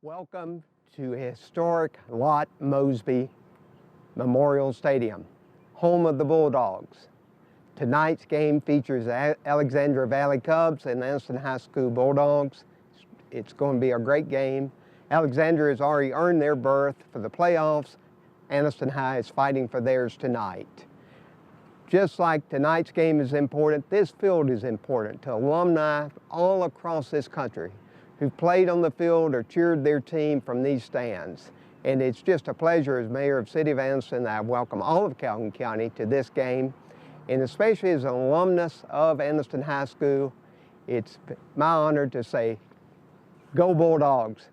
Welcome to historic Lott Mosby Memorial Stadium, home of the Bulldogs. Tonight's game features Alexandria Valley Cubs and Anniston High School Bulldogs. It's going to be a great game. Alexandria has already earned their berth for the playoffs. Anniston High is fighting for theirs tonight. Just like tonight's game is important, this field is important to alumni all across this country who've played on the field or cheered their team from these stands. And it's just a pleasure as mayor of City of Anniston that I welcome all of Calhoun County to this game. And especially as an alumnus of Anniston High School, it's my honor to say, go Bulldogs.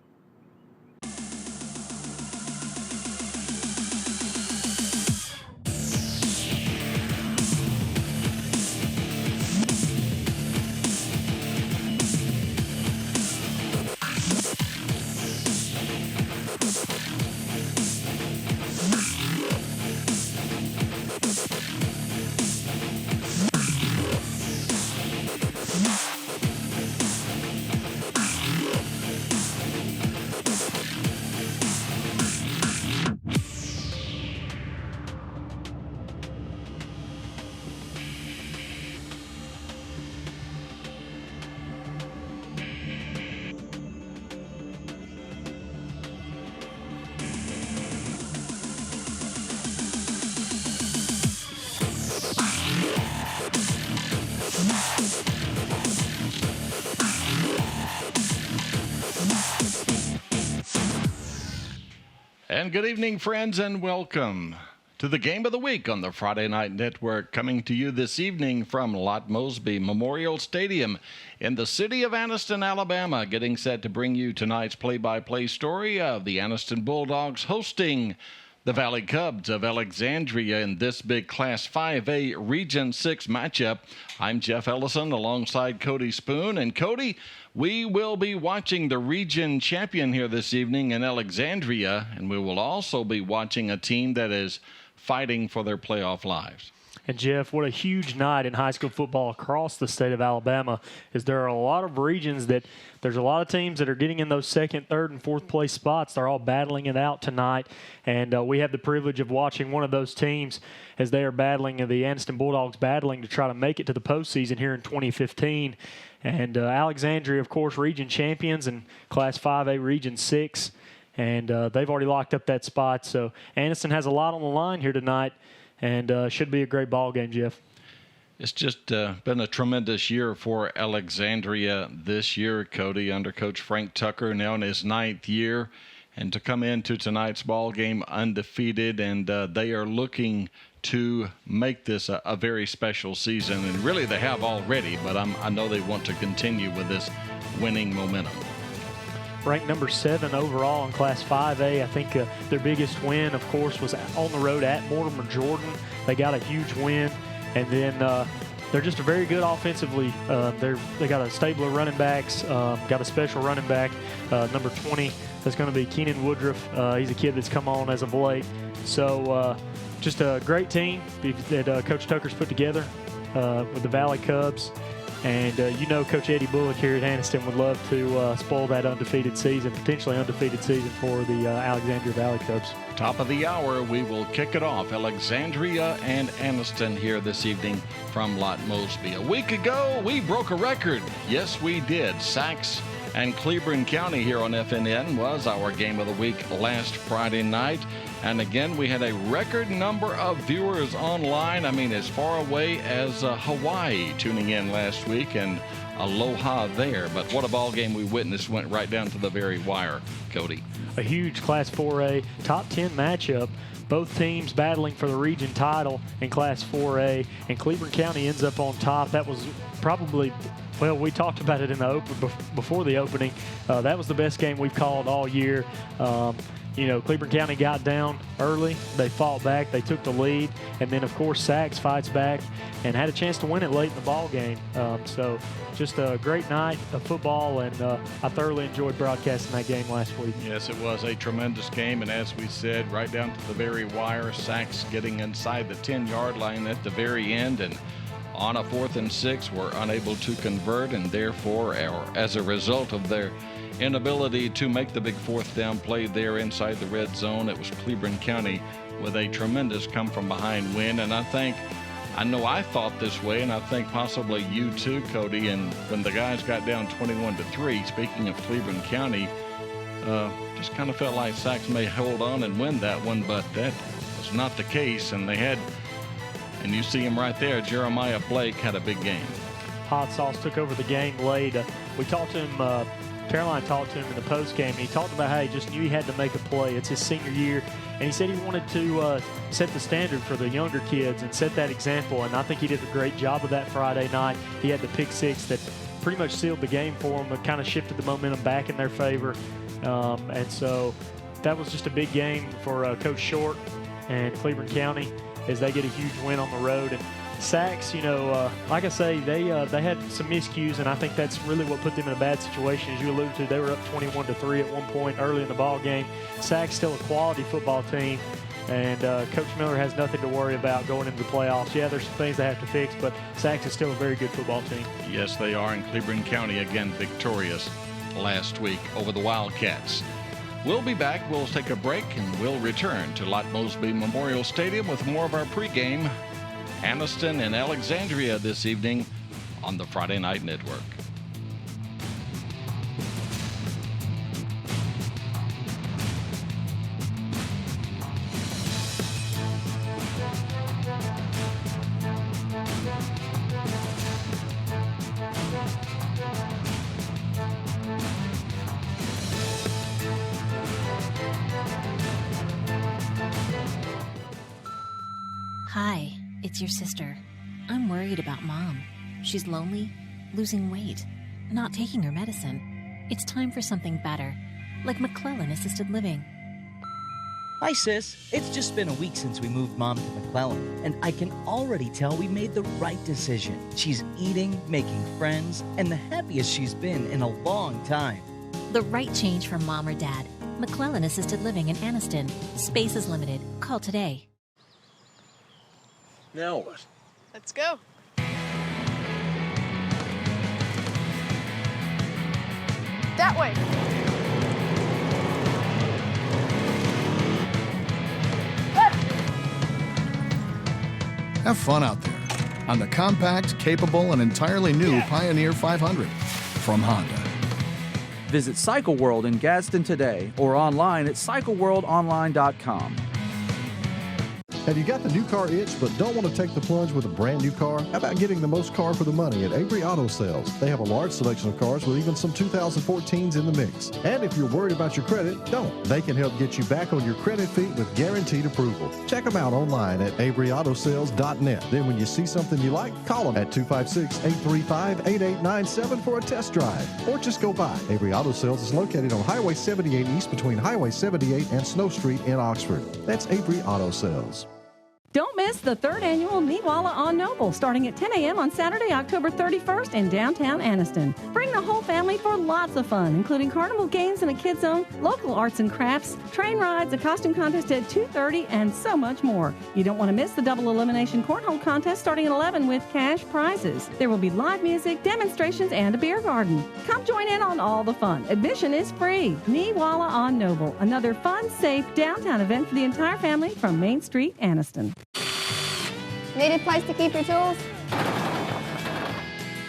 And good evening, friends, and welcome to the Game of the Week on the Friday Night Network, coming to you this evening from Lott Mosby Memorial Stadium in the city of Anniston, Alabama, getting set to bring you tonight's play-by-play story of the Anniston Bulldogs hosting the Valley Cubs of Alexandria in this big Class 5A Region 6 matchup. I'm Jeff Ellison alongside Cody Spoon. And Cody, we will be watching the region champion here this evening in Alexandria, and we will also be watching a team that is fighting for their playoff lives. And Jeff, what a huge night in high school football across the state of Alabama is there are a lot of regions that there's a lot of teams that are getting in those second, third, and fourth place spots. They're all battling it out tonight, and we have the privilege of watching one of those teams as they are battling, the Anniston Bulldogs battling to try to make it to the postseason here in 2015. And Alexandria, of course, region champions in Class 5A Region 6, and they've already locked up that spot. So Anniston has a lot on the line here tonight, and should be a great ball game, Jeff. It's just been a tremendous year for Alexandria this year, Cody, under Coach Frank Tucker, now in his 9th year. And to come into tonight's ball game undefeated, and they are looking to make this a very special season. And really they have already, but I know they want to continue with this winning momentum. Ranked number 7 overall in Class 5A. I think their biggest win, of course, was on the road at Mortimer, Jordan. They got a huge win, and then they're just very good offensively. They got a stable of running backs, got a special running back, number 20. That's going to be Keenan Woodruff. He's a kid that's come on as of late. So just a great team that Coach Tucker's put together with the Valley Cubs. And you know Coach Eddie Bullock here at Anniston would love to spoil that undefeated season, potentially undefeated season for the Alexandria Valley Cubs. Top of the hour, we will kick it off. Alexandria and Anniston here this evening from Lott Mosby. A week ago, we broke a record. Yes, we did. Sachs and Cleburne County here on FNN was our game of the week last Friday night. And again, we had a record number of viewers online. I mean, as far away as Hawaii tuning in last week, and aloha there. But what a ball game we witnessed, went right down to the very wire, Cody. A huge Class 4A top 10 matchup. Both teams battling for the region title in Class 4A, and Cleburne County ends up on top. That was probably, well, we talked about it in the before the opening. That was the best game we've called all year. You know, Cleburne County got down early. They fought back. They took the lead. And then, of course, Sachs fights back and had a chance to win it late in the ball game. So just a great night of football, and I thoroughly enjoyed broadcasting that game last week. Yes, it was a tremendous game, and as we said, right down to the very wire, Sachs getting inside the 10-yard line at the very end, and on a 4th and 6 were unable to convert, and therefore, or as a result of their inability to make the big fourth down play there inside the red zone. It was Cleveland County with a tremendous come-from-behind win, and I know I thought this way, and I think possibly you too, Cody, and when the guys got down 21-3, speaking of Cleveland County, just kind of felt like Sacs may hold on and win that one, but that was not the case, and you see him right there, Jeremiah Blake had a big game. Hot Sauce took over the game late. We talked to him, Caroline talked to him in the postgame, and he talked about how he just knew he had to make a play. It's his senior year, and he said he wanted to set the standard for the younger kids and set that example, and I think he did a great job of that Friday night. He had the pick six that pretty much sealed the game for them. It kind of shifted the momentum back in their favor, and so that was just a big game for Coach Short and Cleveland County as they get a huge win on the road. And Sacs, like I say, they had some miscues, and I think that's really what put them in a bad situation. As you alluded to, they were up 21-3 at one point early in the ball game. Sacs still a quality football team, and Coach Miller has nothing to worry about going into the playoffs. Yeah, there's some things they have to fix, but Sacs is still a very good football team. Yes, they are, and Cleveland County again victorious last week over the Wildcats. We'll be back. We'll take a break, and we'll return to Lott Mosby Memorial Stadium with more of our pregame. Anniston and Alexandria this evening on the Friday Night Network. Hi, it's your sister. I'm worried about Mom. She's lonely, losing weight, not taking her medicine. It's time for something better, like McClellan Assisted Living. Hi, sis. It's just been a week since we moved Mom to McClellan, and I can already tell we made the right decision. She's eating, making friends, and the happiest she's been in a long time. The right change for Mom or Dad. McClellan Assisted Living in Anniston. Space is limited. Call today. Now what? Let's go. That way. Have fun out there on the compact, capable, and entirely new Pioneer 500 from Honda. Visit Cycle World in Gadsden today or online at cycleworldonline.com. Have you got the new car itch but don't want to take the plunge with a brand new car? How about getting the most car for the money at Avery Auto Sales? They have a large selection of cars with even some 2014s in the mix. And if you're worried about your credit, don't. They can help get you back on your credit feet with guaranteed approval. Check them out online at AveryAutoSales.net. Then when you see something you like, call them at 256-835-8897 for a test drive. Or just go by. Avery Auto Sales is located on Highway 78 East between Highway 78 and Snow Street in Oxford. That's Avery Auto Sales. Don't miss the third annual Niwala on Noble, starting at 10 a.m. on Saturday, October 31st in downtown Anniston. Bring the whole family for lots of fun, including carnival games in a kids zone, local arts and crafts, train rides, a costume contest at 2:30, and so much more. You don't want to miss the double elimination cornhole contest starting at 11 with cash prizes. There will be live music, demonstrations, and a beer garden. Come join in on all the fun. Admission is free. Niwala on Noble, another fun, safe downtown event for the entire family from Main Street, Anniston. Need a place to keep your tools?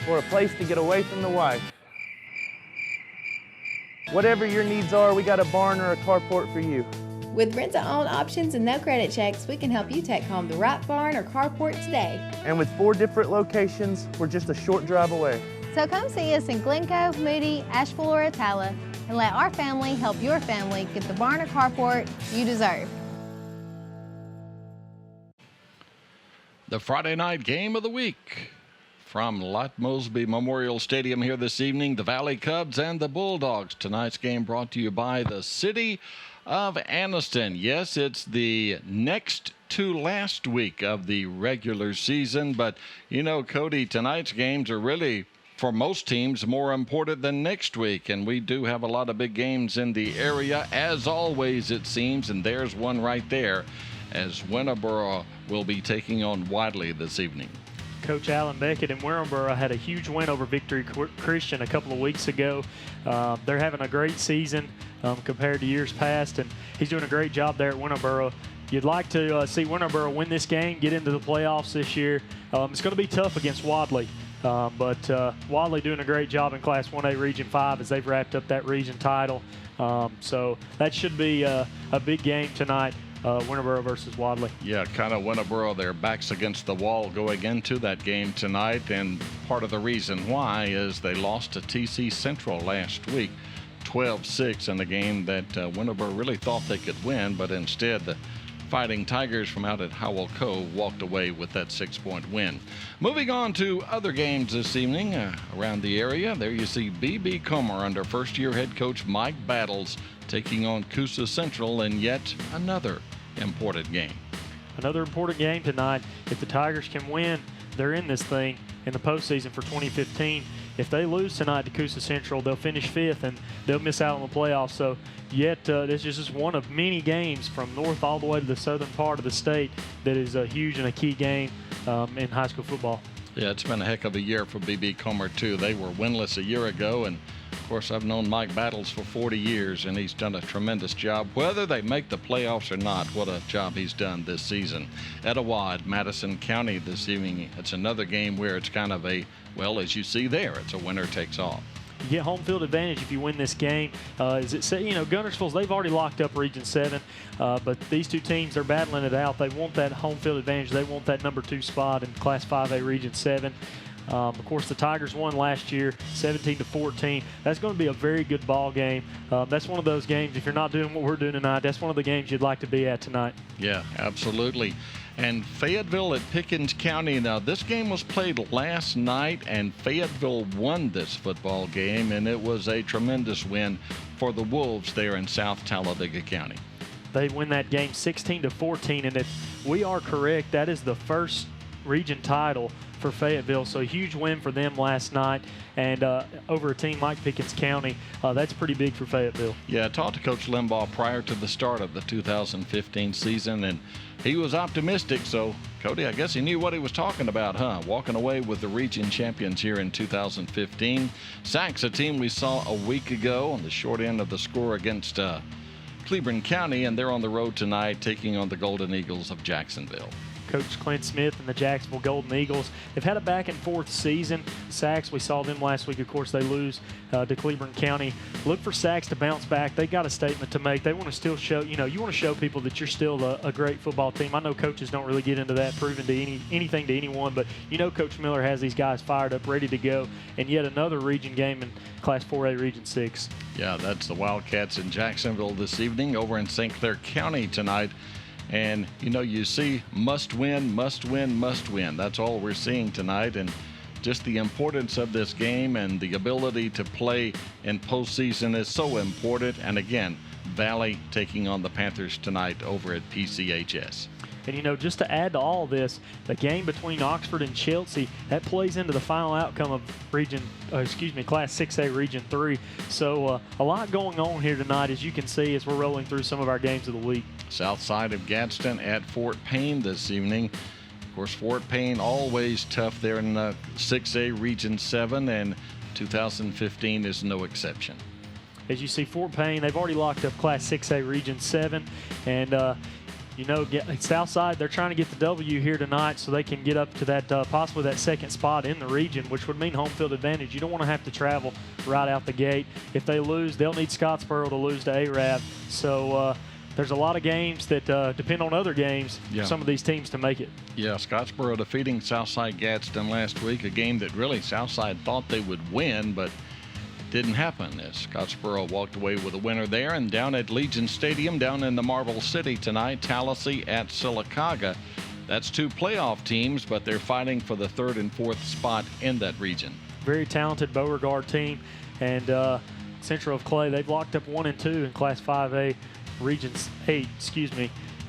Or a place to get away from the wife. Whatever your needs are, we got a barn or a carport for you. With rent-to-own options and no credit checks, we can help you take home the right barn or carport today. And with 4 different locations, we're just a short drive away. So come see us in Glen Cove, Moody, Asheville, or Attala, and let our family help your family get the barn or carport you deserve. The Friday night game of the week from Lott Mosby Memorial Stadium here this evening, the Valley Cubs and the Bulldogs. Tonight's game brought to you by the City of Anniston. Yes, it's the next to last week of the regular season, but you know, Cody, tonight's games are really, for most teams, more important than next week, and we do have a lot of big games in the area, as always it seems, and there's one right there, as Winterboro will be taking on Wadley this evening. Coach Alan Beckett in Winterboro had a huge win over Victory Christian a couple of weeks ago. They're having a great season compared to years past, and he's doing a great job there at Winterboro. You'd like to see Winterboro win this game, get into the playoffs this year. It's going to be tough against Wadley, but Wadley doing a great job in Class 1A Region 5 as they've wrapped up that region title. So that should be a big game tonight. Winterboro versus Wadley. Yeah, kind of Winterboro, their backs against the wall going into that game tonight, and part of the reason why is they lost to TC Central last week, 12-6 in a game that Winterboro really thought they could win, but instead the Fighting Tigers from out at Howell Cove walked away with that 6-point win. Moving on to other games this evening around the area, there you see B.B. Comer under first-year head coach Mike Battles taking on Coosa Central in yet another important game. Another important game tonight. If the Tigers can win, they're in this thing in the postseason for 2015. If they lose tonight to Coosa Central, they'll finish 5th and they'll miss out on the playoffs. So yet this is just one of many games from north all the way to the southern part of the state that is a huge and a key game in high school football. Yeah, it's been a heck of a year for B.B. Comer, too. They were winless a year ago, and of course, I've known Mike Battles for 40 years, and he's done a tremendous job. Whether they make the playoffs or not, what a job he's done this season. Etowah, Madison County this evening. It's another game where it's kind of a, well, as you see there, it's a winner takes all. You get home field advantage if you win this game. Guntersville's, they've already locked up Region 7, but these two teams are battling it out. They want that home field advantage. They want that number 2 spot in Class 5A Region 7. Of course, the Tigers won last year, 17-14. That's going to be a very good ball game. That's one of those games, if you're not doing what we're doing tonight, that's one of the games you'd like to be at tonight. Yeah, absolutely. And Fayetteville at Pickens County. Now, this game was played last night, and Fayetteville won this football game, and it was a tremendous win for the Wolves there in South Talladega County. They win that game 16-14, and if we are correct, that is the first region title for Fayetteville, so a huge win for them last night, and over a team like Pickens County, that's pretty big for Fayetteville. Yeah, I talked to Coach Limbaugh prior to the start of the 2015 season, and he was optimistic, so Cody, I guess he knew what he was talking about, huh? Walking away with the region champions here in 2015. Sacs, a team we saw a week ago on the short end of the score against Cleburne County, and they're on the road tonight taking on the Golden Eagles of Jacksonville. Coach Clint Smith and the Jacksonville Golden Eagles, they've had a back-and-forth season. Sacs, we saw them last week. Of course, they lose to Cleburne County. Look for Sacs to bounce back. They got a statement to make. They want to still show, you want to show people that you're still a great football team. I know coaches don't really get into that, proving to anything to anyone, but Coach Miller has these guys fired up, ready to go, and yet another region game in Class 4A Region 6. Yeah, that's the Wildcats in Jacksonville this evening, over in St. Clair County tonight. And, you see must win, must win, must win. That's all we're seeing tonight. And just the importance of this game and the ability to play in postseason is so important. And, again, Valley taking on the Panthers tonight over at PCHS. And, just to add to all this, the game between Oxford and Chelsea, that plays into the final outcome of Class 6A Region 3. So a lot going on here tonight, as you can see, as we're rolling through some of our games of the week. South side of Gadsden at Fort Payne this evening. Of course, Fort Payne always tough there in 6A Region 7, and 2015 is no exception. As you see, Fort Payne, they've already locked up Class 6A Region 7, and Southside, they're trying to get the W here tonight so they can get up to that possibly that second spot in the region, which would mean home field advantage. You don't want to have to travel right out the gate. If they lose, they'll need Scottsboro to lose to ARAB. So there's a lot of games that depend on other games for some of these teams to make it. Yeah, Scottsboro defeating Southside Gadsden last week, a game that really Southside thought they would win, but didn't happen as Scottsboro walked away with a winner there. And down at Legion Stadium, down in the Marble City tonight, Tallahassee at Sylacauga. That's two playoff teams, but they're fighting for the 3rd and 4th spot in that region. Very talented Beauregard team, and Central of Clay, they've locked up 1 and 2 in Class 5A Region 8,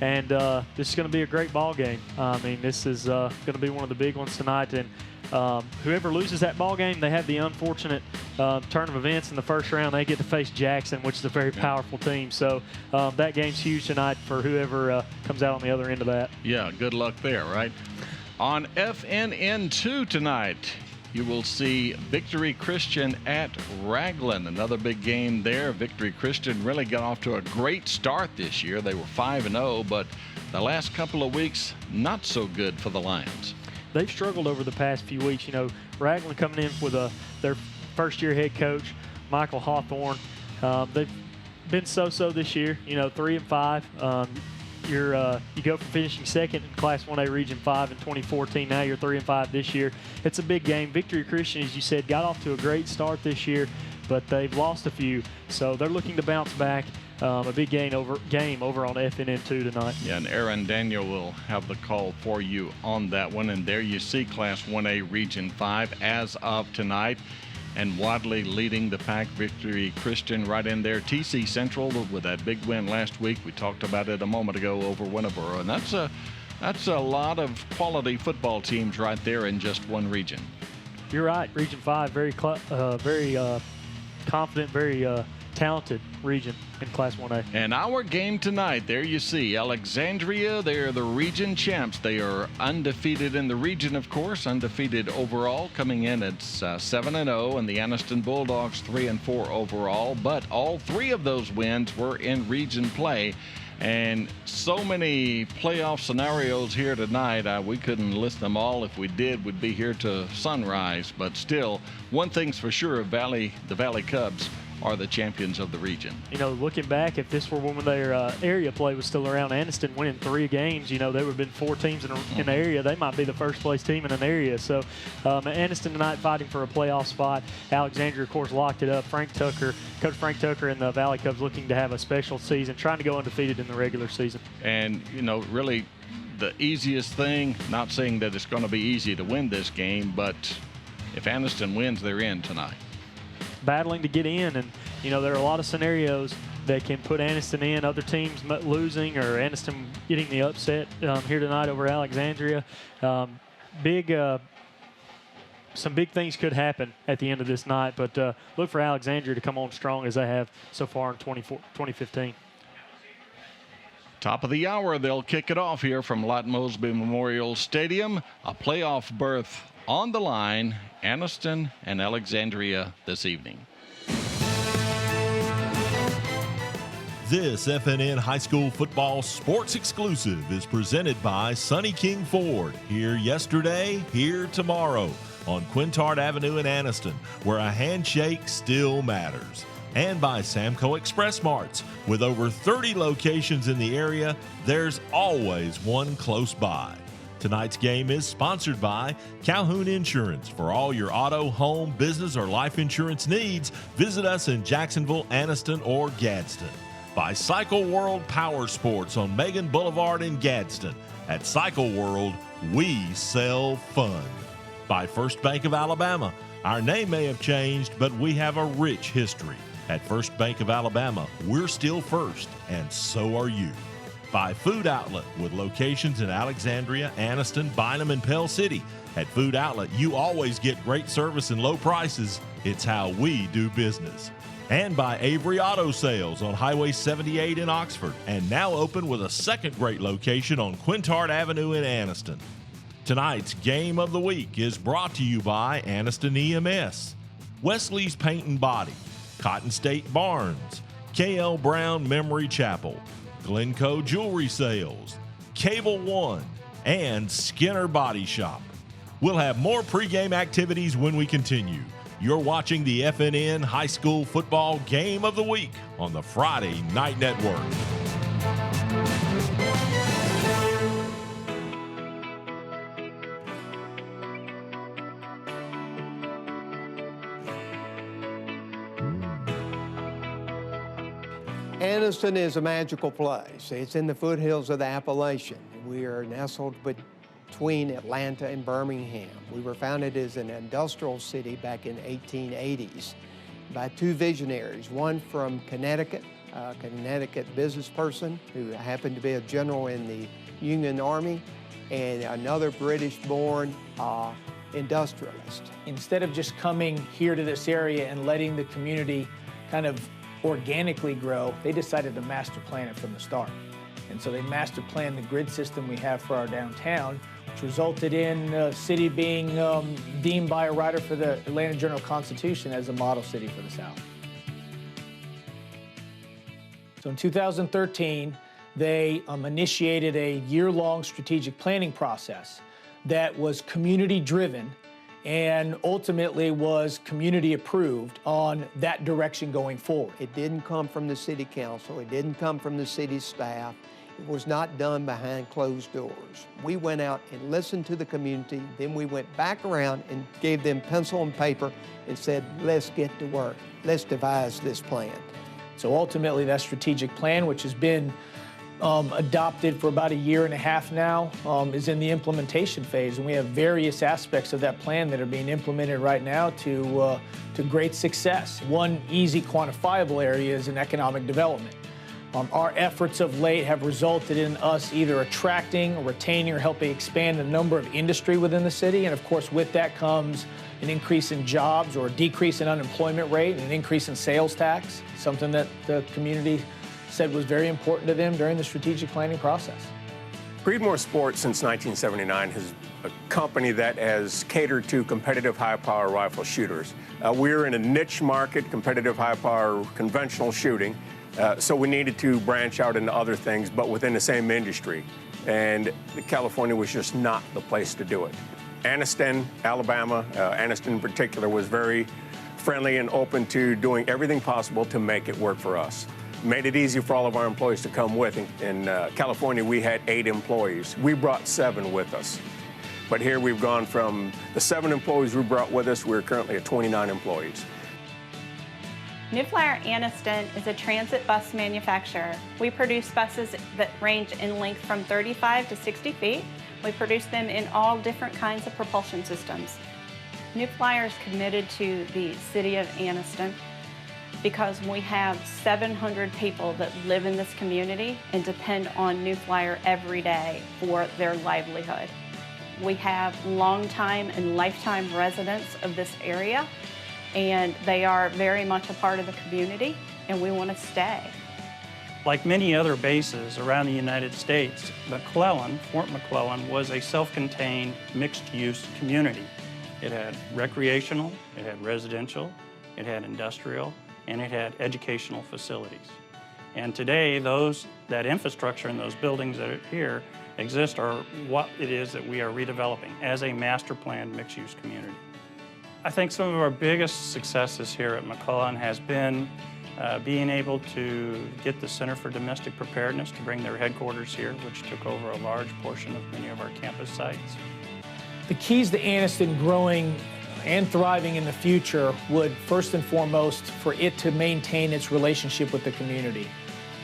and this is going to be a great ball game. This is going to be one of the big ones tonight, and whoever loses that ball game, they have the unfortunate turn of events in the first round. They get to face Jackson, which is a very powerful team. So that game's huge tonight for whoever comes out on the other end of that. Yeah, good luck there, right? On FNN2 tonight, you will see Victory Christian at Raglan. Another big game there. Victory Christian really got off to a great start this year. They were 5-0, but the last couple of weeks, not so good for the Lions. They've struggled over the past few weeks. You know, Raglan coming in with their first-year head coach, Michael Hawthorne. They've been so-so this year, 3-5. You go from finishing second in Class 1A Region 5 in 2014. Now you're 3-5 this year. It's a big game. Victory Christian, as you said, got off to a great start this year, but they've lost a few. So they're looking to bounce back. A big game over on FNN2 tonight. Yeah, and Aaron Daniel will have the call for you on that one. And there you see Class 1A Region 5 as of tonight. And Wadley leading the pack. Victory Christian right in there. TC Central with that big win last week. We talked about it a moment ago over Winneboro. And that's a lot of quality football teams right there in just one region. You're right. Region 5, very confident, very talented region in Class 1A. And our game tonight, there you see Alexandria. They're the region champs. They are undefeated in the region, of course, undefeated overall, coming in at 7-0, and the Anniston Bulldogs 3-4 overall. But all three of those wins were in region play. And so many playoff scenarios here tonight. We couldn't list them all. If we did, we'd be here to sunrise. But still, one thing's for sure, the Valley Cubs are the champions of the region. Looking back, if this were when their area play was still around, Anniston winning 3 games, there would have been 4 teams in the area. They might be the first place team in an area. So Anniston tonight fighting for a playoff spot. Alexandria, of course, locked it up. Coach Frank Tucker and the Valley Cubs looking to have a special season, trying to go undefeated in the regular season. And, really the easiest thing, not saying that it's going to be easy to win this game, but if Anniston wins, they're in tonight. Battling to get in, and there are a lot of scenarios that can put Anniston in. Other teams losing, or Anniston getting the upset here tonight over Alexandria. Some big things could happen at the end of this night, but look for Alexandria to come on strong as they have so far in 2015. Top of the hour, they'll kick it off here from Lott Mosby Memorial Stadium. A playoff berth on the line, Anniston and Alexandria this evening. This FNN High School Football Sports Exclusive is presented by Sonny King Ford. Here yesterday, here tomorrow on Quintard Avenue in Anniston, where a handshake still matters. And by Samco Express Marts. With over 30 locations in the area, there's always one close by. Tonight's game is sponsored by Calhoun Insurance. For all your auto, home, business, or life insurance needs, visit us in Jacksonville, Anniston, or Gadsden. By Cycle World Power Sports on Megan Boulevard in Gadsden. At Cycle World, we sell fun. By First Bank of Alabama. Our name may have changed, but we have a rich history. At First Bank of Alabama, we're still first, and so are you. By Food Outlet, with locations in Alexandria, Anniston, Bynum, and Pell City. At Food Outlet, you always get great service and low prices. It's how we do business. And by Avery Auto Sales on Highway 78 in Oxford, and now open with a second great location on Quintard Avenue in Anniston. Tonight's Game of the Week is brought to you by Anniston EMS, Wesley's Paint and Body, Cotton State Barns, K.L. Brown Memory Chapel, Glencoe Jewelry Sales, Cable One, and Skinner Body Shop. We'll have more pregame activities when we continue. You're watching the FNN High School Football Game of the Week on the Friday Night Network. Anniston is a magical place. It's in the foothills of the Appalachian. We are nestled between Atlanta and Birmingham. We were founded as an industrial city back in 1880s by 2 visionaries, one from Connecticut, a Connecticut business person who happened to be a general in the Union Army, and another British-born industrialist. Instead of just coming here to this area and letting the community kind of organically grow, they decided to master plan it from the start. And so they master planned the grid system we have for our downtown, which resulted in the city being deemed by a writer for the Atlanta Journal-Constitution as a model city for the South. So in 2013, they initiated a year-long strategic planning process that was community-driven and ultimately was community approved on that direction going forward. It didn't come from the city council. It didn't come from the city staff. It was not done behind closed doors. We went out and listened to the community. Then we went back around and gave them pencil and paper and said, let's get to work. Let's devise this plan. So ultimately that strategic plan, which has been adopted for about a year and a half now, is in the implementation phase, and we have various aspects of that plan that are being implemented right now to great success. One easy quantifiable area is in economic development. Our efforts of late have resulted in us either attracting or retaining or helping expand the number of industry within the city, and of course with that comes an increase in jobs or a decrease in unemployment rate and an increase in sales tax, something that the community said was very important to them during the strategic planning process. Creedmoor Sports since 1979 is a company that has catered to competitive high-power rifle shooters. We're in a niche market, competitive high-power conventional shooting, so we needed to branch out into other things, but within the same industry. And California was just not the place to do it. Anniston, Alabama, Anniston in particular, was very friendly and open to doing everything possible to make it work for us. Made it easy for all of our employees to come with. In California, we had 8 employees. We brought 7 with us. But here we've gone from the 7 employees we brought with us, we're currently at 29 employees. New Flyer Anniston is a transit bus manufacturer. We produce buses that range in length from 35 to 60 feet. We produce them in all different kinds of propulsion systems. New Flyer is committed to the city of Anniston because we have 700 people that live in this community and depend on New Flyer every day for their livelihood. We have longtime and lifetime residents of this area, and they are very much a part of the community, and we want to stay. Like many other bases around the United States, Fort McClellan was a self-contained mixed-use community. It had recreational, it had residential, it had industrial, and it had educational facilities. And today, that infrastructure and those buildings that are here exist are what it is that we are redeveloping as a master planned mixed-use community. I think some of our biggest successes here at McClellan has been being able to get the Center for Domestic Preparedness to bring their headquarters here, which took over a large portion of many of our campus sites. The keys to Anniston growing and thriving in the future would first and foremost for it to maintain its relationship with the community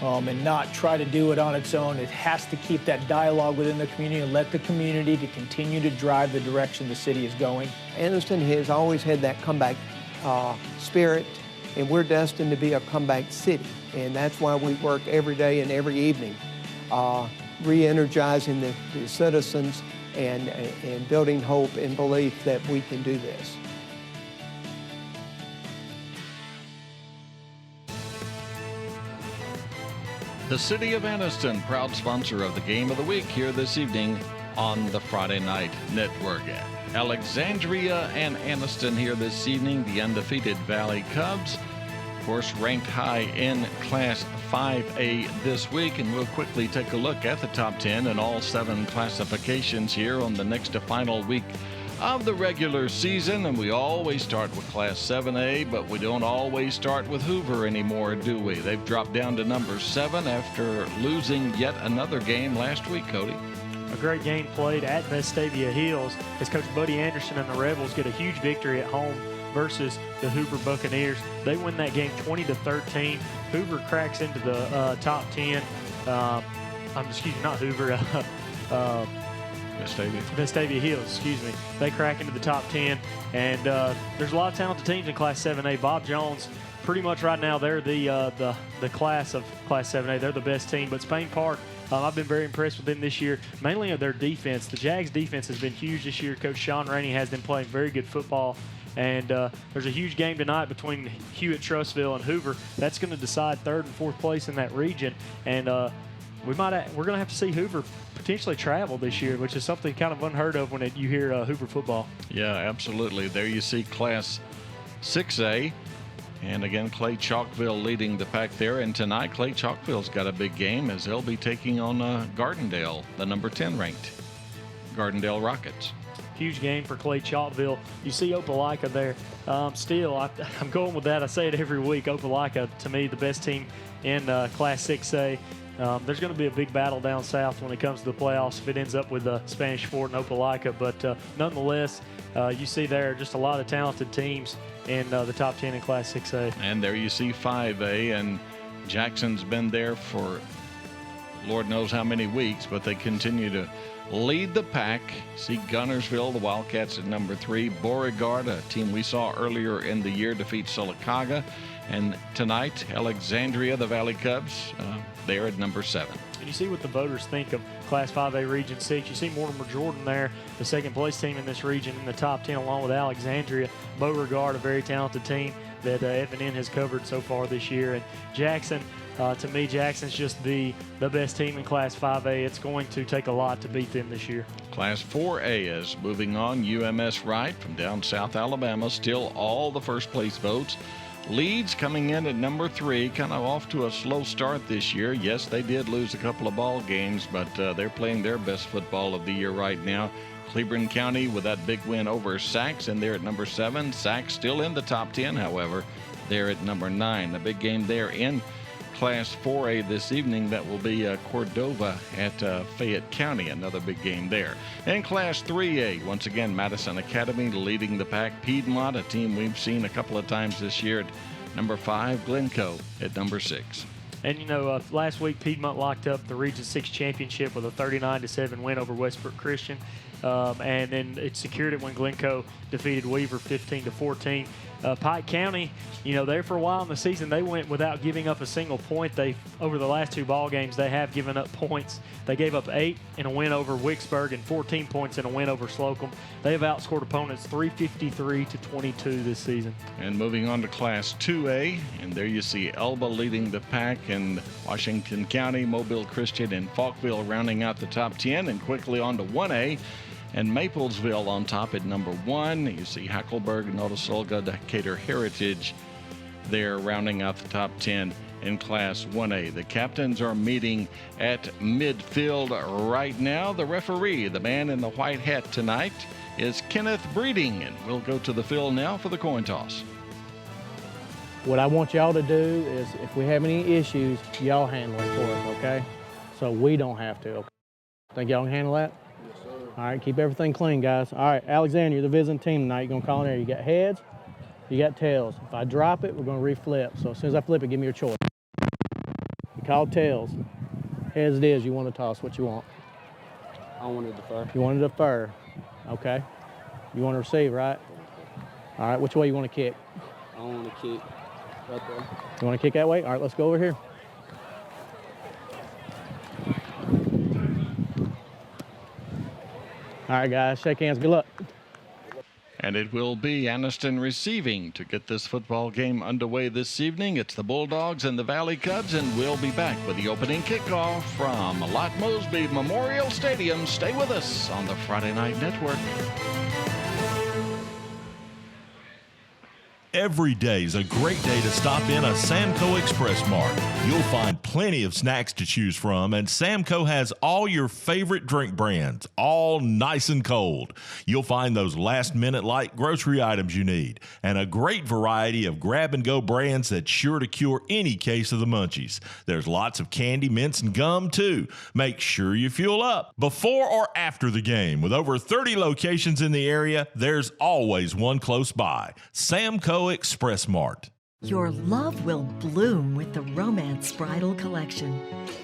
and not try to do it on its own. It has to keep that dialogue within the community and let the community to continue to drive the direction the city is going. Anniston has always had that comeback spirit, and we're destined to be a comeback city. And that's why we work every day and every evening, re-energizing the citizens and building hope and belief that we can do this. The City of Anniston, proud sponsor of the Game of the Week here this evening on the Friday Night Network. Alexandria and Anniston here this evening, the undefeated Valley Cubs. Of course, ranked high in Class 5A this week, and we'll quickly take a look at the top 10 in all 7 classifications here on the next to final week of the regular season. And we always start with Class 7A, but we don't always start with Hoover anymore, do we? They've dropped down to number 7 after losing yet another game last week, Cody. A great game played at Vestavia Hills as Coach Buddy Anderson and the Rebels get a huge victory at home versus the Hoover Buccaneers. They win that game 20-13. Hoover cracks into the top 10. Excuse me, not Hoover. Vestavia Hills, excuse me. They crack into the top 10. And there's a lot of talented teams in Class 7A. Bob Jones, pretty much right now, they're the class of Class 7A. They're the best team. But Spain Park, I've been very impressed with them this year, mainly of their defense. The Jags' defense has been huge this year. Coach Sean Rainey has them playing very good football. And there's a huge game tonight between Hewitt, Trussville, and Hoover. That's going to decide 3rd and 4th place in that region. And we're going to have to see Hoover potentially travel this year, which is something kind of unheard of when you hear Hoover football. Yeah, absolutely. There you see Class 6A. And again, Clay Chalkville leading the pack there. And tonight, Clay Chalkville's got a big game as they'll be taking on Gardendale, the number 10 ranked Gardendale Rockets. Huge game for Clay Chalkville. You see Opelika there. Still, I'm going with that. I say it every week. Opelika, to me, the best team in Class 6A. There's going to be a big battle down south when it comes to the playoffs if it ends up with Spanish Fort and Opelika. But nonetheless, you see there just a lot of talented teams in the top 10 in Class 6A. And there you see 5A, and Jackson's been there for Lord knows how many weeks, but they continue to lead the pack. See Gunnersville, the Wildcats at number 3. Beauregard, a team we saw earlier in the year, defeat Sylacauga. And tonight, Alexandria, the Valley Cubs, they're at number 7. And you see what the voters think of Class 5A Region 6. You see Mortimer Jordan there, the second-place team in this region, in the top 10, along with Alexandria. Beauregard, a very talented team that FNN has covered so far this year. And Jackson, to me, Jackson's just the best team in Class 5A. It's going to take a lot to beat them this year. Class 4A is moving on. UMS Wright from down South Alabama, still all the first-place votes. Leeds coming in at number 3, kind of off to a slow start this year. Yes, they did lose a couple of ball games, but they're playing their best football of the year right now. Cleveland County with that big win over Sacs, and they're at number 7. Sacs still in the top 10, however. They're at number 9. A big game there in Class 4A this evening. That will be Cordova at Fayette County, another big game there. And Class 3A, once again, Madison Academy leading the pack. Piedmont, a team we've seen a couple of times this year, at number 5. Glencoe at number 6. And, you know, last week Piedmont locked up the Region 6 championship with a 39-7 win over Westbrook Christian. And then it secured it when Glencoe defeated Weaver 15-14. Pike County, you know, there for a while in the season, they went without giving up a single point. Over the last 2 ball games, they have given up points. They gave up 8 in a win over Wicksburg and 14 points in a win over Slocum. They have outscored opponents 353-22 this season. And moving on to Class 2A, and there you see Elba leading the pack, and Washington County, Mobile Christian, and Falkville rounding out the top 10, and quickly on to 1A. And Maplesville on top at number 1. You see Hackleburg, Notasulga, Decatur Heritage there rounding out the top 10 in Class 1A. The captains are meeting at midfield right now. The referee, the man in the white hat tonight, is Kenneth Breeding, and we'll go to the field now for the coin toss. What I want y'all to do is, if we have any issues, y'all handle it for us, okay? So we don't have to, okay? Think y'all can handle that? All right, keep everything clean, guys. All right, Alexandria, you're the visiting team tonight. You're going to call in there. You got heads, you got tails. If I drop it, we're going to reflip. So as soon as I flip it, give me your choice. You call tails. Heads it is. You want to toss what you want. I want to defer. You want to defer. Okay. You want to receive, right? All right, which way you want to kick? I want to kick right there. You want to kick that way? All right, let's go over here. All right, guys, shake hands. Good luck. And it will be Anniston receiving to get this football game underway this evening. It's the Bulldogs and the Valley Cubs, and we'll be back with the opening kickoff from Lott Mosby Memorial Stadium. Stay with us on the Friday Night Network. Every day is a great day to stop in a Samco Express Mart. You'll find plenty of snacks to choose from, and Samco has all your favorite drink brands, all nice and cold. You'll find those last-minute light grocery items you need, and a great variety of grab-and-go brands that's sure to cure any case of the munchies. There's lots of candy, mints, and gum, too. Make sure you fuel up before or after the game. With over 30 locations in the area, there's always one close by. Samco Express Mart. Your love will bloom with the Romance Bridal Collection.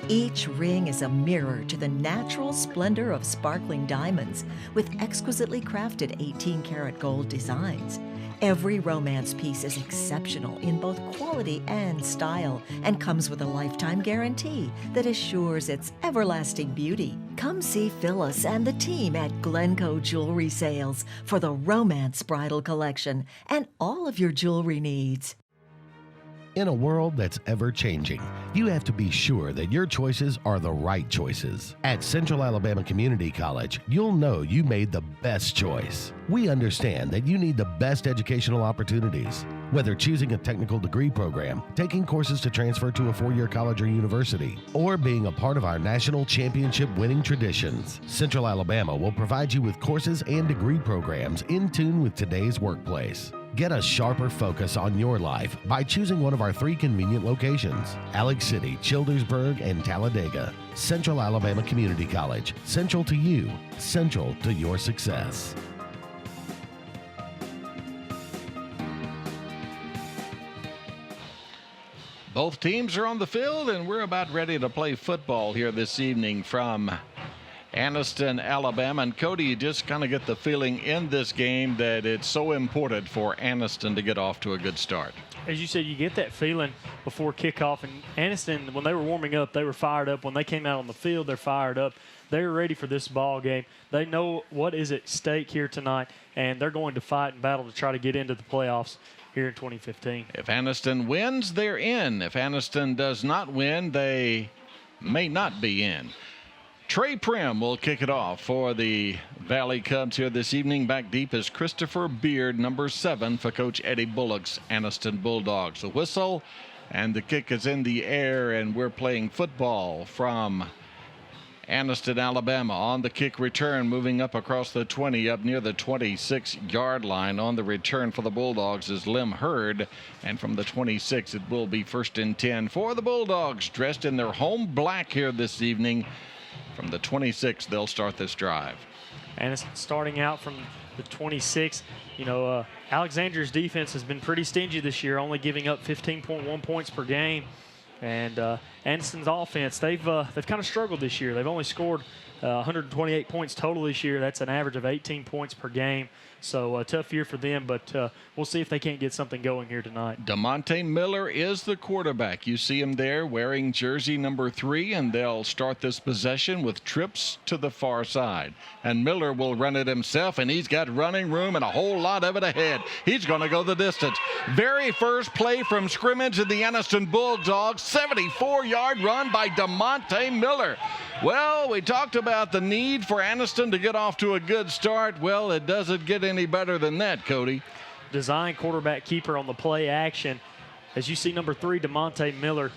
Each ring is a mirror to the natural splendor of sparkling diamonds with exquisitely crafted 18-karat gold designs. Every romance piece is exceptional in both quality and style and comes with a lifetime guarantee that assures its everlasting beauty. Come see Phyllis and the team at Glencoe Jewelry Sales for the Romance Bridal Collection and all of your jewelry needs. In a world that's ever-changing, you have to be sure that your choices are the right choices. At Central Alabama Community College, you'll know you made the best choice. We understand that you need the best educational opportunities. Whether choosing a technical degree program, taking courses to transfer to a four-year college or university, or being a part of our national championship winning traditions, Central Alabama will provide you with courses and degree programs in tune with today's workplace. Get a sharper focus on your life by choosing one of our 3 convenient locations: Alex City, Childersburg, and Talladega. Central Alabama Community College. Central to you, central to your success. Both teams are on the field, and we're about ready to play football here this evening from Anniston, Alabama. And Cody, you just kind of get the feeling in this game that it's so important for Anniston to get off to a good start. As you said, you get that feeling before kickoff. And Anniston, when they were warming up, they were fired up. When they came out on the field, they're fired up. They're ready for this ball game. They know what is at stake here tonight, and they're going to fight and battle to try to get into the playoffs here in 2015. If Anniston wins, they're in. If Anniston does not win, they may not be in. Trey Prim will kick it off for the Valley Cubs here this evening. Back deep is Christopher Beard, number 7 for Coach Eddie Bullock's Anniston Bulldogs. A whistle, and the kick is in the air, and we're playing football from Anniston, Alabama. On the kick return, moving up across the 20, up near the 26-yard line. On the return for the Bulldogs is Lim Hurd, and from the 26, it will be 1st and 10 for the Bulldogs, dressed in their home black here this evening. From the 26, they'll start this drive. And starting out from the 26, you know, Alexandria's defense has been pretty stingy this year, only giving up 15.1 points per game. And Anniston's offense, they've kind of struggled this year. They've only scored 128 points total this year. That's an average of 18 points per game. So a tough year for them, but we'll see if they can't get something going here tonight. DeMonte Miller is the quarterback. You see him there wearing jersey number 3, and they'll start this possession with trips to the far side. And Miller will run it himself, and he's got running room and a whole lot of it ahead. He's going to go the distance. Very first play from scrimmage in the Anniston Bulldogs, 74-yard run by DeMonte Miller. Well, we talked about the need for Anniston to get off to a good start. Well, it doesn't get any better than that, Cody. Design quarterback keeper on the play action. As you see, number 3, DeMonte Miller,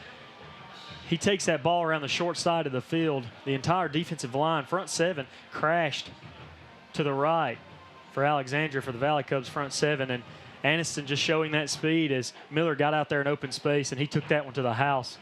he takes that ball around the short side of the field. The entire defensive line, front 7, crashed to the right for Alexandria for the Valley Cubs front 7. And Anniston just showing that speed as Miller got out there in open space, and he took that one to the house.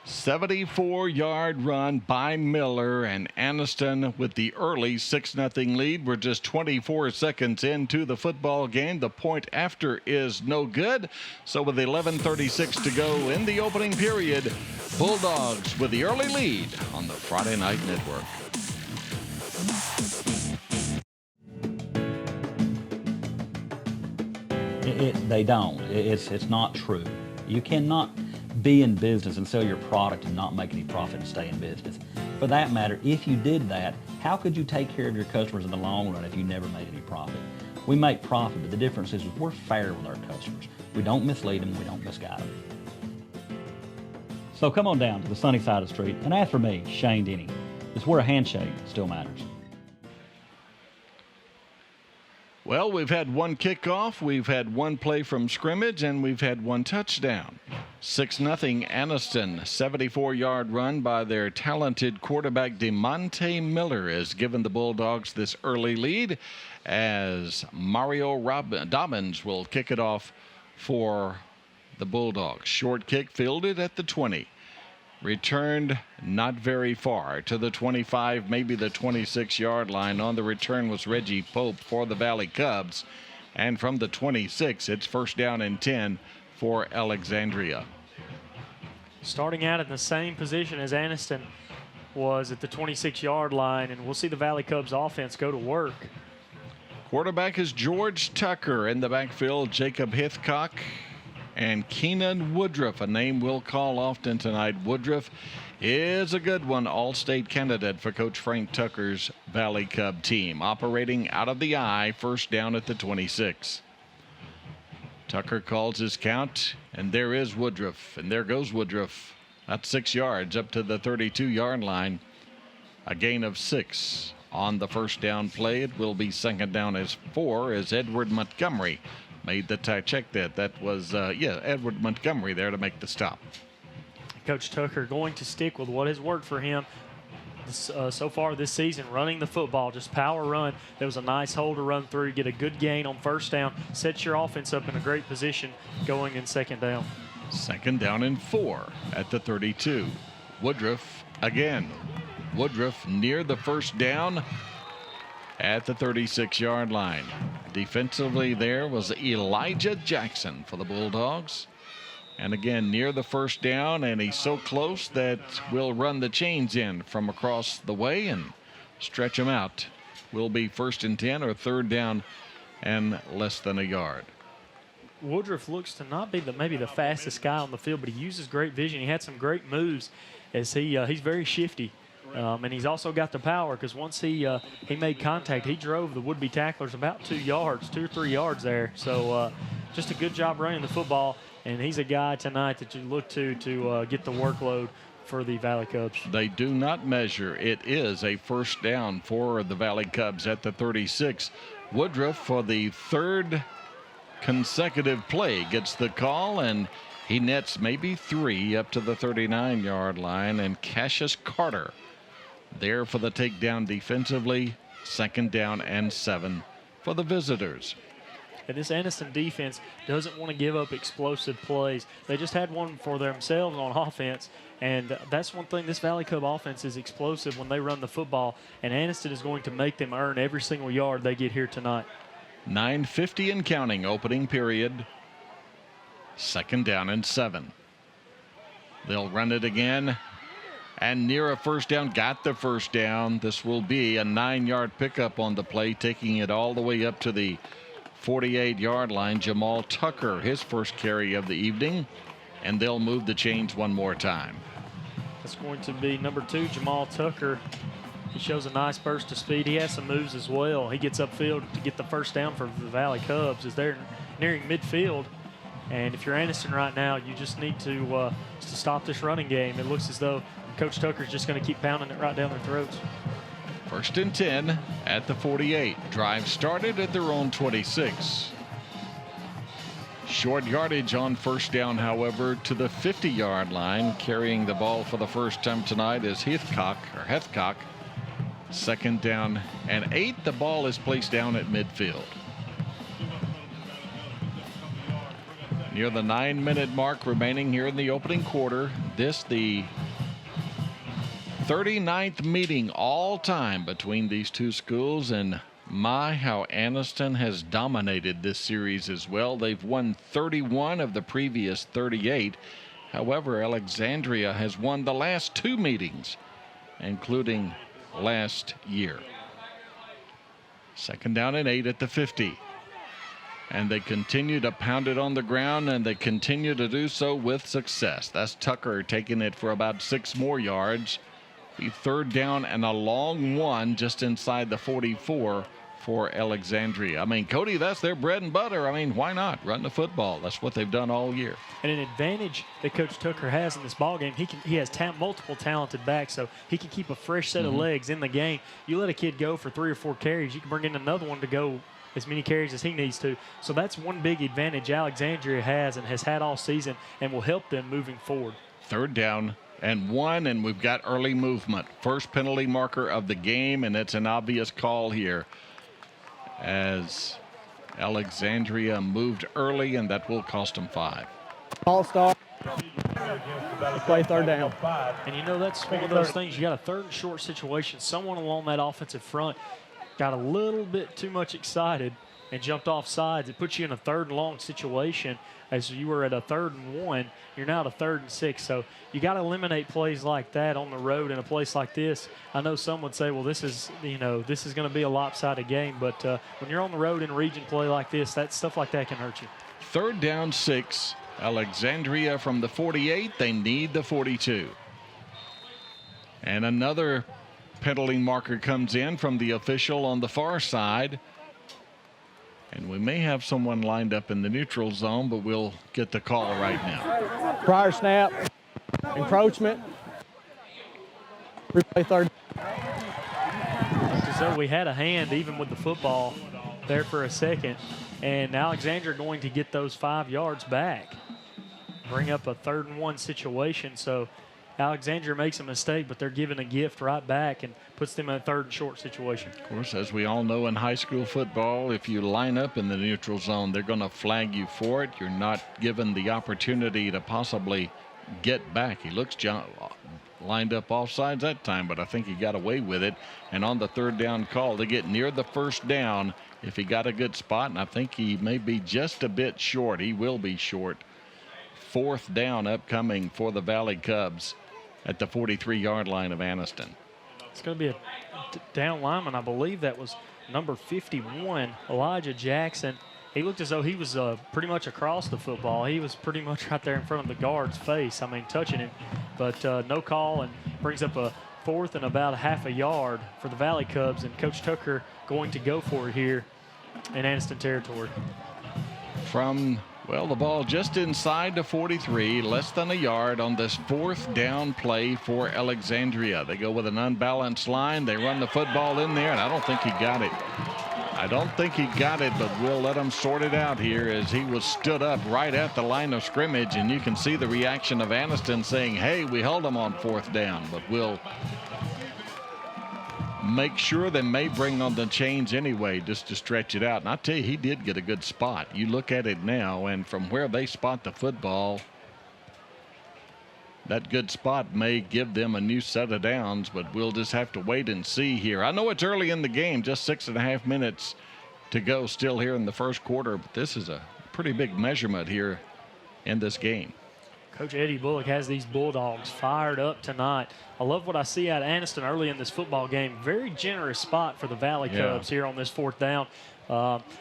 74-yard run by Miller, and Anniston with the early 6-0 lead. We're just 24 seconds into the football game. The point after is no good. So with 11:36 to go in the opening period, Bulldogs with the early lead on the Friday Night Network. They don't. It's not true. You cannot be in business and sell your product and not make any profit and stay in business. For that matter, if you did that, how could you take care of your customers in the long run if you never made any profit? We make profit, but the difference is we're fair with our customers. We don't mislead them, we don't misguide them. So come on down to the sunny side of the street and ask for me, Shane Denny. It's where a handshake still matters. Well, we've had one kickoff, we've had one play from scrimmage, and we've had one touchdown. 6-0 Anniston, 74-yard run by their talented quarterback DeMonte Miller has given the Bulldogs this early lead, as Mario Dobbins will kick it off for the Bulldogs. Short kick fielded at the 20. Returned not very far to the 25, maybe the 26-yard line. On the return was Reggie Pope for the Valley Cubs. And from the 26, it's 1st down and 10 for Alexandria. Starting out in the same position as Anniston was at the 26-yard line, and we'll see the Valley Cubs offense go to work. Quarterback is George Tucker. In the backfield, Jacob Hithcock and Keenan Woodruff, a name we'll call often tonight. Woodruff is a good one, all-state candidate for Coach Frank Tucker's Valley Cub team. Operating out of the I, 1st down at the 26. Tucker calls his count, and there is Woodruff, and there goes Woodruff. That's 6 yards up to the 32-yard line. A gain of 6 on the first down play. It will be second down as 4 as Edward Montgomery made the check that. That was, Edward Montgomery there to make the stop. Coach Tucker going to stick with what has worked for him so far this season, running the football, just power run. There was a nice hole to run through, get a good gain on first down, set your offense up in a great position going in second down. Second down and 4 at the 32. Woodruff again. Woodruff near the first down at the 36-yard line. Defensively there was Elijah Jackson for the Bulldogs. And again, near the first down, and he's so close that we'll run the chains in from across the way and stretch them out. Will be 1st and 10 or 3rd down and less than a yard. Woodruff looks to not be maybe the fastest guy on the field, but he uses great vision. He had some great moves as he's very shifty. And he's also got the power, because once he made contact, he drove the would-be tacklers about 2 or 3 yards there. So just a good job running the football. And he's a guy tonight that you look to get the workload for the Valley Cubs. They do not measure. It is a first down for the Valley Cubs at the 36. Woodruff, for the 3rd consecutive play, gets the call, and he nets maybe 3 up to the 39-yard line. And Cassius Carter there for the takedown defensively. 2nd down and 7 for the visitors. And this Anniston defense doesn't want to give up explosive plays. They just had one for themselves on offense, and that's one thing. This Valley Cub offense is explosive when they run the football, and Anniston is going to make them earn every single yard they get here tonight. 9:50 and counting, opening period. 2nd down and 7. They'll run it again, and near a first down, got the first down. This will be a 9-yard pickup on the play, taking it all the way up to the 48-yard line. Jamal Tucker, his first carry of the evening, and they'll move the chains one more time. That's going to be number 2, Jamal Tucker. He shows a nice burst of speed. He has some moves as well. He gets upfield to get the first down for the Valley Cubs as they're nearing midfield. And if you're Anniston right now, you just need to stop this running game. It looks as though Coach Tucker's just going to keep pounding it right down their throats. 1st and 10 at the 48. Drive started at their own 26. Short yardage on first down, however, to the 50-yard line. Carrying the ball for the first time tonight is Heathcock. 2nd down and 8. The ball is placed down at midfield. Near the 9-minute mark remaining here in the opening quarter. This the 39th meeting all time between these two schools, and my, how Anniston has dominated this series as well. They've won 31 of the previous 38. However, Alexandria has won the last 2 meetings, including last year. 2nd down and 8 at the 50. And they continue to pound it on the ground, and they continue to do so with success. That's Tucker taking it for about 6 more yards. Be 3rd down and a long one just inside the 44 for Alexandria. I mean, Cody, that's their bread and butter. I mean, why not run the football? That's what they've done all year. And an advantage that Coach Tucker has in this ballgame, he has multiple talented backs, so he can keep a fresh set of legs in the game. You let a kid go for 3 or 4 carries, you can bring in another one to go as many carries as he needs to. So that's one big advantage Alexandria has and has had all season, and will help them moving forward. 3rd down and 1, and we've got early movement. First penalty marker of the game, and it's an obvious call here as Alexandria moved early, and that will cost them 5. All-star. Play 3rd down. And you know, that's one of those things. You got a 3rd and short situation. Someone along that offensive front got a little bit too much excited and jumped off sides. It puts you in a 3rd and long situation. As you were at a 3rd and 1, you're now at a 3rd and 6. So you got to eliminate plays like that on the road in a place like this. I know some would say, well, this is going to be a lopsided game. But when you're on the road in a region play like this, that stuff like that can hurt you. 3rd down 6. Alexandria from the 48. They need the 42. And another penalty marker comes in from the official on the far side. And we may have someone lined up in the neutral zone, but we'll get the call right now. Prior snap, encroachment, replay third. So we had a hand even with the football there for a second, and Alexandria going to get those 5 yards back. Bring up a 3rd and 1 situation. So Alexandria makes a mistake, but they're giving a gift right back and puts them in a 3rd and short situation. Of course, as we all know in high school football, if you line up in the neutral zone, they're going to flag you for it. You're not given the opportunity to possibly get back. He looks lined up offsides that time, but I think he got away with it. And on the 3rd down call, to get near the 1st down, if he got a good spot, and I think he may be just a bit short. He will be short. 4th down upcoming for the Valley Cubs at the 43-yard line of Anniston. It's going to be a down lineman. I believe that was number 51, Elijah Jackson. He looked as though he was pretty much across the football. He was pretty much right there in front of the guard's face. I mean, touching him, but no call, and brings up a 4th and about a half a yard for the Valley Cubs, and Coach Tucker going to go for it here in Anniston territory. From, well, the ball just inside the 43, less than a yard on this 4th down play for Alexandria. They go with an unbalanced line. They run the football in there, and I don't think he got it. I don't think he got it, but we'll let him sort it out here as he was stood up right at the line of scrimmage, and you can see the reaction of Anniston saying, hey, we held him on 4th down, but we'll make sure they may bring on the chains anyway just to stretch it out. And I tell you, he did get a good spot. You look at it now, and from where they spot the football, that good spot may give them a new set of downs, but we'll just have to wait and see here. I know it's early in the game, just 6.5 minutes to go still here in the 1st quarter, but this is a pretty big measurement here in this game. Coach Eddie Bullock has these Bulldogs fired up tonight. I love what I see out of Anniston early in this football game. Very generous spot for the Valley Cubs here on this 4th down.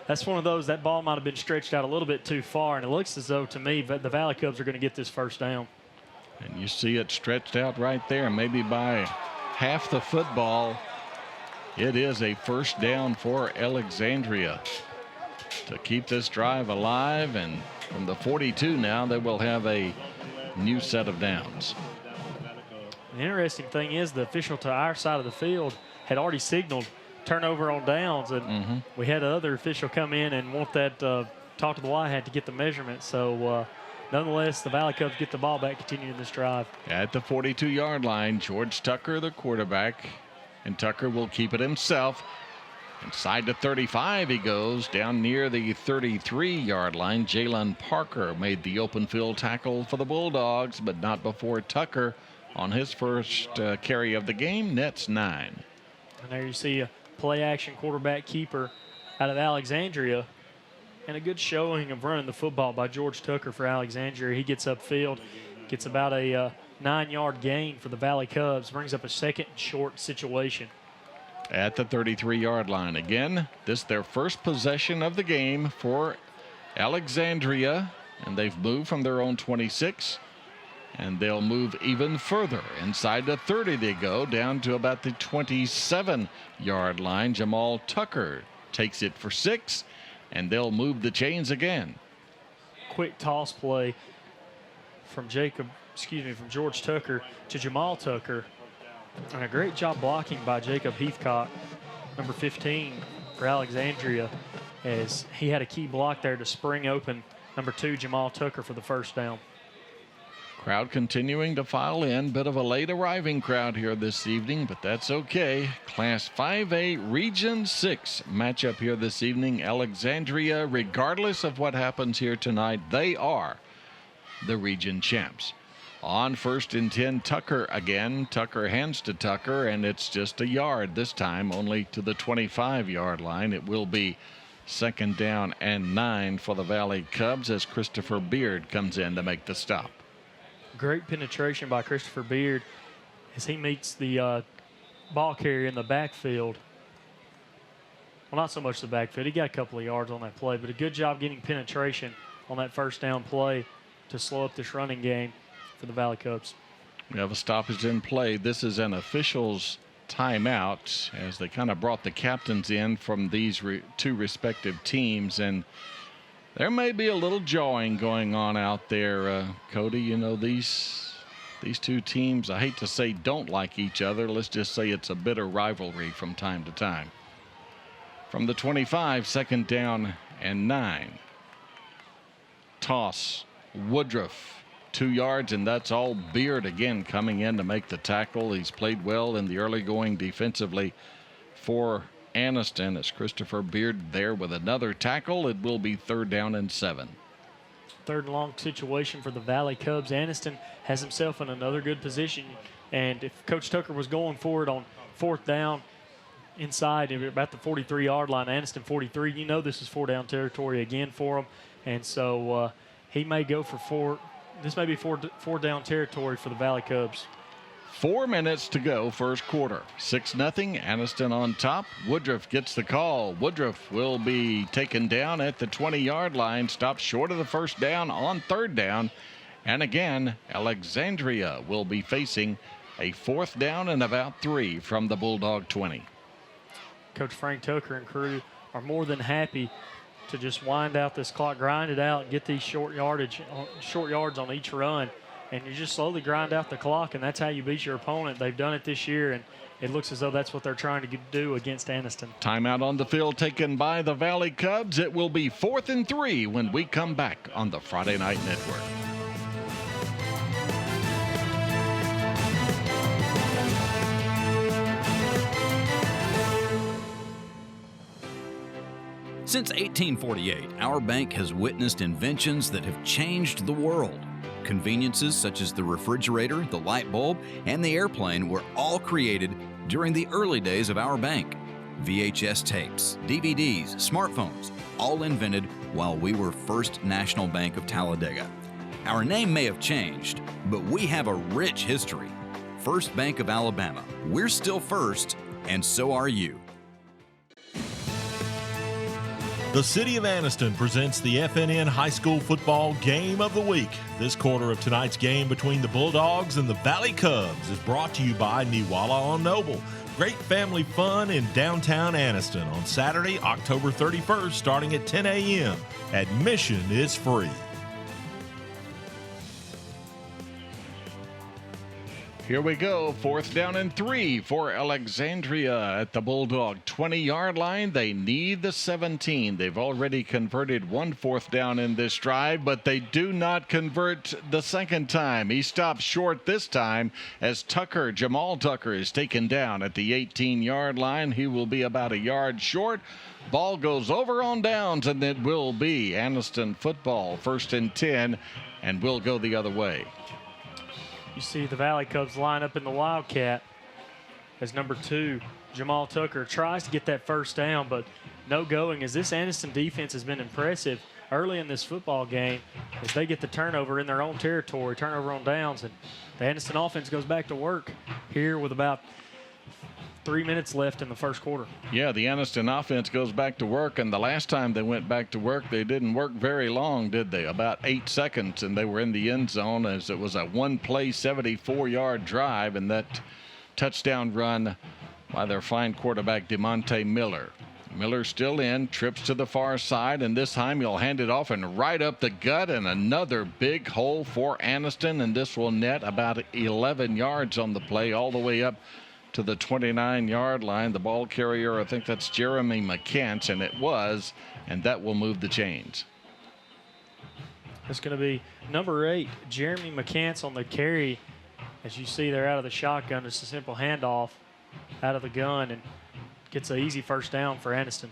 That's one of those, that ball might have been stretched out a little bit too far, and it looks as though, to me, the Valley Cubs are going to get this 1st down. And you see it stretched out right there, maybe by half the football. It is a 1st down for Alexandria to keep this drive alive, and from the 42 now they will have a new set of downs. The interesting thing is the official to our side of the field had already signaled turnover on downs, and we had another official come in and want that talk to the Y hat to get the measurement. So nonetheless, the Valley Cubs get the ball back, continuing this drive. At the 42-yard line, George Tucker, the quarterback, and Tucker will keep it himself. Inside the 35 he goes, down near the 33-yard line. Jalen Parker made the open field tackle for the Bulldogs, but not before Tucker on his first carry of the game nets 9. And there you see a play-action quarterback keeper out of Alexandria, and a good showing of running the football by George Tucker for Alexandria. He gets upfield, gets about a 9-yard gain for the Valley Cubs, brings up a 2nd and short situation. At the 33-yard line. Again, this their first possession of the game for Alexandria, and they've moved from their own 26, and they'll move even further. Inside the 30 they go, down to about the 27-yard line. Jamal Tucker takes it for 6, and they'll move the chains again. Quick toss play from from George Tucker to Jamal Tucker. And a great job blocking by Jacob Heathcock, number 15 for Alexandria, as he had a key block there to spring open number 2, Jamal Tucker, for the 1st down. Crowd continuing to file in. Bit of a late arriving crowd here this evening, but that's okay. Class 5A Region 6 matchup here this evening. Alexandria, regardless of what happens here tonight, they are the region champs. On 1st and 10, Tucker again. Tucker hands to Tucker, and it's just a yard this time, only to the 25-yard line. It will be 2nd down and 9 for the Valley Cubs as Christopher Beard comes in to make the stop. Great penetration by Christopher Beard as he meets the ball carrier in the backfield. Well, not so much the backfield. He got a couple of yards on that play, but a good job getting penetration on that 1st down play to slow up this running game for the Valley Cubs. We have a stoppage in play. This is an official's timeout as they kind of brought the captains in from these two respective teams, and there may be a little jawing going on out there, Cody. You know, these two teams, I hate to say don't like each other. Let's just say it's a bitter rivalry from time to time. From the 25, 2nd down and 9. Toss, Woodruff, 2 yards, and that's all Beard again coming in to make the tackle. He's played well in the early going defensively for Anniston as Christopher Beard there with another tackle. It will be 3rd down and 7. 3rd and long situation for the Valley Cubs. Anniston has himself in another good position, and if Coach Tucker was going for it on 4th down inside about the 43-yard line, Anniston 43, you know this is 4-down territory again for him, and so he may go for 4. This may be 4-down territory for the Valley Cubs. 4 minutes to go, first quarter. 6-0, Anniston on top. Woodruff gets the call. Woodruff will be taken down at the 20-yard line, stopped short of the first down on 3rd down. And again, Alexandria will be facing a 4th down and about 3 from the Bulldog 20. Coach Frank Tucker and crew are more than happy to just wind out this clock, grind it out, get these short yards on each run. And you just slowly grind out the clock, and that's how you beat your opponent. They've done it this year, and it looks as though that's what they're trying to do against Anniston. Timeout on the field taken by the Valley Cubs. It will be 4th and 3 when we come back on the Friday Night Network. Since 1848, our bank has witnessed inventions that have changed the world. Conveniences such as the refrigerator, the light bulb, and the airplane were all created during the early days of our bank. VHS tapes, DVDs, smartphones, all invented while we were First National Bank of Talladega. Our name may have changed, but we have a rich history. First Bank of Alabama. We're still first, and so are you. The City of Anniston presents the FNN High School Football Game of the Week. This quarter of tonight's game between the Bulldogs and the Valley Cubs is brought to you by Newalla on Noble. Great family fun in downtown Anniston on Saturday, October 31st, starting at 10 a.m. Admission is free. Here we go, 4th down and 3 for Alexandria at the Bulldog 20-yard line. They need the 17. They've already converted 1 4th down in this drive, but they do not convert the second time. He stops short this time as Jamal Tucker is taken down at the 18-yard line. He will be about a yard short. Ball goes over on downs, and it will be Anniston football, 1st and 10, and will go the other way. You see the Valley Cubs line up in the Wildcat as number 2, Jamal Tucker, tries to get that first down, but no going, as this Anniston defense has been impressive early in this football game as they get the turnover in their own territory, turnover on downs, and the Anniston offense goes back to work here with about 3 minutes left in the first quarter. Yeah, the Anniston offense goes back to work, and the last time they went back to work, they didn't work very long, did they? About 8 seconds, and they were in the end zone as it was a one-play 74-yard drive, and that touchdown run by their fine quarterback, DeMonte Miller. Miller still in, trips to the far side, and this time he'll hand it off and right up the gut, and another big hole for Anniston, and this will net about 11 yards on the play all the way up to the 29-yard line. The ball carrier, I think that's Jeremy McCants, and it was, and that will move the chains. It's going to be number 8, Jeremy McCants on the carry. As you see, they're out of the shotgun. It's a simple handoff out of the gun and gets an easy first down for Anniston.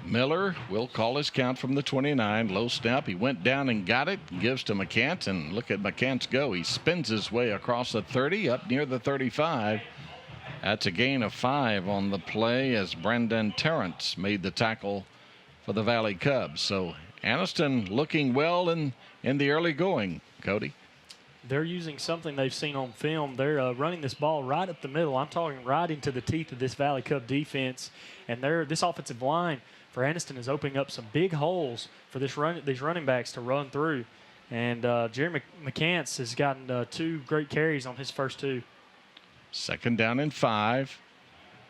Miller will call his count from the 29. Low snap. He went down and got it. Gives to McCants, and look at McCants go. He spins his way across the 30 up near the 35. That's a gain of 5 on the play as Brendan Terrence made the tackle for the Valley Cubs. So Anniston looking well in the early going, Cody. They're using something they've seen on film. They're running this ball right up the middle. I'm talking right into the teeth of this Valley Cub defense. And this offensive line for Anniston is opening up some big holes for these running backs to run through. And Jeremy McCants has gotten 2 great carries on his first 2. Second down and 5.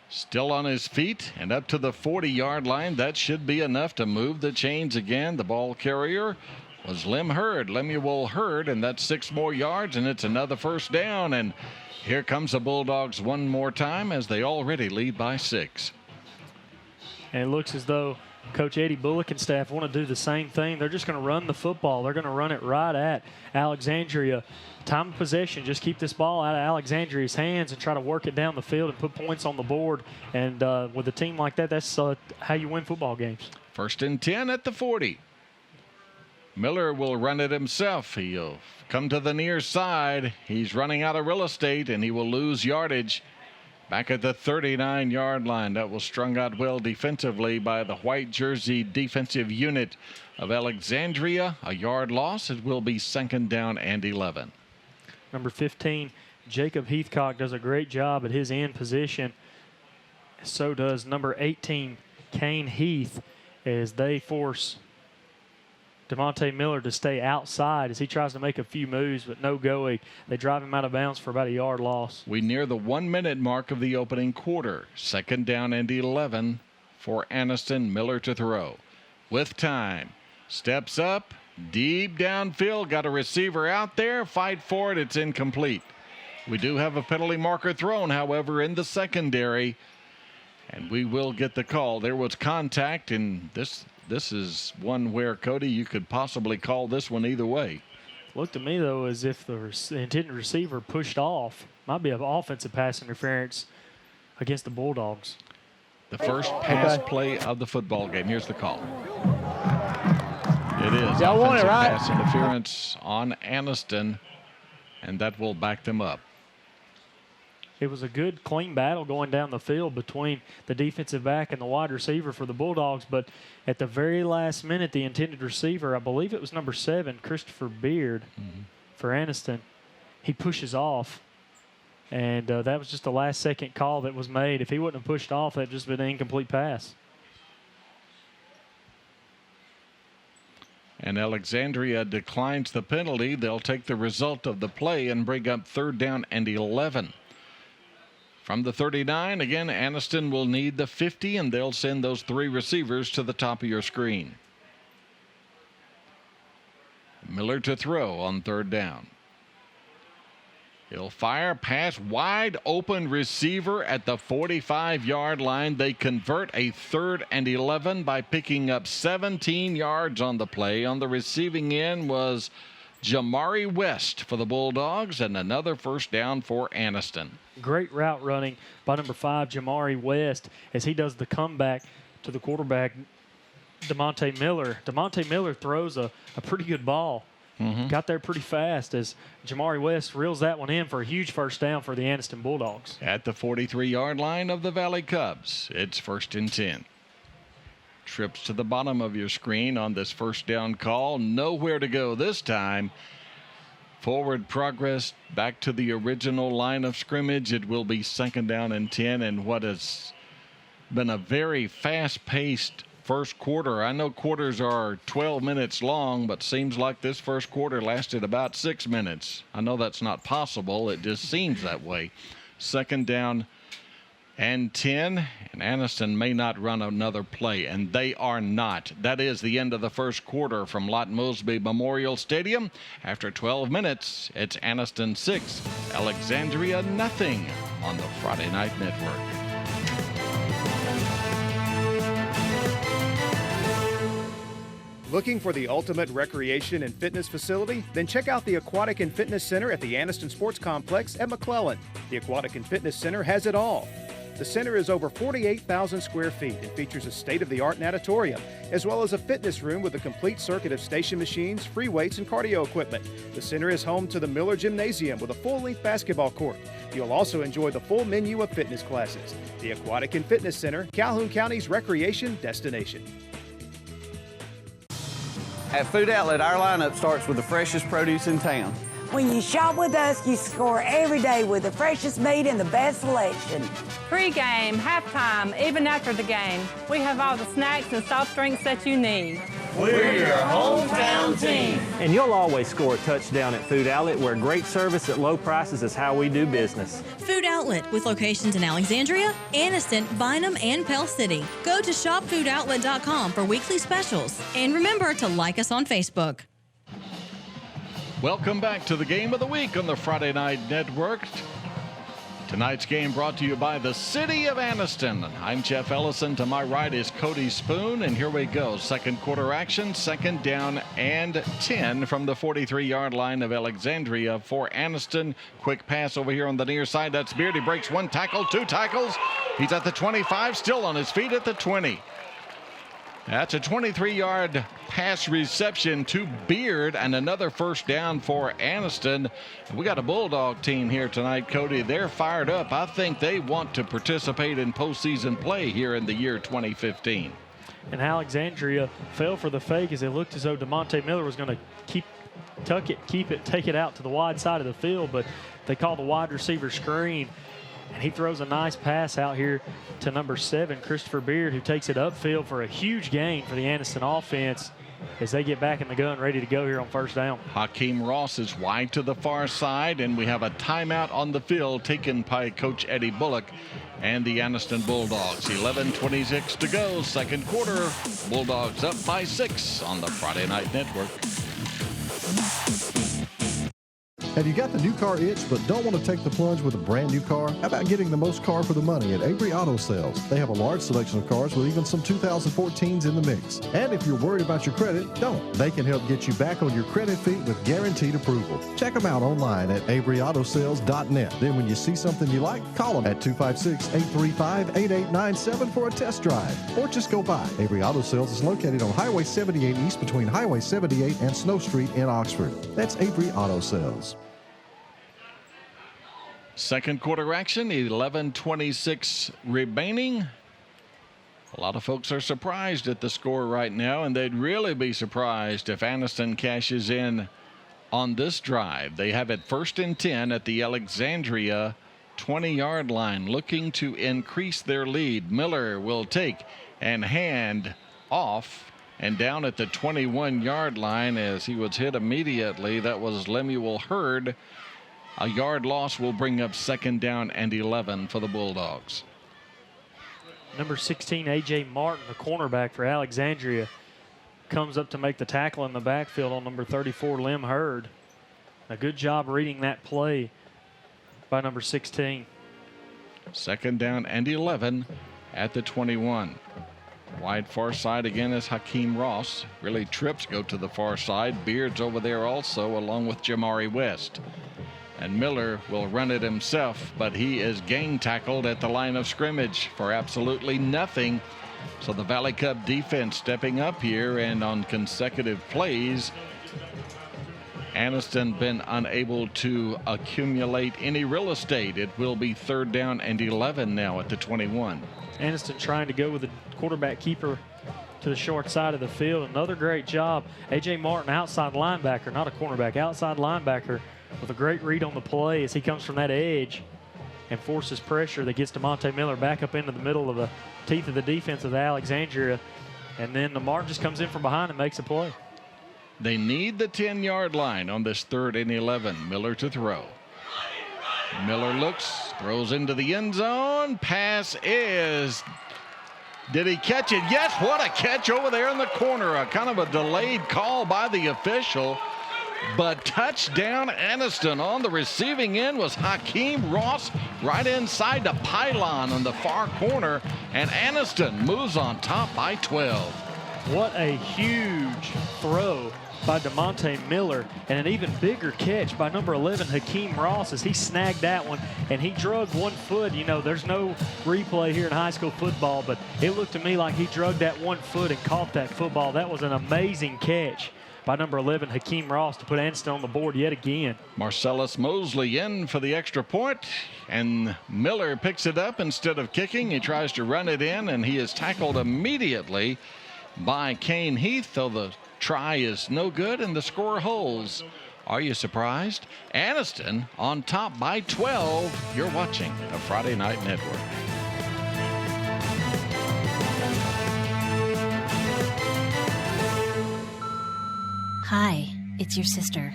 Still on his feet and up to the 40-yard line. That should be enough to move the chains again. The ball carrier was Lemuel Hurd, and that's 6 more yards, and it's another first down. And here comes the Bulldogs one more time as they already lead by 6. And it looks as though Coach Eddie Bullock and staff want to do the same thing. They're just going to run the football. They're going to run it right at Alexandria. Time of possession, just keep this ball out of Alexandria's hands and try to work it down the field and put points on the board. And with a team like that, that's how you win football games. First and 10 at the 40. Miller will run it himself. He'll come to the near side. He's running out of real estate, and he will lose yardage back at the 39-yard line. That was strung out well defensively by the white jersey defensive unit of Alexandria. A yard loss. It will be second down and 11. Number 15, Jacob Heathcock, does a great job at his end position. So does number 18, Kane Heath, as they force DeMonte Miller to stay outside as he tries to make a few moves, but no going. They drive him out of bounds for about a yard loss. We near the 1-minute mark of the opening quarter. Second down and 11 for Anniston. Miller to throw. With time. Steps up. Deep downfield. Got a receiver out there. Fight for it. It's incomplete. We do have a penalty marker thrown, however, in the secondary. And we will get the call. There was contact, and this is one where, Cody, you could possibly call this one either way. Looked to me, though, as if the intended receiver pushed off. Might be an offensive pass interference against the Bulldogs. The first pass play of the football game. Here's the call. It is y'all want it, right? Pass interference on Anniston, and that will back them up. It was a good, clean battle going down the field between the defensive back and the wide receiver for the Bulldogs, but at the very last minute, the intended receiver, I believe it was number 7, Christopher Beard, for Anniston, he pushes off, and that was just the last-second call that was made. If he wouldn't have pushed off, that would just been an incomplete pass. And Alexandria declines the penalty. They'll take the result of the play and bring up third down and 11. From the 39, again, Anniston will need the 50, and they'll send those 3 receivers to the top of your screen. Miller to throw on third down. He'll fire, pass, wide open receiver at the 45-yard line. They convert a third and 11 by picking up 17 yards on the play. On the receiving end was Jamari West for the Bulldogs, and another first down for Anniston. Great route running by number 5, Jamari West, as he does the comeback to the quarterback, DeMonte Miller. DeMonte Miller throws a pretty good ball. Got there pretty fast as Jamari West reels that one in for a huge first down for the Anniston Bulldogs. At the 43-yard line of the Valley Cubs, it's first and 10. Trips to the bottom of your screen on this first down call. Nowhere to go this time. Forward progress back to the original line of scrimmage. It will be second down and 10, and what has been a very fast-paced first quarter. I know quarters are 12 minutes long, but seems like this first quarter lasted about 6 minutes. I know that's not possible. It just seems that way. Second down and 10, and Anniston may not run another play, and they are not. That is the end of the first quarter from Lott Mosby Memorial Stadium. After 12 minutes, it's Anniston 6, Alexandria nothing on the Friday Night Network. Looking for the ultimate recreation and fitness facility? Then check out the Aquatic and Fitness Center at the Anniston Sports Complex at McClellan. The Aquatic and Fitness Center has it all. The center is over 48,000 square feet and features a state-of-the-art natatorium, as well as a fitness room with a complete circuit of station machines, free weights, and cardio equipment. The center is home to the Miller Gymnasium with a full-length basketball court. You'll also enjoy the full menu of fitness classes. The Aquatic and Fitness Center, Calhoun County's recreation destination. At Food Outlet, our lineup starts with the freshest produce in town. When you shop with us, you score every day with the freshest meat and the best selection. Pre-game, halftime, even after the game, we have all the snacks and soft drinks that you need. We're your hometown team. And you'll always score a touchdown at Food Outlet, where great service at low prices is how we do business. Food Outlet, with locations in Alexandria, Anniston, Bynum, and Pell City. Go to shopfoodoutlet.com for weekly specials. And remember to like us on Facebook. Welcome back to the Game of the Week on the Friday Night Network. Tonight's game brought to you by the City of Anniston. I'm Jeff Ellison. To my right is Cody Spoon, and here we go. Second quarter action, second down and 10 from the 43-yard line of Alexandria for Anniston. Quick pass over here on the near side. That's Beard. He breaks one tackle, two tackles. He's at the 25, still on his feet at the 20. That's a 23-yard pass reception to Beard and another first down for Anniston. We got a Bulldog team here tonight, Cody. They're fired up. I think they want to participate in postseason play here in the year 2015. And Alexandria fell for the fake as it looked as though DeMonte Miller was going to take it out to the wide side of the field, but they call the wide receiver screen. And he throws a nice pass out here to number 7, Christopher Beard, who takes it upfield for a huge gain for the Anniston offense as they get back in the gun, ready to go here on first down. Hakeem Ross is wide to the far side, and we have a timeout on the field taken by Coach Eddie Bullock and the Anniston Bulldogs. 11:26 to go, second quarter. Bulldogs up by 6 on the Friday Night Network. Have you got the new car itch but don't want to take the plunge with a brand new car? How about getting the most car for the money at Avery Auto Sales? They have a large selection of cars with even some 2014s in the mix. And if you're worried about your credit, don't. They can help get you back on your credit feet with guaranteed approval. Check them out online at AveryAutoSales.net. Then when you see something you like, call them at 256-835-8897 for a test drive. Or just go by. Avery Auto Sales is located on Highway 78 East between Highway 78 and Snow Street in Oxford. That's Avery Auto Sales. Second quarter action, 11:26 remaining. A lot of folks are surprised at the score right now, and they'd really be surprised if Anniston cashes in on this drive. They have it 1st and 10 at the Alexandria 20-yard line, looking to increase their lead. Miller will take and hand off and down at the 21-yard line as he was hit immediately. That was Lemuel Hurd. A yard loss will bring up second down and 11 for the Bulldogs. Number 16, A.J. Martin, the cornerback for Alexandria, comes up to make the tackle in the backfield on number 34, Lem Hurd. A good job reading that play by number 16. Second down and 11 at the 21. Wide far side again is Hakeem Ross. Really trips go to the far side. Beard's over there also, along with Jamari West. And Miller will run it himself, but he is gang tackled at the line of scrimmage for absolutely nothing. So the Valley Cup defense stepping up here, and on consecutive plays, Anniston been unable to accumulate any real estate. It will be third down and 11 now at the 21. Anniston trying to go with the quarterback keeper to the short side of the field. Another great job. A.J. Martin, outside linebacker, not a cornerback, outside linebacker, with a great read on the play as he comes from that edge and forces pressure that gets DeMonte Miller back up into the middle of the teeth of the defense of Alexandria. And then Martin just comes in from behind and makes a play. They need the 10-yard line on this 3rd and 11. Miller to throw. Miller looks, throws into the end zone. Pass is... Did he catch it? Yes, what a catch over there in the corner. A kind of a delayed call by the official. But touchdown Anniston. On the receiving end was Hakeem Ross right inside the pylon on the far corner. And Anniston moves on top by 12. What a huge throw by DeMonte Miller, and an even bigger catch by number 11, Hakeem Ross, as he snagged that one, and he drugged one foot. You know, there's no replay here in high school football, but it looked to me like he drugged that one foot and caught that football. That was an amazing catch by number 11, Hakeem Ross, to put Anniston on the board yet again. Marcellus Mosley in for the extra point, and Miller picks it up instead of kicking. He tries to run it in, and he is tackled immediately by Kane Heath, though the try is no good and the score holds. Are you surprised? Anniston on top by 12. You're watching the Friday Night Network. Hi, it's your sister.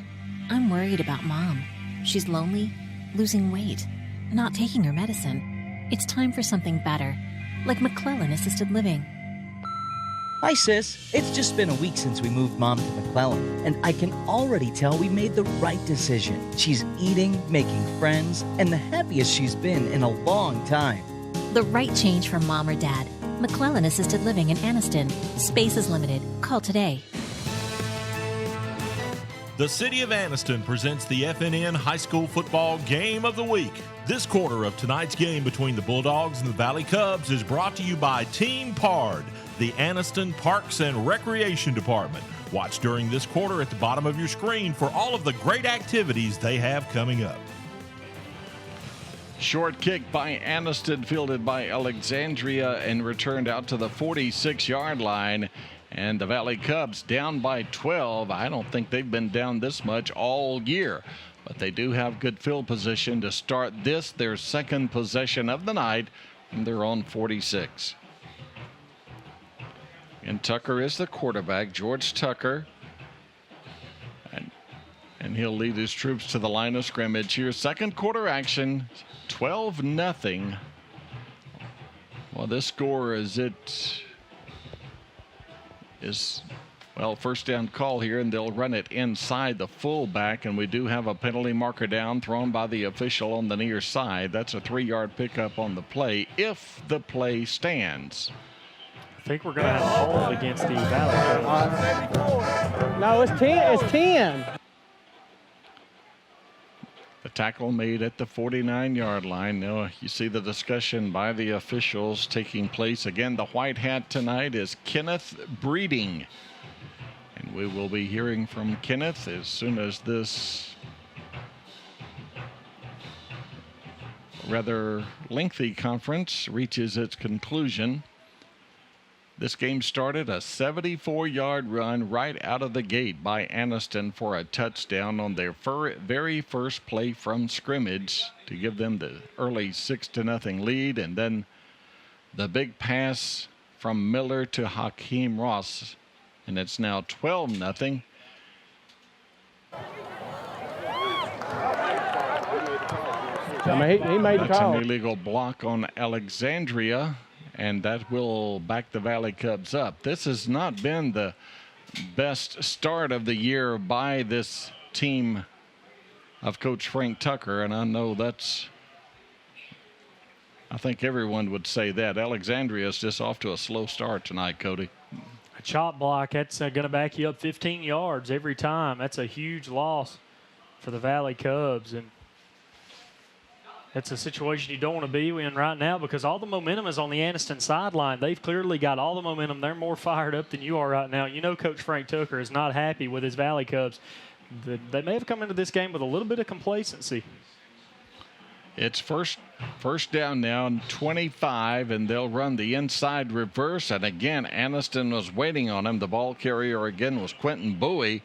I'm worried about Mom. She's lonely, losing weight, not taking her medicine. It's time for something better, like McClellan Assisted Living. Hi, sis. It's just been a week since we moved Mom to McClellan, and I can already tell we made the right decision. She's eating, making friends, and the happiest she's been in a long time. The right change for Mom or Dad. McClellan Assisted Living in Anniston. Space is limited. Call today. The City of Anniston presents the FNN High School Football Game of the Week. This quarter of tonight's game between the Bulldogs and the Valley Cubs is brought to you by Team PARD, the Anniston Parks and Recreation Department. Watch during this quarter at the bottom of your screen for all of the great activities they have coming up. Short kick by Anniston, fielded by Alexandria and returned out to the 46-yard line. And the Valley Cubs down by 12. I don't think they've been down this much all year, but they do have good field position to start this, their second possession of the night, and they're on 46. And Tucker is the quarterback, George Tucker. And he'll lead his troops to the line of scrimmage here. Second quarter action, 12-0. Well, this score well, first down call here, and they'll run it inside the fullback, and we do have a penalty marker down thrown by the official on the near side. That's a 3-yard pickup on the play if the play stands. I think we're going to have a hold against the Valley Cubs. No, it's 10. It's 10. The tackle made at the 49-yard line. Now you see the discussion by the officials taking place. Again, the white hat tonight is Kenneth Breeding. And we will be hearing from Kenneth as soon as this rather lengthy conference reaches its conclusion. This game started a 74-yard run right out of the gate by Anniston for a touchdown on their very first play from scrimmage to give them the early 6-0 lead. And then the big pass from Miller to Hakeem Ross, and it's now 12-0. He made the That's call. an illegal block on Alexandria, and that will back the Valley Cubs up. This has not been the best start of the year by this team of Coach Frank Tucker, and I know I think everyone would say that. Alexandria is just off to a slow start tonight, Cody. A chop block, that's going to back you up 15 yards every time. That's a huge loss for the Valley Cubs, and that's a situation you don't want to be in right now because all the momentum is on the Anniston sideline. They've clearly got all the momentum. They're more fired up than you are right now. You know Coach Frank Tucker is not happy with his Valley Cubs. They may have come into this game with a little bit of complacency. It's first down now, 25, and they'll run the inside reverse. And again, Anniston was waiting on him. The ball carrier again was Quentin Bowie.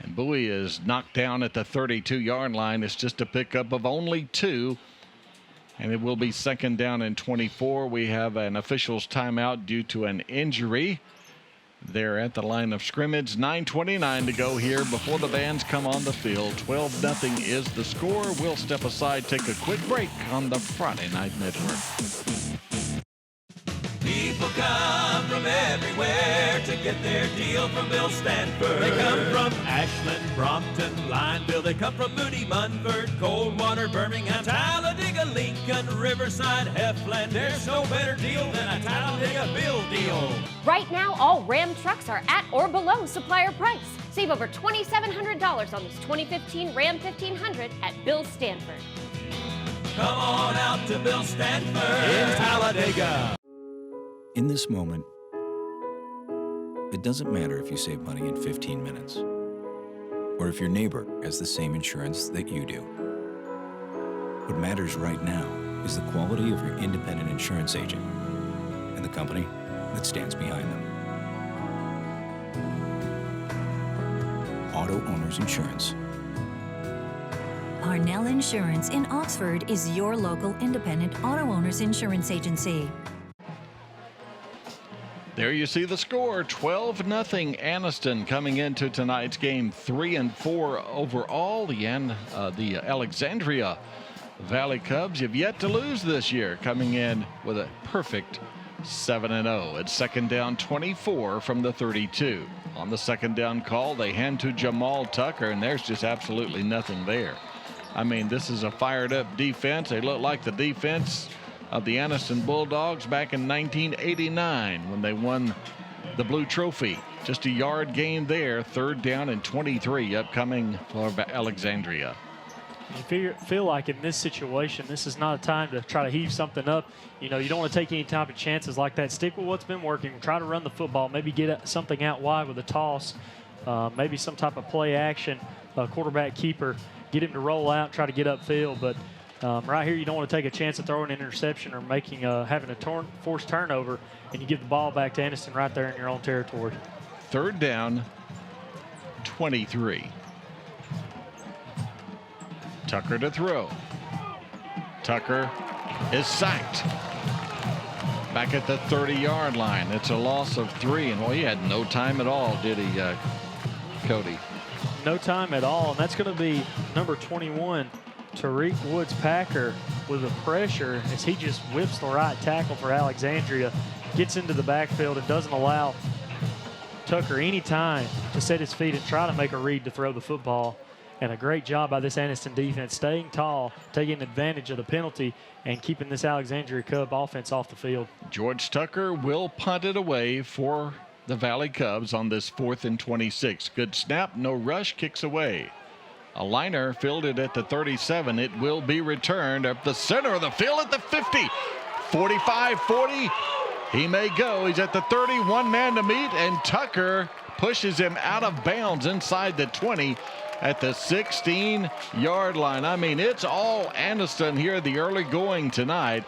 And Bowie is knocked down at the 32-yard line. It's just a pickup of only 2. And it will be second down and 24. We have an official's timeout due to an injury. They're at the line of scrimmage. 9:29 to go here before the bands come on the field. 12-0 is the score. We'll step aside, take a quick break on the Friday Night Network. People come from everywhere to get their deal from Bill Stanford. They come from Ashland, Brompton, Lineville. They come from Moody, Munford, Coldwater, Birmingham, Talladega, Lincoln, Riverside, Heflin. There's no better deal than a Talladega Bill deal. Right now, all Ram trucks are at or below supplier price. Save over $2,700 on this 2015 Ram 1500 at Bill Stanford. Come on out to Bill Stanford in Talladega. In this moment, it doesn't matter if you save money in 15 minutes or if your neighbor has the same insurance that you do. What matters right now is the quality of your independent insurance agent and the company that stands behind them. Auto Owners Insurance. Parnell Insurance in Oxford is your local independent auto owners insurance agency. There you see the score, 12-0 Anniston coming into tonight's game, 3-4 overall. The Alexandria Valley Cubs have yet to lose this year, coming in with a perfect 7-0. It's second down 24 from the 32. On the second down call, they hand to Jamal Tucker, and there's just absolutely nothing there. I mean, this is a fired up defense. They look like the defense of the Anniston Bulldogs back in 1989 when they won the Blue Trophy. Just a yard gain there. Third down and 23 upcoming for Alexandria. You feel like in this situation, this is not a time to try to heave something up. You know, you don't want to take any type of chances like that. Stick with what's been working. Try to run the football. Maybe get something out wide with a toss. Maybe some type of play action, quarterback keeper. Get him to roll out, try to get upfield. But right here, you don't want to take a chance of throwing an interception or making having a forced turnover, and you give the ball back to Anniston right there in your own territory. Third down, 23. Tucker to throw. Tucker is sacked. Back at the 30-yard line. It's a loss of 3, and well, he had no time at all, did he, Cody? No time at all, and that's going to be number 21, Tariq Woods-Packer, with the pressure as he just whips the right tackle for Alexandria, gets into the backfield and doesn't allow Tucker any time to set his feet and try to make a read to throw the football. And a great job by this Anniston defense, staying tall, taking advantage of the penalty, and keeping this Alexandria Cub offense off the field. George Tucker will punt it away for the Valley Cubs on this 4th and 26. Good snap, no rush, kicks away. A liner fielded at the 37. It will be returned up the center of the field at the 50. 45-40. He may go. He's at the 30. One man to meet, and Tucker pushes him out of bounds inside the 20 at the 16-yard line. I mean, it's all Anniston here, the early going tonight.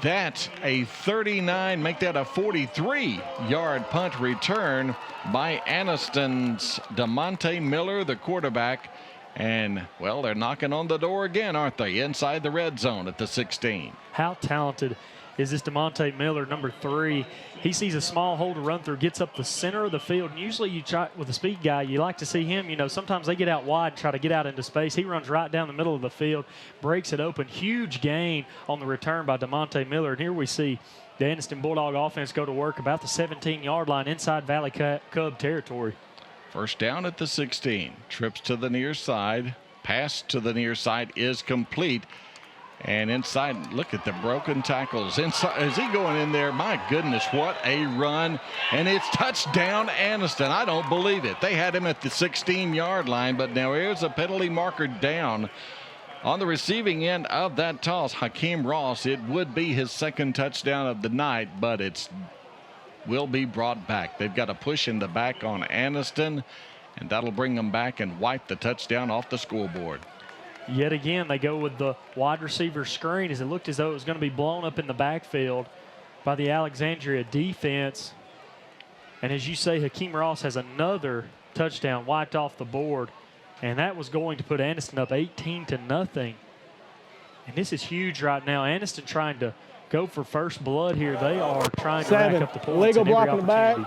That's a 39, make that a 43-yard punt return by Anniston's DeMonte Miller, the quarterback. And, well, they're knocking on the door again, aren't they? Inside the red zone at the 16. How talented is this DeMonte Miller, number 3? He sees a small hole to run through, gets up the center of the field. And usually you try with a speed guy, you like to see him, you know, sometimes they get out wide and try to get out into space. He runs right down the middle of the field, breaks it open. Huge gain on the return by DeMonte Miller. And here we see the Anniston Bulldog offense go to work about the 17-yard line inside Valley Cub territory. First down at the 16. Trips to the near side. Pass to the near side is complete. And inside, look at the broken tackles. Inside, is he going in there? My goodness, what a run. And it's touchdown Anniston. I don't believe it. They had him at the 16-yard line, but now here's a penalty marker down. On the receiving end of that toss, Hakeem Ross, it would be his second touchdown of the night, but it's will be brought back. They've got a push in the back on Anniston, and that'll bring them back and wipe the touchdown off the scoreboard. Yet again, they go with the wide receiver screen as it looked as though it was going to be blown up in the backfield by the Alexandria defense. And as you say, Hakeem Ross has another touchdown wiped off the board, and that was going to put Anniston up 18-0. And this is huge right now. Anniston trying to go for first blood here. They are trying to rack up the points. Illegal block in the back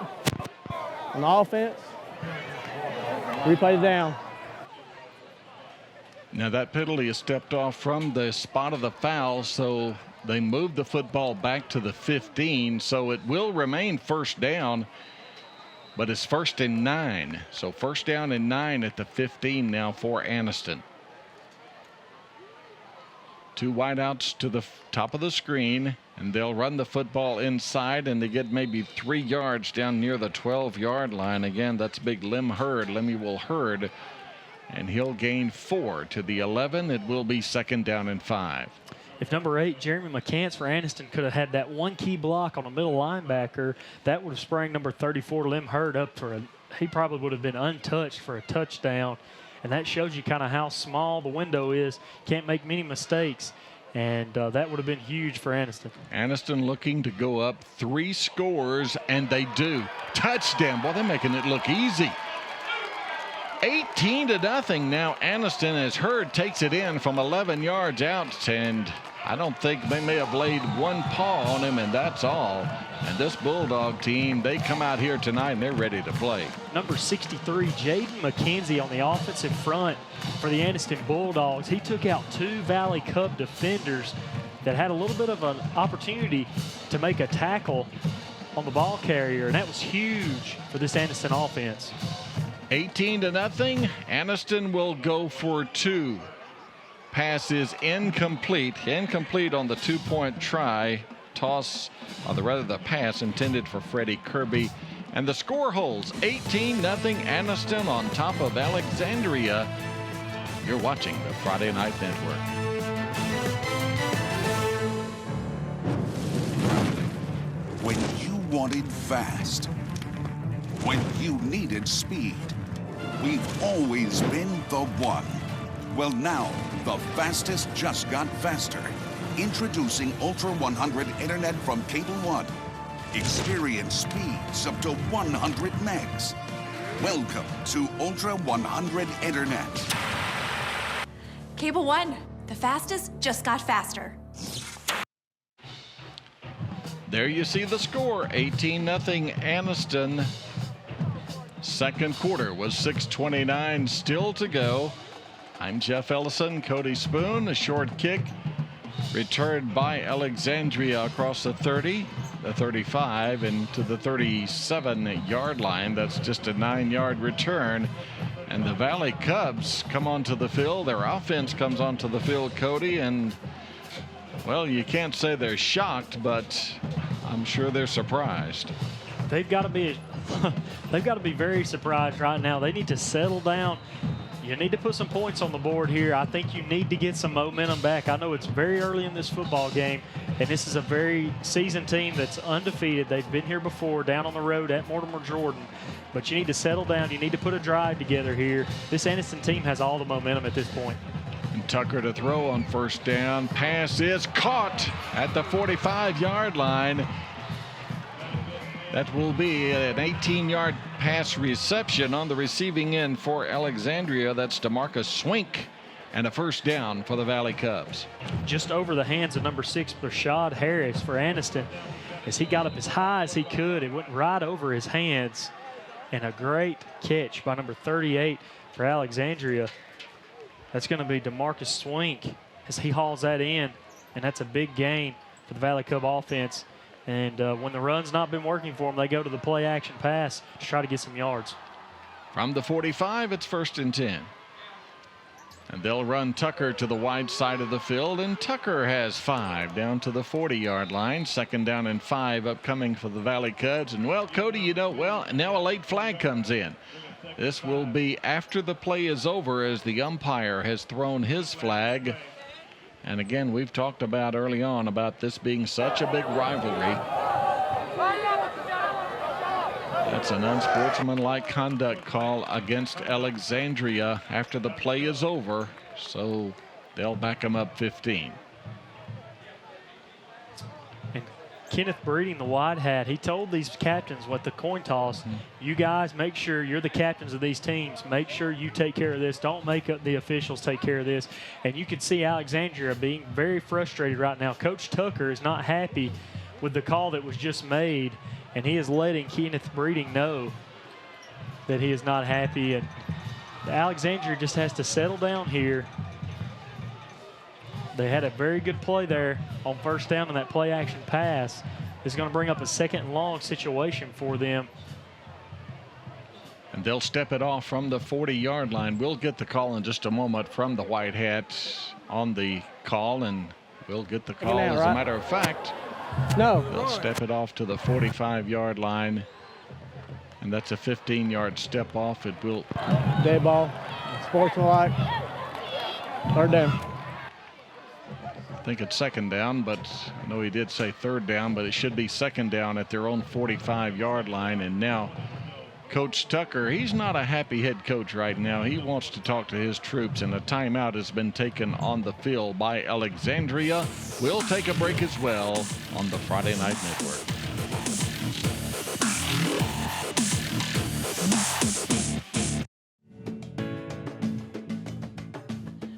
on the offense. Replay it down. Now that penalty is stepped off from the spot of the foul, so they move the football back to the 15, so it will remain first down, but it's 1st and 9. So first down and 9 at the 15 now for Anniston. 2 wideouts to the top of the screen, and they'll run the football inside, and they get maybe 3 yards down near the 12-yard line. Again, that's big Lemuel Hurd. And he'll gain 4 to the 11. It will be second down and 5. If number 8, Jeremy McCants for Anniston, could have had that one key block on a middle linebacker, that would have sprang number 34, Lem Hurd, up for he probably would have been untouched for a touchdown. And that shows you kind of how small the window is. Can't make many mistakes. And that would have been huge for Anniston. Anniston looking to go up 3 scores, and they do. Touchdown. Boy, they're making it look easy. 18-0 now. Anniston, as Hurd takes it in from 11 yards out, and I don't think they may have laid one paw on him, and that's all. And this Bulldog team, they come out here tonight and they're ready to play. Number 63, Jaden McKenzie on the offensive front for the Anniston Bulldogs. He took out 2 Valley Cub defenders that had a little bit of an opportunity to make a tackle on the ball carrier, and that was huge for this Anniston offense. 18-0. Anniston will go for 2. Pass is incomplete. Incomplete on the 2-point try. Toss, or rather the pass intended for Freddie Kirby. And the score holds 18-0 Anniston on top of Alexandria. You're watching the Friday Night Network. When you wanted fast, when you needed speed, we've always been the one. Well, now, the fastest just got faster. Introducing Ultra 100 Internet from Cable One. Experience speeds up to 100 megs. Welcome to Ultra 100 Internet. Cable One, the fastest just got faster. There you see the score, 18-0 Anniston. Second quarter was 6:29 still to go. I'm Jeff Ellison, Cody Spoon, a short kick returned by Alexandria across the 30, the 35, and to the 37-yard line. That's just a 9-yard return. And the Valley Cubs come onto the field. Their offense comes onto the field, Cody, and well, you can't say they're shocked, but I'm sure they're surprised. They've got to be very surprised right now. They need to settle down. You need to put some points on the board here. I think you need to get some momentum back. I know it's very early in this football game, and this is a very seasoned team that's undefeated. They've been here before, down on the road at Mortimer Jordan. But you need to settle down. You need to put a drive together here. This Anniston team has all the momentum at this point. And Tucker to throw on first down. Pass is caught at the 45-yard line. That will be an 18-yard pass reception on the receiving end for Alexandria. That's DeMarcus Swink, and a first down for the Valley Cubs. Just over the hands of number 6, Brashad Harris for Anniston. As he got up as high as he could, it went right over his hands. And a great catch by number 38 for Alexandria. That's going to be DeMarcus Swink as he hauls that in, and that's a big gain for the Valley Cub offense. And when the run's not been working for them, they go to the play action pass to try to get some yards. From the 45, it's 1st and 10. And they'll run Tucker to the wide side of the field, and Tucker has 5 down to the 40-yard line. 2nd down and 5 upcoming for the Valley Cubs. And, well, Cody, you know, well, now a late flag comes in. This will be after the play is over, as the umpire has thrown his flag. And again, we've talked about early on about this being such a big rivalry. That's an unsportsmanlike conduct call against Alexandria after the play is over. So they'll back them up 15. And Kenneth Breeding, the wide hat, he told these captains with the coin toss, you guys make sure you're the captains of these teams. Make sure you take care of this. Don't make the officials take care of this. And you can see Alexandria being very frustrated right now. Coach Tucker is not happy with the call that was just made, and he is letting Kenneth Breeding know that he is not happy. And Alexandria just has to settle down here. They had a very good play there on first down, and that play action pass is going to bring up a 2nd and long situation for them. And they'll step it off from the 40-yard line. We'll get the call in just a moment from the White Hats on the call, and we'll get the call. As a matter of fact, they'll step it off to the 45-yard line, and that's a 15-yard step off. It will. Dead ball, sportsmanlike, 3rd down. I think it's 2nd down, but I know he did say 3rd down, but it should be 2nd down at their own 45-yard line. And now Coach Tucker, he's not a happy head coach right now. He wants to talk to his troops, and a timeout has been taken on the field by Alexandria. We'll take a break as well on the Friday Night Network.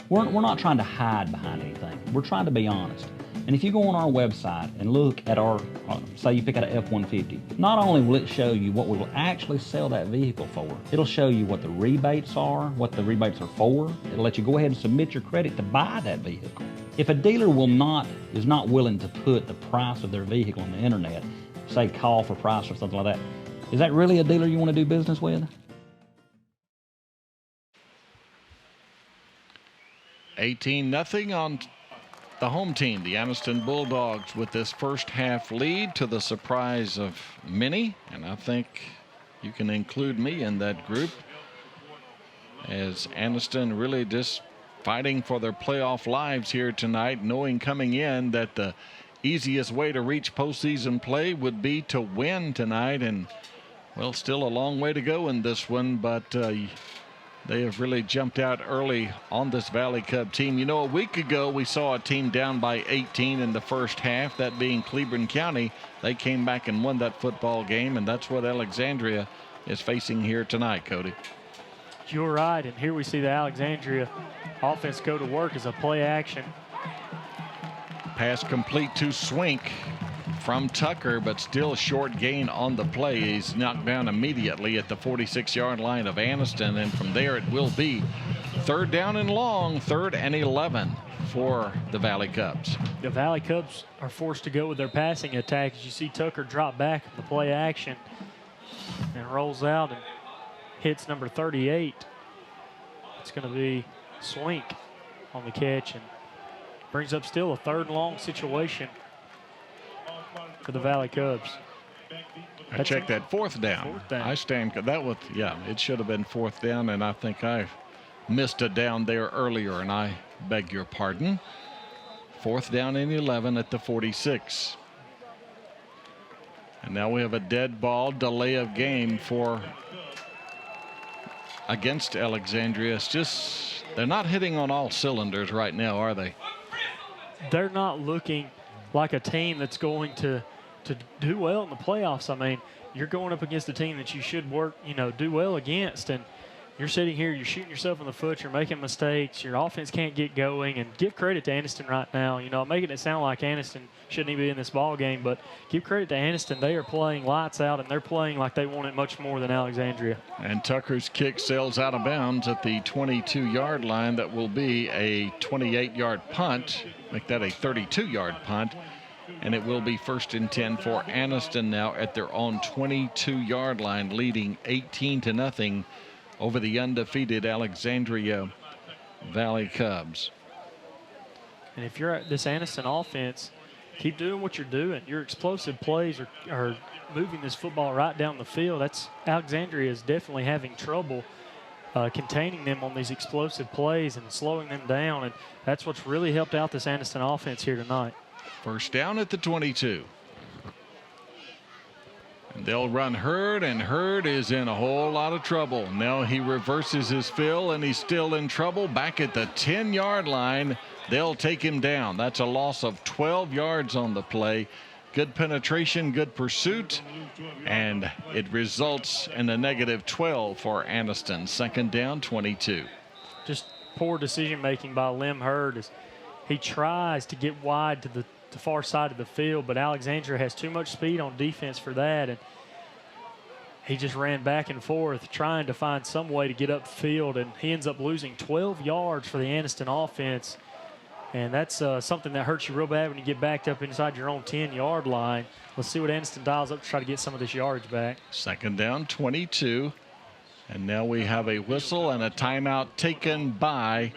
We're not trying to hide behind anything. We're trying to be honest. And if you go on our website and look at our, say you pick out an F-150, not only will it show you what we will actually sell that vehicle for, it'll show you what the rebates are, what the rebates are for. It'll let you go ahead and submit your credit to buy that vehicle. If a dealer is not willing to put the price of their vehicle on the internet, say call for price or something like that, is that really a dealer you want to do business with? 18-0 on the home team, the Anniston Bulldogs, with this first half lead to the surprise of many, and I think you can include me in that group, as Anniston really just fighting for their playoff lives here tonight, knowing coming in that the easiest way to reach postseason play would be to win tonight. And well, still a long way to go in this one, but they have really jumped out early on this Valley Cub team. You know, a week ago we saw a team down by 18 in the first half, that being Cleburne County. They came back and won that football game, and that's what Alexandria is facing here tonight, Cody. You're right, and here we see the Alexandria offense go to work as a play action. Pass complete to Swink from Tucker, but still short gain on the play. He's knocked down immediately at the 46-yard line of Anniston, and from there it will be third down and long, 3rd and 11 for the Valley Cubs. The Valley Cubs are forced to go with their passing attack. As you see Tucker drop back in the play action and rolls out and hits number 38. It's going to be Swink on the catch and brings up still a 3rd and long situation for the Valley Cubs. I checked that 4th down. I stand that with, yeah, it should have been 4th down, and I think I missed a down there earlier, and I beg your pardon. 4th down and 11 at the 46. And now we have a dead ball, delay of game against Alexandria. It's just, they're not hitting on all cylinders right now, are they? They're not looking like a team that's going to do well in the playoffs. I mean, you're going up against a team that you should do well against, and you're sitting here, you're shooting yourself in the foot, you're making mistakes, your offense can't get going. And give credit to Anniston right now. You know, making it sound like Anniston shouldn't even be in this ball game, but give credit to Anniston. They are playing lights out, and they're playing like they want it much more than Alexandria. And Tucker's kick sails out of bounds at the 22-yard line. That will be a 28-yard punt. Make that a 32-yard punt. And it will be 1st and 10 for Anniston now at their own 22-yard line, leading 18-0 over the undefeated Alexandria Valley Cubs. And if you're at this Anniston offense, keep doing what you're doing. Your explosive plays are moving this football right down the field. Alexandria is definitely having trouble containing them on these explosive plays and slowing them down. And that's what's really helped out this Anniston offense here tonight. 1st down at the 22. And they'll run Hurd, and Hurd is in a whole lot of trouble. Now he reverses his fill, and he's still in trouble. Back at the 10-yard line, they'll take him down. That's a loss of 12 yards on the play. Good penetration, good pursuit, and it results in a -12 for Anniston. 2nd down, 22. Just poor decision-making by Lim Hurd as he tries to get wide to the far side of the field, but Alexandria has too much speed on defense for that, and he just ran back and forth trying to find some way to get upfield, and he ends up losing 12 yards for the Anniston offense. And that's something that hurts you real bad when you get backed up inside your own 10-yard line. Let's see what Anniston dials up to try to get some of this yardage back. 2nd down, 22. And now we have a whistle and a timeout taken by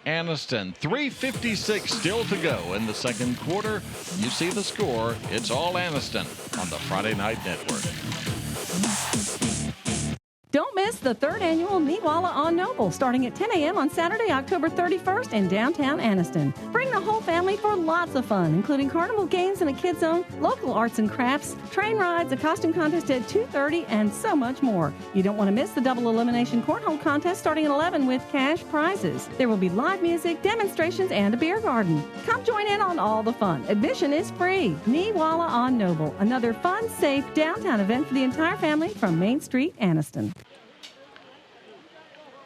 Anniston. 3:56 still to go in the 2nd quarter. You see the score. It's all Anniston on the Friday Night Network. Don't miss the 3rd annual Niwala on Noble, starting at 10 a.m. on Saturday, October 31st in downtown Anniston. Bring the whole family for lots of fun, including carnival games in a kids zone, local arts and crafts, train rides, a costume contest at 2:30, and so much more. You don't want to miss the double elimination cornhole contest starting at 11 with cash prizes. There will be live music, demonstrations, and a beer garden. Come join in on all the fun. Admission is free. Niwala on Noble, another fun, safe downtown event for the entire family from Main Street, Anniston.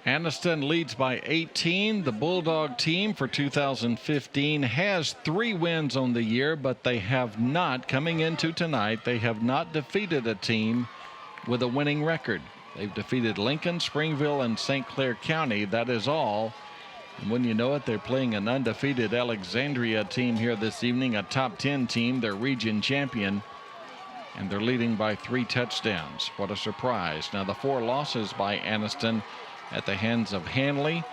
Anniston leads by 18. The Bulldog team for 2015 has 3 wins on the year, but they have not, coming into tonight, they have not defeated a team with a winning record. They've defeated Lincoln, Springville, and St. Clair County. That is all. And when you know it, they're playing an undefeated Alexandria team here this evening, a top 10 team, their region champion. And they're leading by 3 touchdowns. What a surprise. Now the 4 losses by Anniston at the hands of Hanley,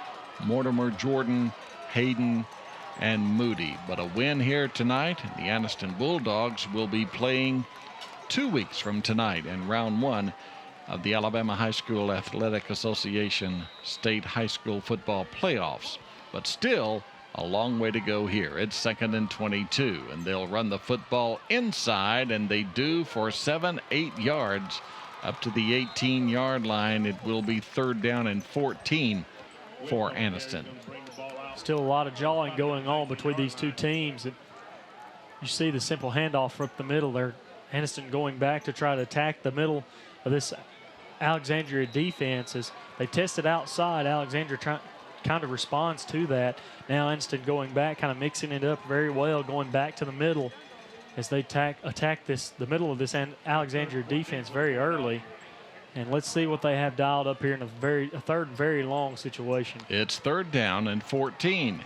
Mortimer, Jordan, Hayden, and Moody. But a win here tonight. The Anniston Bulldogs will be playing 2 weeks from tonight in round 1 of the Alabama High School Athletic Association State High School Football Playoffs. But still a long way to go here. It's 2nd and 22, and they'll run the football inside, and they do for 7-8 yards up to the 18-yard line. It will be 3rd down and 14 for Anniston. Still a lot of jawing going on between these two teams. And you see the simple handoff up the middle there. Anniston going back to try to attack the middle of this Alexandria defense. As they tested outside, Alexandria kind of responds to that. Now Anniston going back, kind of mixing it up very well, going back to the middle as they attack the middle of this Alexandria defense very early. And let's see what they have dialed up here in a 3rd and very long situation. It's 3rd down and 14.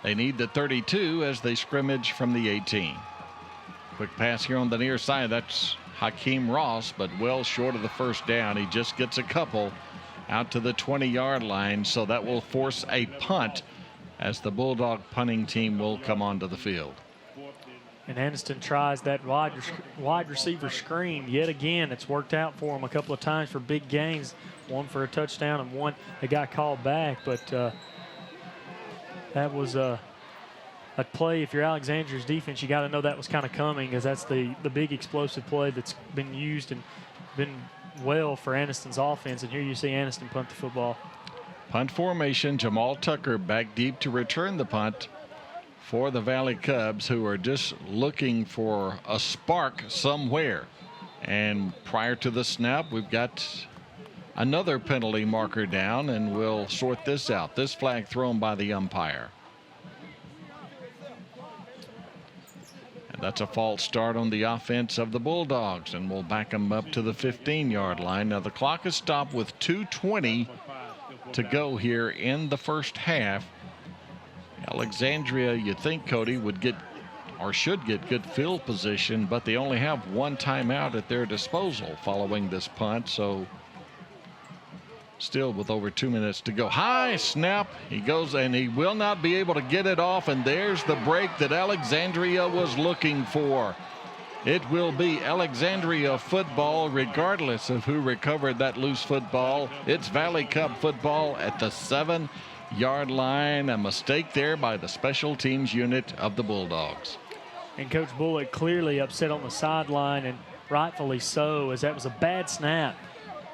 They need the 32 as they scrimmage from the 18. Quick pass here on the near side. That's Hakeem Ross, but well short of the 1st down. He just gets a couple out to the 20-yard line, so that will force a punt as the Bulldog punting team will come onto the field. And Anniston tries that wide receiver screen yet again. It's worked out for him a couple of times for big gains, one for a touchdown and one that got called back. But that was a play. If you're Alexandria's defense, you got to know that was kind of coming, because that's the big explosive play that's been used and been well for Anniston's offense. And here you see Anniston punt the football. Punt formation. Jamal Tucker back deep to return the punt for the Valley Cubs, who are just looking for a spark somewhere. And prior to the snap, we've got another penalty marker down, and we'll sort this out. This flag thrown by the umpire. And that's a false start on the offense of the Bulldogs, and we'll back them up to the 15-yard line. Now the clock is stopped with 2:20 to go here in the first half. Alexandria, you think, Cody, would get or should get good field position, but they only have 1 timeout at their disposal following this punt. So still with over 2 minutes to go. High snap. He goes, and he will not be able to get it off. And there's the break that Alexandria was looking for. It will be Alexandria football regardless of who recovered that loose football. It's Valley Cup football at the 7-yard line. A mistake there by the special teams unit of the Bulldogs. And Coach Bullock clearly upset on the sideline, and rightfully so, as that was a bad snap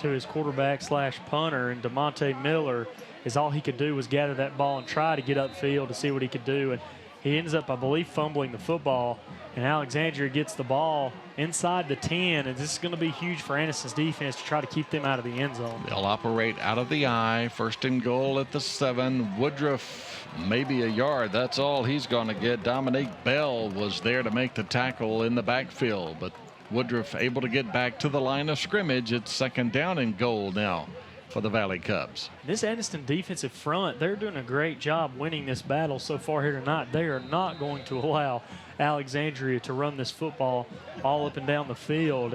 to his quarterback / punter. And DeMonte Miller, is all he could do was gather that ball and try to get upfield to see what he could do. And he ends up, I believe, fumbling the football. And Alexandria gets the ball inside the 10, and this is going to be huge for Anniston's defense to try to keep them out of the end zone. They'll operate out of the I. 1st and goal at the 7. Woodruff, maybe a yard. That's all he's going to get. Dominique Bell was there to make the tackle in the backfield, but Woodruff able to get back to the line of scrimmage. It's 2nd down and goal now for the Valley Cubs. This Anniston defensive front, they're doing a great job winning this battle so far here tonight. They are not going to allow Alexandria to run this football all up and down the field.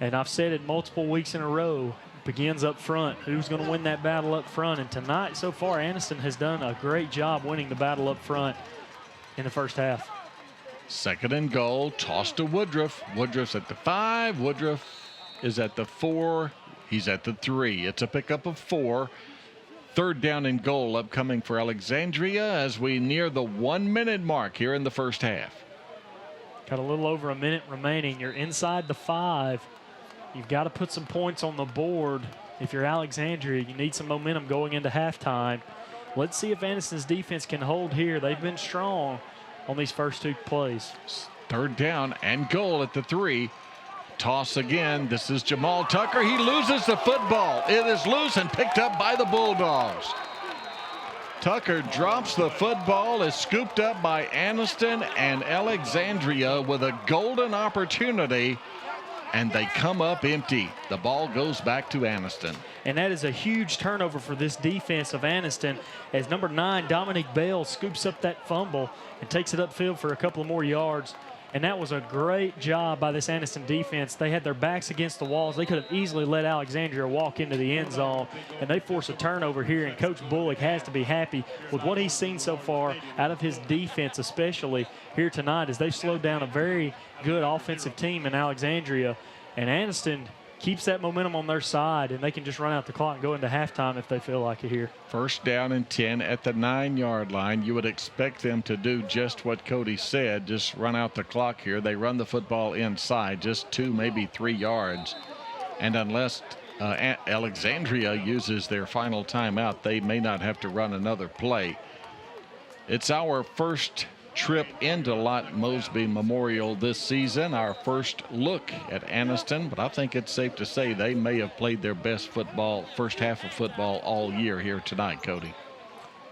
And I've said it multiple weeks in a row, begins up front. Who's going to win that battle up front? And tonight, so far, Anniston has done a great job winning the battle up front in the first half. 2nd and goal, toss to Woodruff. Woodruff's at the 5. Woodruff is at the 4. He's at the 3. It's a pickup of 4. 3rd down and goal upcoming for Alexandria as we near the 1-minute mark here in the first half. Got a little over a minute remaining. You're inside the 5. You've got to put some points on the board. If you're Alexandria, you need some momentum going into halftime. Let's see if Anniston's defense can hold here. They've been strong on these first 2 plays. 3rd down and goal at the 3. Toss again. This is Jamal Tucker. He loses the football. It is loose and picked up by the Bulldogs. Tucker drops the football, is scooped up by Anniston and Alexandria with a golden opportunity, and they come up empty. The ball goes back to Anniston. And that is a huge turnover for this defense of Anniston, as number 9, Dominic Bell, scoops up that fumble and takes it upfield for a couple of more yards. And that was a great job by this Anniston defense. They had their backs against the walls. They could have easily let Alexandria walk into the end zone, and they force a turnover here, and Coach Bullock has to be happy with what he's seen so far out of his defense, especially here tonight, as they've slowed down a very good offensive team in Alexandria. And Anniston keeps that momentum on their side, and they can just run out the clock and go into halftime if they feel like it here. First down and 10 at the 9-yard line. You would expect them to do just what Cody said, just run out the clock here. They run the football inside, just 2, maybe 3 yards. And unless Alexandria uses their final timeout, they may not have to run another play. It's our first trip into Lott Mosby Memorial this season, our first look at Anniston, but I think it's safe to say they may have played their best football, first half of football all year here tonight, Cody.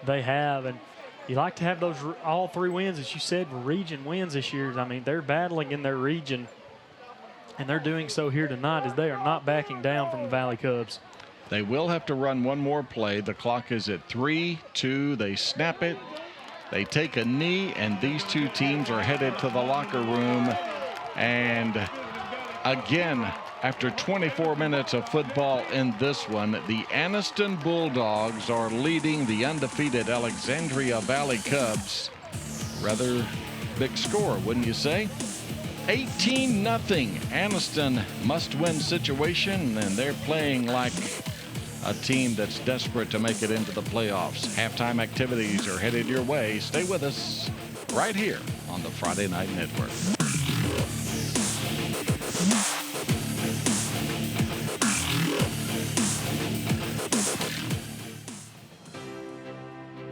They have, and you like to have those all 3 wins, as you said, region wins this year. I mean, they're battling in their region, and they're doing so here tonight as they are not backing down from the Valley Cubs. They will have to run one more play. The clock is at 3-2. They snap it. They take a knee, and these two teams are headed to the locker room. And again, after 24 minutes of football in this one, the Anniston Bulldogs are leading the undefeated Alexandria Valley Cubs. Rather big score, wouldn't you say? 18-0. Anniston must-win situation, and they're playing like a team that's desperate to make it into the playoffs. Halftime activities are headed your way. Stay with us right here on the Friday Night Network.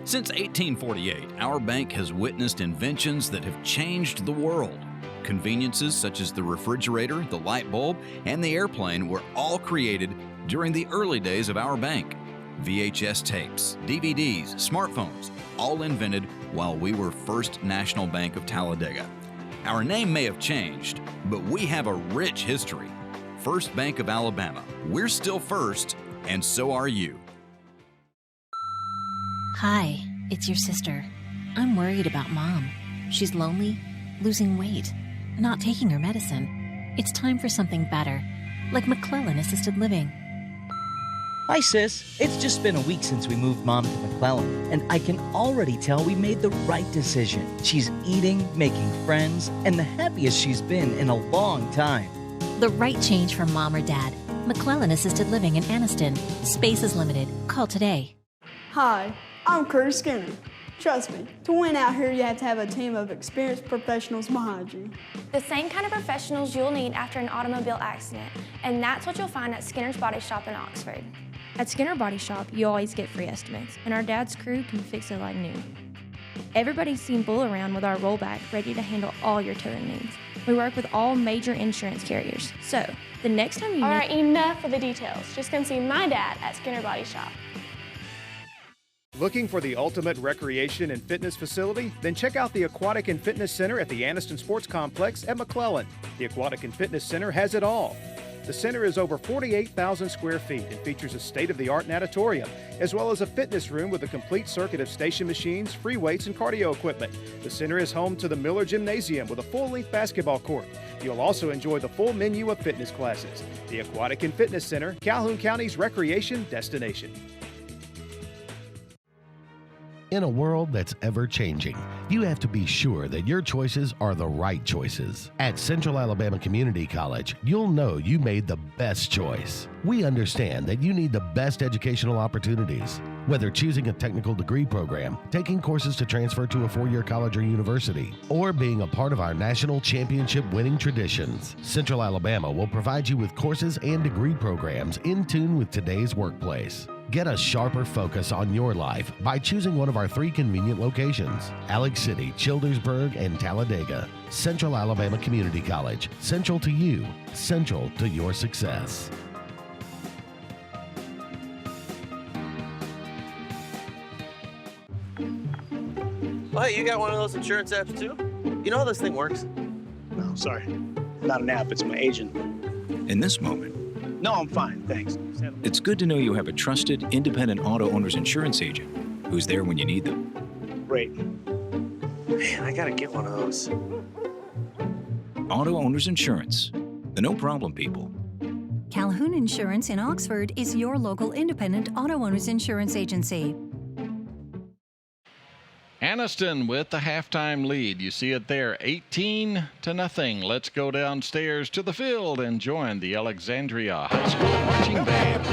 Since 1848, our bank has witnessed inventions that have changed the world. Conveniences such as the refrigerator, the light bulb, and the airplane were all created during the early days of our bank. VHS tapes, DVDs, smartphones, all invented while we were First National Bank of Talladega. Our name may have changed, but we have a rich history. First Bank of Alabama. We're still first, and so are you. Hi, it's your sister. I'm worried about Mom. She's lonely, losing weight, not taking her medicine. It's time for something better, like McClellan Assisted Living. Hi, sis. It's just been a week since we moved Mom to McClellan, and I can already tell we made the right decision. She's eating, making friends, and the happiest she's been in a long time. The right change for Mom or Dad. McClellan Assisted Living in Anniston. Space is limited. Call today. Hi, I'm Curtis Skinner. Trust me, to win out here, you have to have a team of experienced professionals behind you. The same kind of professionals you'll need after an automobile accident, and that's what you'll find at Skinner's Body Shop in Oxford. At Skinner Body Shop, you always get free estimates, and our dad's crew can fix it like new. Everybody's seen Bull around with our rollback, ready to handle all your towing needs. We work with all major insurance carriers, so the next time you All right, enough of the details. Just come see my dad at Skinner Body Shop. Looking for the ultimate recreation and fitness facility? Then check out the Aquatic and Fitness Center at the Anniston Sports Complex at McClellan. The Aquatic and Fitness Center has it all. The center is over 48,000 square feet and features a state-of-the-art natatorium, as well as a fitness room with a complete circuit of station machines, free weights, and cardio equipment. The center is home to the Miller Gymnasium with a full-length basketball court. You'll also enjoy the full menu of fitness classes. The Aquatic and Fitness Center, Calhoun County's recreation destination. In a world that's ever-changing, you have to be sure that your choices are the right choices. At Central Alabama Community College, you'll know you made the best choice. We understand that you need the best educational opportunities. Whether choosing a technical degree program, taking courses to transfer to a four-year college or university, or being a part of our national championship winning traditions, Central Alabama will provide you with courses and degree programs in tune with today's workplace. Get a sharper focus on your life by choosing one of our 3 convenient locations: Alex City, Childersburg, and Talladega. Central Alabama Community College. Central to you. Central to your success. Oh, hey, you got one of those insurance apps too? You know how this thing works? No, sorry. Not an app, it's my agent. In this moment, No, I'm fine, thanks. it's good to know you have a trusted, independent auto owner's insurance agent who's there when you need them. Great. Man, I gotta get one of those. Auto Owners Insurance, the no problem people. Calhoun Insurance in Oxford is your local independent auto owners insurance agency. Anniston with the halftime lead. You see it there, 18-0. Let's go downstairs to the field and join the Alexandria High School marching band.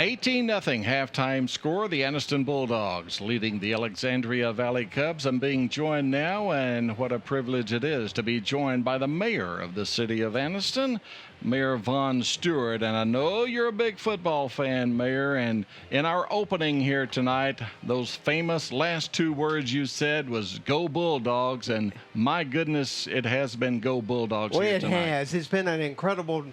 (18-0) halftime score. The Anniston Bulldogs leading the Alexandria Valley Cubs. I'm being joined now, and what a privilege it is to be joined by the mayor of the city of Anniston, Mayor Von Stewart. And I know you're a big football fan, Mayor, and in our opening here tonight, those famous last 2 words you said was "Go Bulldogs," and my goodness, it has been "Go Bulldogs" Well, here it tonight. has. It's been an incredible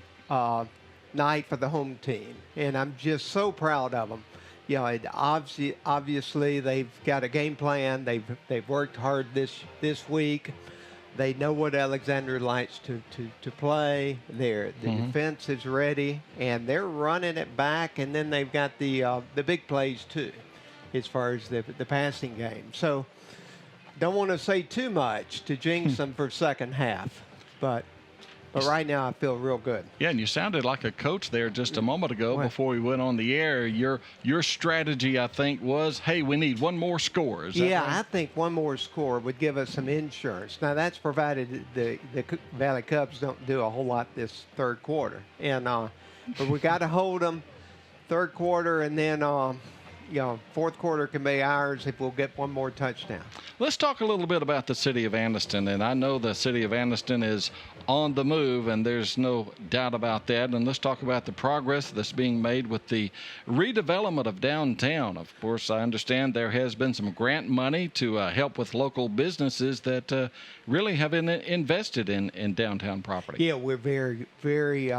night for the home team, and I'm just so proud of them. You know, obviously they've got a game plan. They've worked hard this week. They know what Alexandria likes to play. The defense is ready, and they're running it back. And then they've got the big plays too, as far as the passing game. So don't want to say too much to jinx them for second half, but But right now, I feel real good. Yeah, and you sounded like a coach there just a moment ago before we went on the air. Your strategy, I think, was, hey, we need one more score. Is that right? I think one more score would give us some insurance. Now, that's provided the Valley Cubs don't do a whole lot this third quarter. And but we got to hold them third quarter, and then fourth quarter can be ours if we'll get one more touchdown. Let's talk a little bit about the city of Anniston. And I know the city of Anniston is on the move, and there's no doubt about that. And let's talk about the progress that's being made with the redevelopment of downtown. Of course, I understand there has been some grant money to help with local businesses that really have been invested in downtown property. Yeah, we're very, very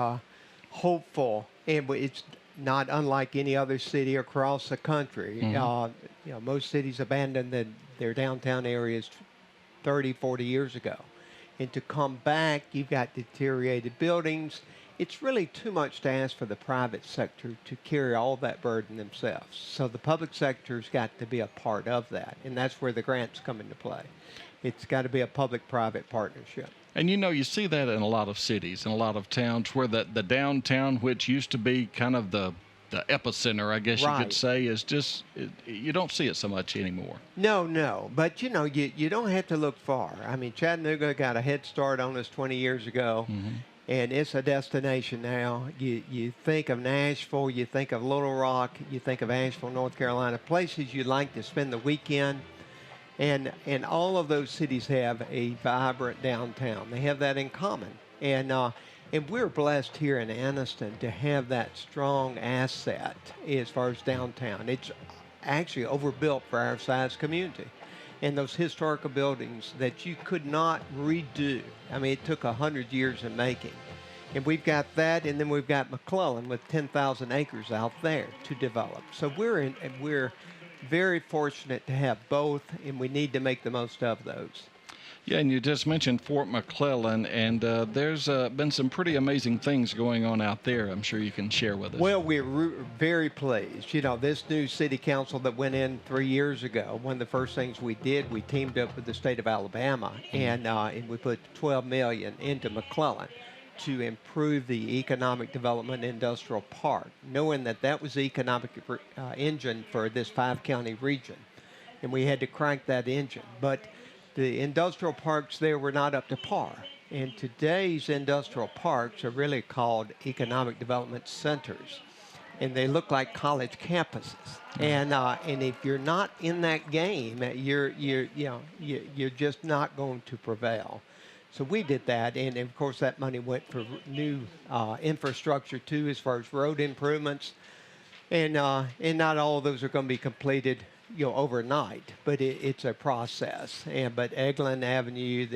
hopeful, and it's not unlike any other city across the country. Most cities abandoned their downtown areas 30, 40 years ago. And to come back, you've got deteriorated buildings. It's really too much to ask for the private sector to carry all that burden themselves. So the public sector's got to be a part of that, and that's where the grants come into play. It's got to be a public-private partnership. And you see that in a lot of cities and a lot of towns where the downtown, which used to be kind of the epicenter, I guess you could say, is just, you don't see it so much anymore. No. But, you don't have to look far. I mean, Chattanooga got a head start on us 20 years ago, and it's a destination now. You think of Nashville, you think of Little Rock, you think of Asheville, North Carolina, places you'd like to spend the weekend. And all of those cities have a vibrant downtown. They have that in common. And we're blessed here in Anniston to have that strong asset as far as downtown. It's actually overbuilt for our size community. And those historical buildings that you could not redo. I mean, it took 100 years in making. And we've got that, and then we've got McClellan with 10,000 acres out there to develop. So we're very fortunate to have both, and we need to make the most of those. Yeah, and you just mentioned Fort McClellan, and there's been some pretty amazing things going on out there I'm sure you can share with us. Well, we're very pleased. This new city council that went in 3 years ago, one of the first things we did, we teamed up with the state of Alabama, and we put $12 million into McClellan to improve the economic development industrial park, knowing that was the economic engine for this 5-county region. And we had to crank that engine. But the industrial parks there were not up to par. And today's industrial parks are really called economic development centers. And they look like college campuses. And if you're not in that game, you're just not going to prevail. So we did that, and of course that money went for new infrastructure too, as far as road improvements, and not all of those are going to be completed, overnight, but it's a process. But Eglin Avenue,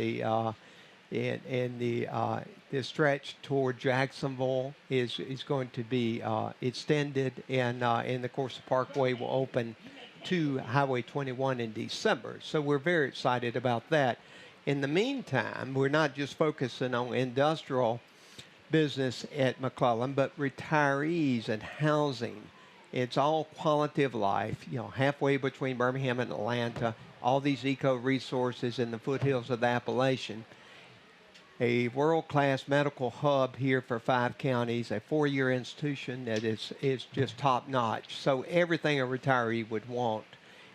the stretch toward Jacksonville is going to be extended, and of course the Parkway will open to Highway 21 in December. So we're very excited about that. In the meantime, we're not just focusing on industrial business at McClellan, but retirees and housing. It's all quality of life, halfway between Birmingham and Atlanta, all these eco-resources in the foothills of the Appalachian. A world-class medical hub here for 5 counties, a 4-year institution that is just top-notch. So everything a retiree would want.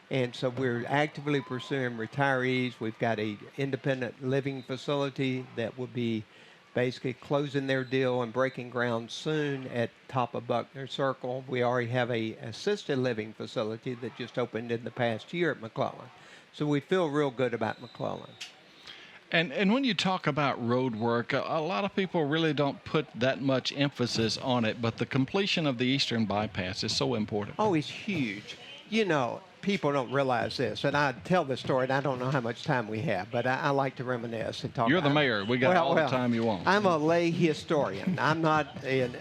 And so we're actively pursuing retirees. We've got an independent living facility that will be basically closing their deal and breaking ground soon at top of Buckner Circle. We already have a assisted living facility that just opened in the past year at McClellan. So we feel real good about McClellan. And when you talk about road work, a lot of people really don't put that much emphasis on it, but the completion of the Eastern Bypass is so important. Oh, it's huge. People don't realize this, and I tell this story, and I don't know how much time we have, but I like to reminisce and talk. You're the mayor. We got all the time you want. I'm a lay historian. I'm not an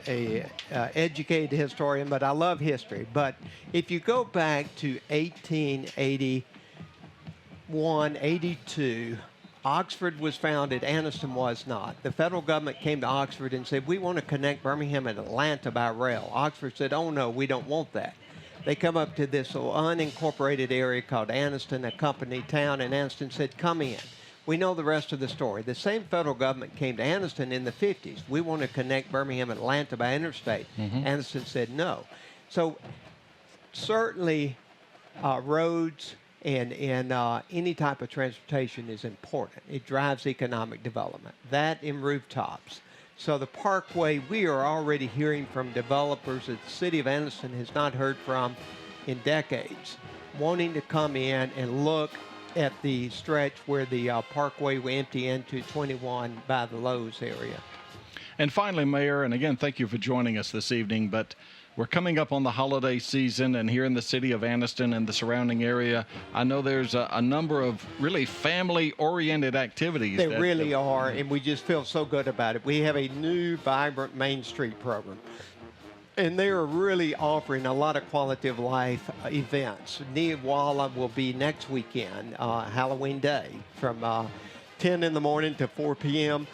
educated historian, but I love history. But if you go back to 1881, 82, Oxford was founded, Anniston was not. The federal government came to Oxford and said, we want to connect Birmingham and Atlanta by rail. Oxford said, oh no, we don't want that. They come up to this unincorporated area called Anniston, a company town, and Anniston said, come in. We know the rest of the story. The same federal government came to Anniston in the 50s. We want to connect Birmingham and Atlanta by interstate. Anniston said no. So certainly roads and any type of transportation is important. It drives economic development. That and rooftops. So the Parkway, we are already hearing from developers that the city of Anniston has not heard from in decades, wanting to come in and look at the stretch where the Parkway will empty into 21 by the Lowe's area. And finally, Mayor, and again, thank you for joining us this evening, but we're coming up on the holiday season, and here in the city of Anniston and the surrounding area, I know there's a number of really family-oriented activities. They really are, and we just feel so good about it. We have a new, vibrant Main Street program, and they are really offering a lot of quality of life events. Niwala will be next weekend, Halloween Day, from 10 in the morning to 4 p.m.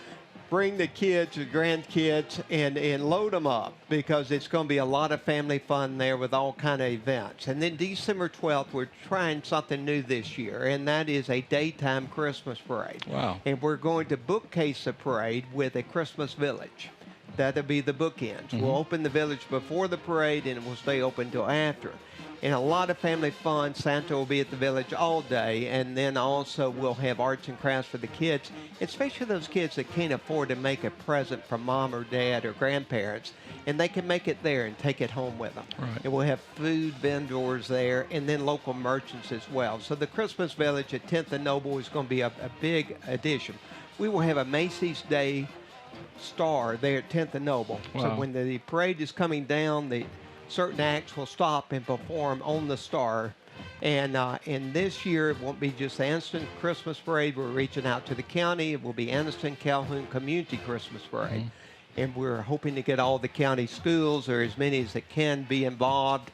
Bring the kids, the grandkids, and load them up, because it's going to be a lot of family fun there with all kind of events. And then December 12th, we're trying something new this year, and that is a daytime Christmas parade. Wow. And we're going to bookcase the parade with a Christmas village. That'll be the bookends. We'll open the village before the parade, and it will stay open till after. And a lot of family fun. Santa will be at the village all day, and then also we'll have arts and crafts for the kids, especially those kids that can't afford to make a present from mom or dad or grandparents, and they can make it there and take it home with them. Right. And we'll have food vendors there, and then local merchants as well. So the Christmas Village at 10th and Noble is going to be a big addition. We will have a Macy's Day star there at 10th and Noble. Wow. So when the parade is coming down, certain acts will stop and perform on the star. And this year, it won't be just the Anniston Christmas Parade. We're reaching out to the county. It will be Anniston Calhoun Community Christmas Parade. And we're hoping to get all the county schools, or as many as that can, be involved.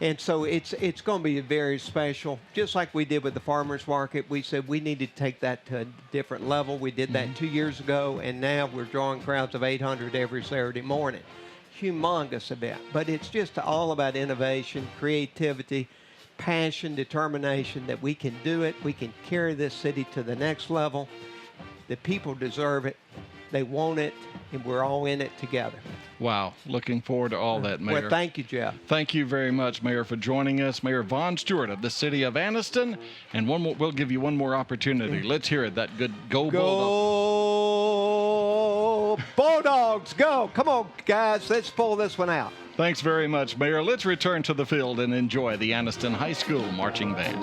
And so it's going to be very special. Just like we did with the farmers market, we said we need to take that to a different level. We did that 2 years ago, and now we're drawing crowds of 800 every Saturday morning. Humongous event, but it's just all about innovation, creativity, passion, determination that we can do it. We can carry this city to the next level. The people deserve it. They want it, and we're all in it together. Wow. Looking forward to all that, Mayor. Well, thank you, Jeff. Thank you very much, Mayor, for joining us. Mayor Vaughn Stewart of the city of Anniston. And we'll give you one more opportunity. Let's hear it. That good Go Bulldogs. Go Bulldogs, go. Come on, guys. Let's pull this one out. Thanks very much, Mayor. Let's return to the field and enjoy the Anniston High School Marching Band.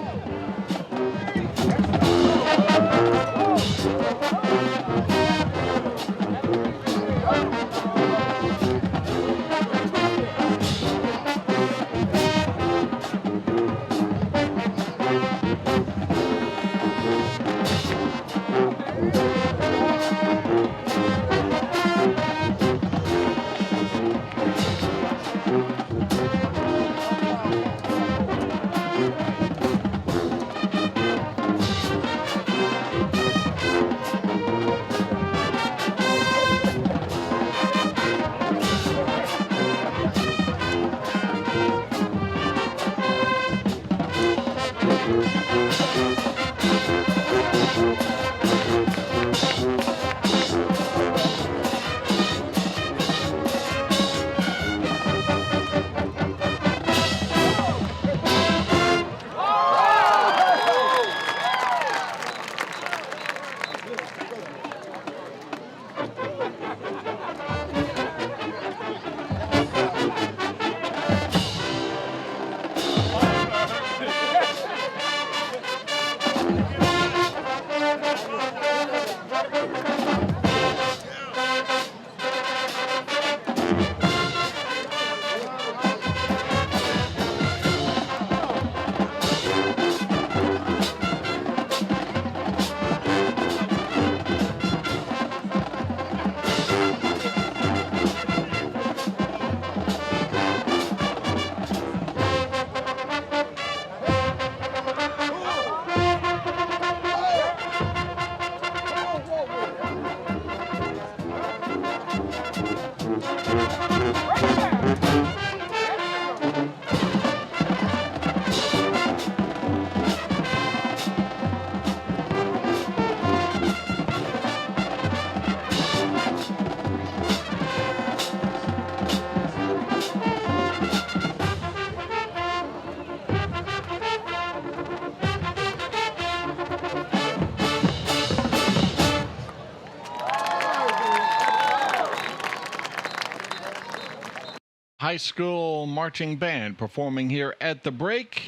High school marching band performing here at the break.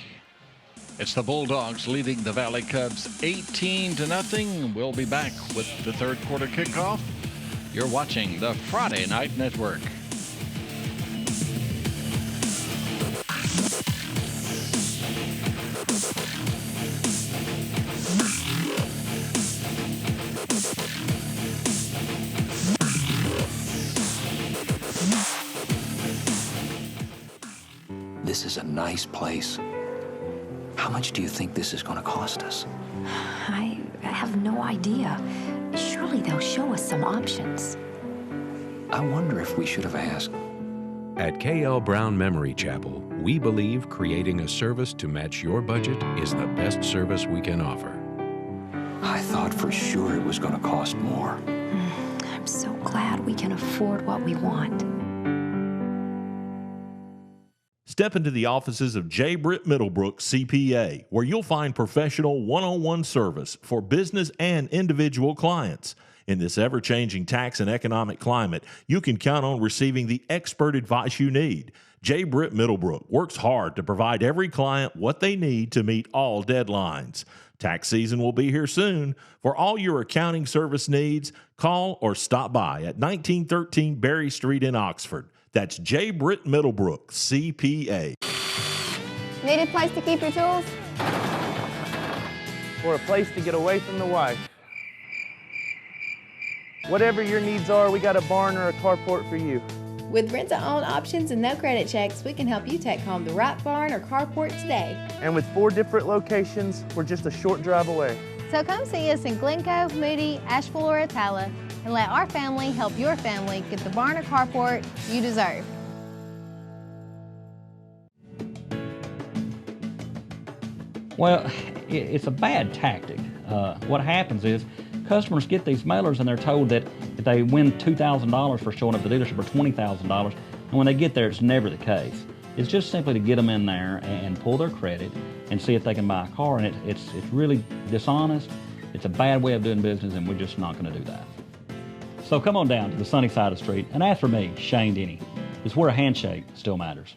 It's the Bulldogs leading the Valley Cubs 18-0. We'll be back with the third quarter kickoff. You're watching the Friday Night Network. This is a nice place. How much do you think this is going to cost us? I have no idea. Surely they'll show us some options. I wonder if we should have asked. At K.L. Brown Memory Chapel, we believe creating a service to match your budget is the best service we can offer. I thought for sure it was going to cost more. I'm so glad we can afford what we want. Step into the offices of J. Britt Middlebrook CPA, where you'll find professional one-on-one service for business and individual clients. In this ever-changing tax and economic climate, you can count on receiving the expert advice you need. J. Britt Middlebrook works hard to provide every client what they need to meet all deadlines. Tax season will be here soon. For all your accounting service needs, call or stop by at 1913 Berry Street in Oxford. That's J. Britt Middlebrook, CPA. Need a place to keep your tools? Or a place to get away from the wife. Whatever your needs are, we got a barn or a carport for you. With rent-to-own options and no credit checks, we can help you take home the right barn or carport today. And with 4 different locations, we're just a short drive away. So come see us in Glen Cove, Moody, Asheville, or Attala, and let our family help your family get the barn or carport you deserve. Well, it's a bad tactic. What happens is customers get these mailers and they're told that if they win $2,000 for showing up at the dealership or $20,000, and when they get there, it's never the case. It's just simply to get them in there and pull their credit and see if they can buy a car, and it's really dishonest. It's a bad way of doing business, and we're just not going to do that. So come on down to the sunny side of the street and ask for me, Shane Denny. It's where a handshake still matters.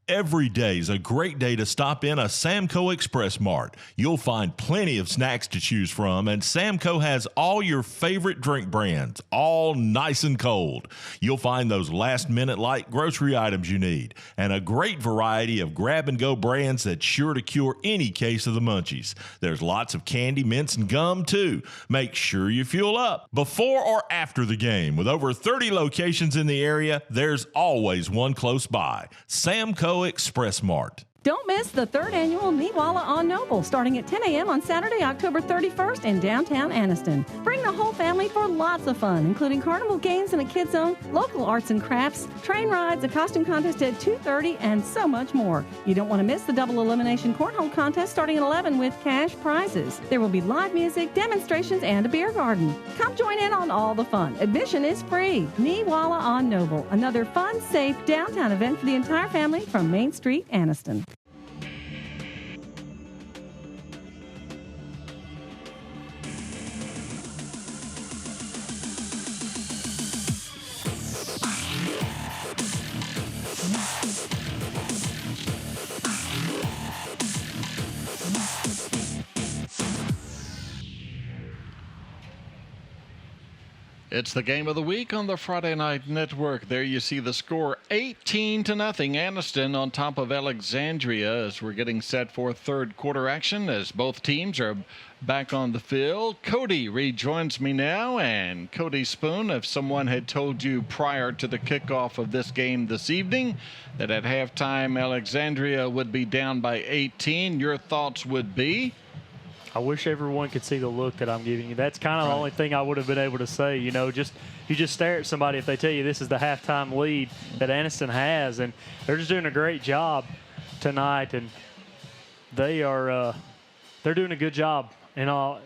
Every day's a great day to stop in a Samco Express Mart. You'll find plenty of snacks to choose from, and Samco has all your favorite drink brands, all nice and cold. You'll find those last-minute light grocery items you need, and a great variety of grab-and-go brands that's sure to cure any case of the munchies. There's lots of candy, mints, and gum, too. Make sure you fuel up before or after the game. With over 30 locations in the area, there's always one close by. Samco Express Mart. Don't miss the third annual Niwala on Noble, starting at 10 a.m. on Saturday, October 31st in downtown Anniston. Bring the whole family for lots of fun, including carnival games in a kids zone, local arts and crafts, train rides, a costume contest at 2:30, and so much more. You don't want to miss the double elimination cornhole contest starting at 11 with cash prizes. There will be live music, demonstrations, and a beer garden. Come join in on all the fun. Admission is free. Niwala on Noble, another fun, safe downtown event for the entire family from Main Street, Anniston. It's the game of the week on the Friday Night Network. There you see the score, 18-0. Anniston on top of Alexandria as we're getting set for third quarter action as both teams are back on the field. Cody rejoins me now, and Cody Spoon, if someone had told you prior to the kickoff of this game this evening that at halftime Alexandria would be down by 18, your thoughts would be? I wish everyone could see the look that I'm giving you. That's kind of the only thing I would have been able to say. You know, you just stare at somebody if they tell you this is the halftime lead that Anniston has, and they're just doing a great job tonight, and they're doing a good job. And on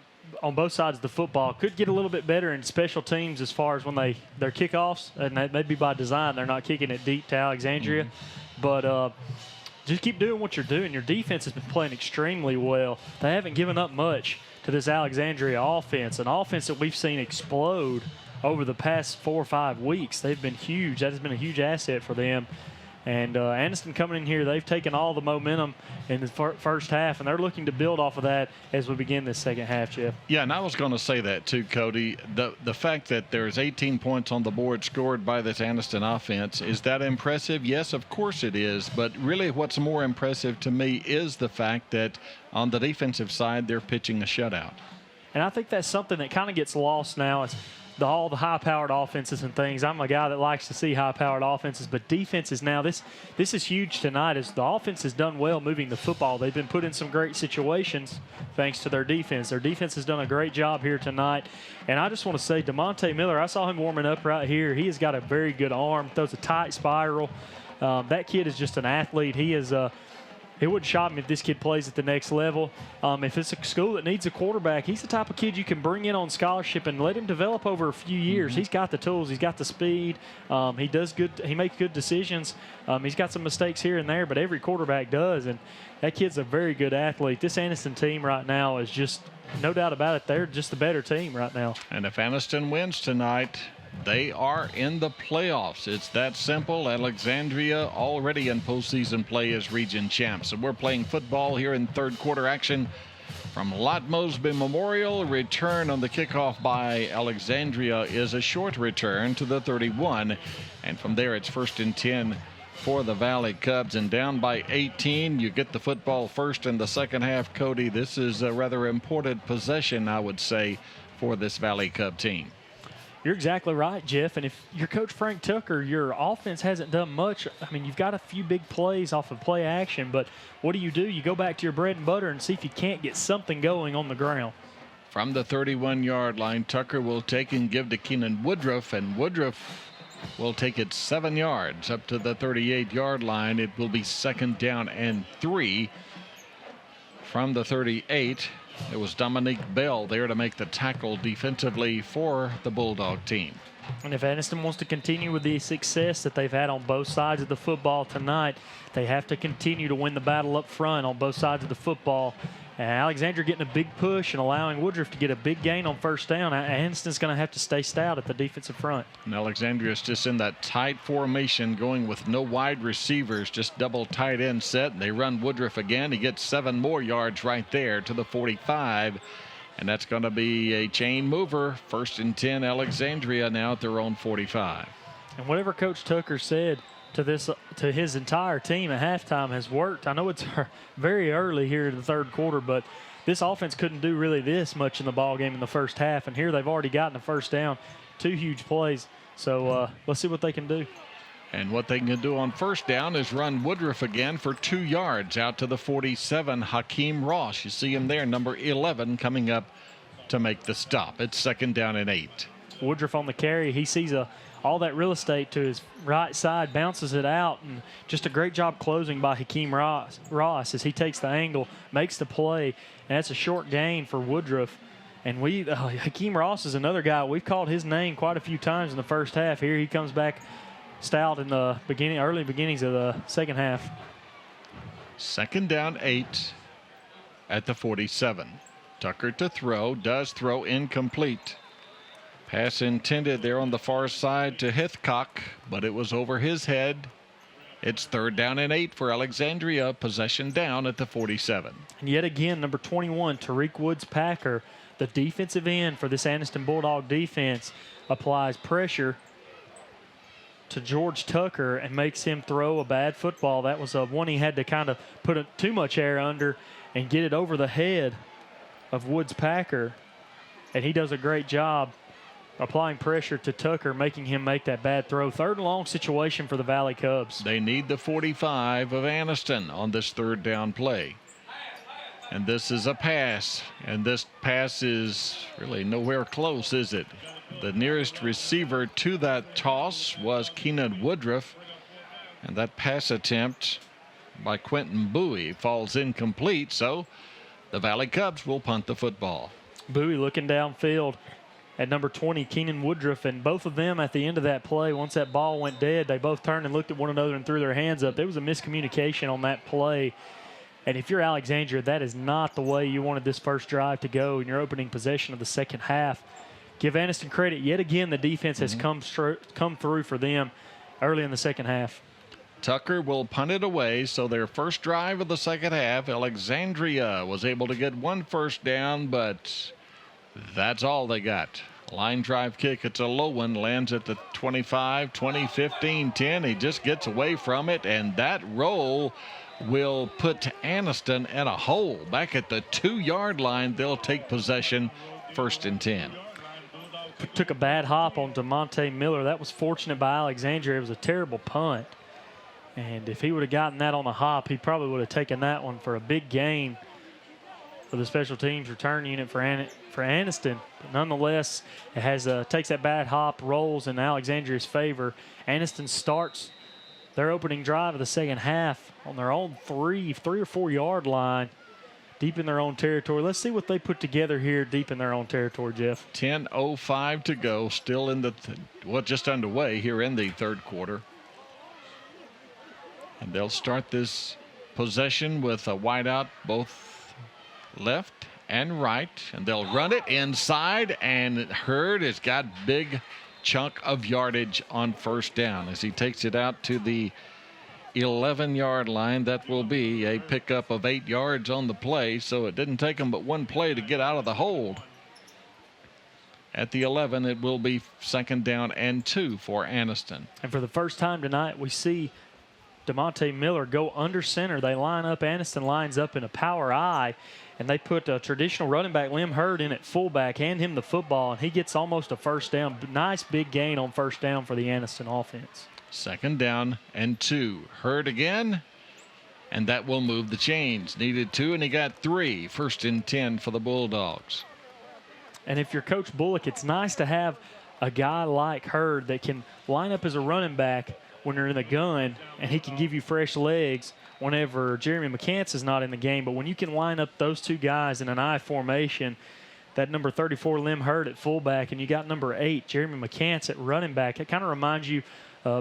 both sides of the football, could get a little bit better in special teams as far as when their kickoffs, and that may be by design. They're not kicking it deep to Alexandria, but. Just keep doing what you're doing. Your defense has been playing extremely well. They haven't given up much to this Alexandria offense, an offense that we've seen explode over the past 4 or 5 weeks. They've been huge. That has been a huge asset for them. And Anniston coming in here, they've taken all the momentum in the first half, and they're looking to build off of that as we begin this second half, Jeff. Yeah, and I was going to say that too, Cody. The fact that there's 18 points on the board scored by this Anniston offense, is that impressive? Yes, of course it is. But really what's more impressive to me is the fact that on the defensive side, they're pitching a shutout. And I think that's something that kind of gets lost now. It's all the high-powered offenses and things. I'm a guy that likes to see high-powered offenses, but defenses now, this is huge tonight as the offense has done well moving the football. They've been put in some great situations thanks to their defense. Their defense has done a great job here tonight. And I just want to say, DeMonte Miller, I saw him warming up right here. He has got a very good arm, throws a tight spiral. That kid is just an athlete. He is it wouldn't shock me if this kid plays at the next level. If it's a school that needs a quarterback, he's the type of kid you can bring in on scholarship and let him develop over a few years. He's got the tools. He's got the speed. He does good. He makes good decisions. He's got some mistakes here and there, but every quarterback does. And that kid's a very good athlete. This Anniston team right now is just, no doubt about it, they're just the better team right now. And if Anniston wins tonight, they are in the playoffs. It's that simple. Alexandria already in postseason play as region champs. And we're playing football here in third quarter action from Lott Mosby Memorial. Return on the kickoff by Alexandria is a short return to the 31. And from there, it's 1st and 10 for the Valley Cubs. And down by 18, you get the football first in the second half. Cody, this is a rather important possession, I would say, for this Valley Cub team. You're exactly right, Jeff. And if you're Coach Frank Tucker, your offense hasn't done much. I mean, you've got a few big plays off of play action, but what do? You go back to your bread and butter and see if you can't get something going on the ground. From the 31-yard line, Tucker will take and give to Keenan Woodruff, and Woodruff will take it 7 yards up to the 38-yard line. It will be 2nd down and 3 from the 38. It was Dominique Bell there to make the tackle defensively for the Bulldog team. And if Anniston wants to continue with the success that they've had on both sides of the football tonight, they have to continue to win the battle up front on both sides of the football. And Alexandria getting a big push and allowing Woodruff to get a big gain on 1st down. Anniston's going to have to stay stout at the defensive front. And Alexandria's just in that tight formation, going with no wide receivers, just double tight end set. And they run Woodruff again. He gets 7 more yards right there to the 45. And that's going to be a chain mover. 1st and 10, Alexandria now at their own 45. And whatever Coach Tucker said to his entire team at halftime has worked. I know it's very early here in the third quarter, but this offense couldn't do really this much in the ball game in the first half, and here they've already gotten a 1st down, 2 huge plays. So let's see what they can do. And what they can do on 1st down is run Woodruff again for 2 yards out to the 47. Hakeem Ross, you see him there, number 11, coming up to make the stop. It's 2nd down and 8. Woodruff on the carry. He sees all that real estate to his right side, bounces it out, and just a great job closing by Hakeem Ross as he takes the angle, makes the play, and that's a short gain for Woodruff. And Hakeem Ross is another guy. We've called his name quite a few times in the first half. Here he comes back stout in the early beginnings of the second half. 2nd down 8 at the 47. Tucker to throw, does throw incomplete. Pass intended there on the far side to Hithcock, but it was over his head. It's 3rd down and 8 for Alexandria. Possession down at the 47. And yet again, number 21, Tariq Woods-Packer, the defensive end for this Anniston Bulldog defense, applies pressure to George Tucker and makes him throw a bad football. That was one he had to kind of put too much air under and get it over the head of Woods-Packer. And he does a great job applying pressure to Tucker, making him make that bad throw. 3rd and long situation for the Valley Cubs. They need the 45 of Anniston on this 3rd down play. And this is a pass. And this pass is really nowhere close, is it? The nearest receiver to that toss was Keenan Woodruff. And that pass attempt by Quentin Bowie falls incomplete. So the Valley Cubs will punt the football. Bowie looking downfield at number 20, Keenan Woodruff, and both of them at the end of that play, once that ball went dead, they both turned and looked at one another and threw their hands up. There was a miscommunication on that play, and if you're Alexandria, that is not the way you wanted this first drive to go in your opening possession of the second half. give Anniston credit. Yet again, the defense has come through for them early in the second half. Tucker will punt it away, so their first drive of the second half, Alexandria was able to get 1 first down, but that's all they got. Line drive kick, it's a low one, lands at the 25, 20, 15, 10. He just gets away from it, and that roll will put Anniston in a hole. Back at the 2-yard line, they'll take possession, 1st and 10. Took a bad hop on DeMonte Miller. That was fortunate by Alexandria. It was a terrible punt. And if he would have gotten that on the hop, he probably would have taken that one for a big gain for the special teams return unit for Anniston. But nonetheless, it has takes that bad hop, rolls in Alexandria's favor. Anniston starts their opening drive of the second half on their own 3 or 4 yard line, deep in their own territory. Let's see what they put together here deep in their own territory, Jeff. 10:05 to go, still in the, just underway here in the third quarter. And they'll start this possession with a wideout both left and right. And they'll run it inside. And Hurd has got big chunk of yardage on first down as he takes it out to the 11-yard line. That will be a pickup of 8 yards on the play. So it didn't take him but 1 play to get out of the hold. At the 11, it will be 2nd down and 2 for Anniston. And for the first time tonight, we see DeMonte Miller go under center. They line up. Anniston lines up in a power I, and they put a traditional running back, Lim Hurd, in at fullback, hand him the football, and he gets almost a first down. Nice big gain on first down for the Anniston offense. 2nd down and 2. Hurd again, and that will move the chains. Needed 2, and he got 3. 1st and 10 for the Bulldogs. And if you're Coach Bullock, it's nice to have a guy like Hurd that can line up as a running back when you're in the gun, and he can give you fresh legs whenever Jeremy McCants is not in the game. But when you can line up those 2 guys in an I formation, that number 34 Lim Hurd at fullback, and you got number 8 Jeremy McCants at running back, it kind of reminds you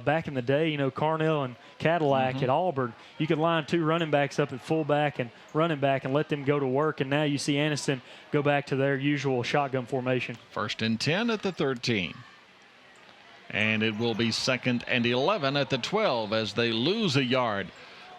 back in the day, Carnell and Cadillac at Auburn. You could line 2 running backs up at fullback and running back and let them go to work, and now you see Anniston go back to their usual shotgun formation. 1st and 10 at the 13. And it will be 2nd and 11 at the 12 as they lose a yard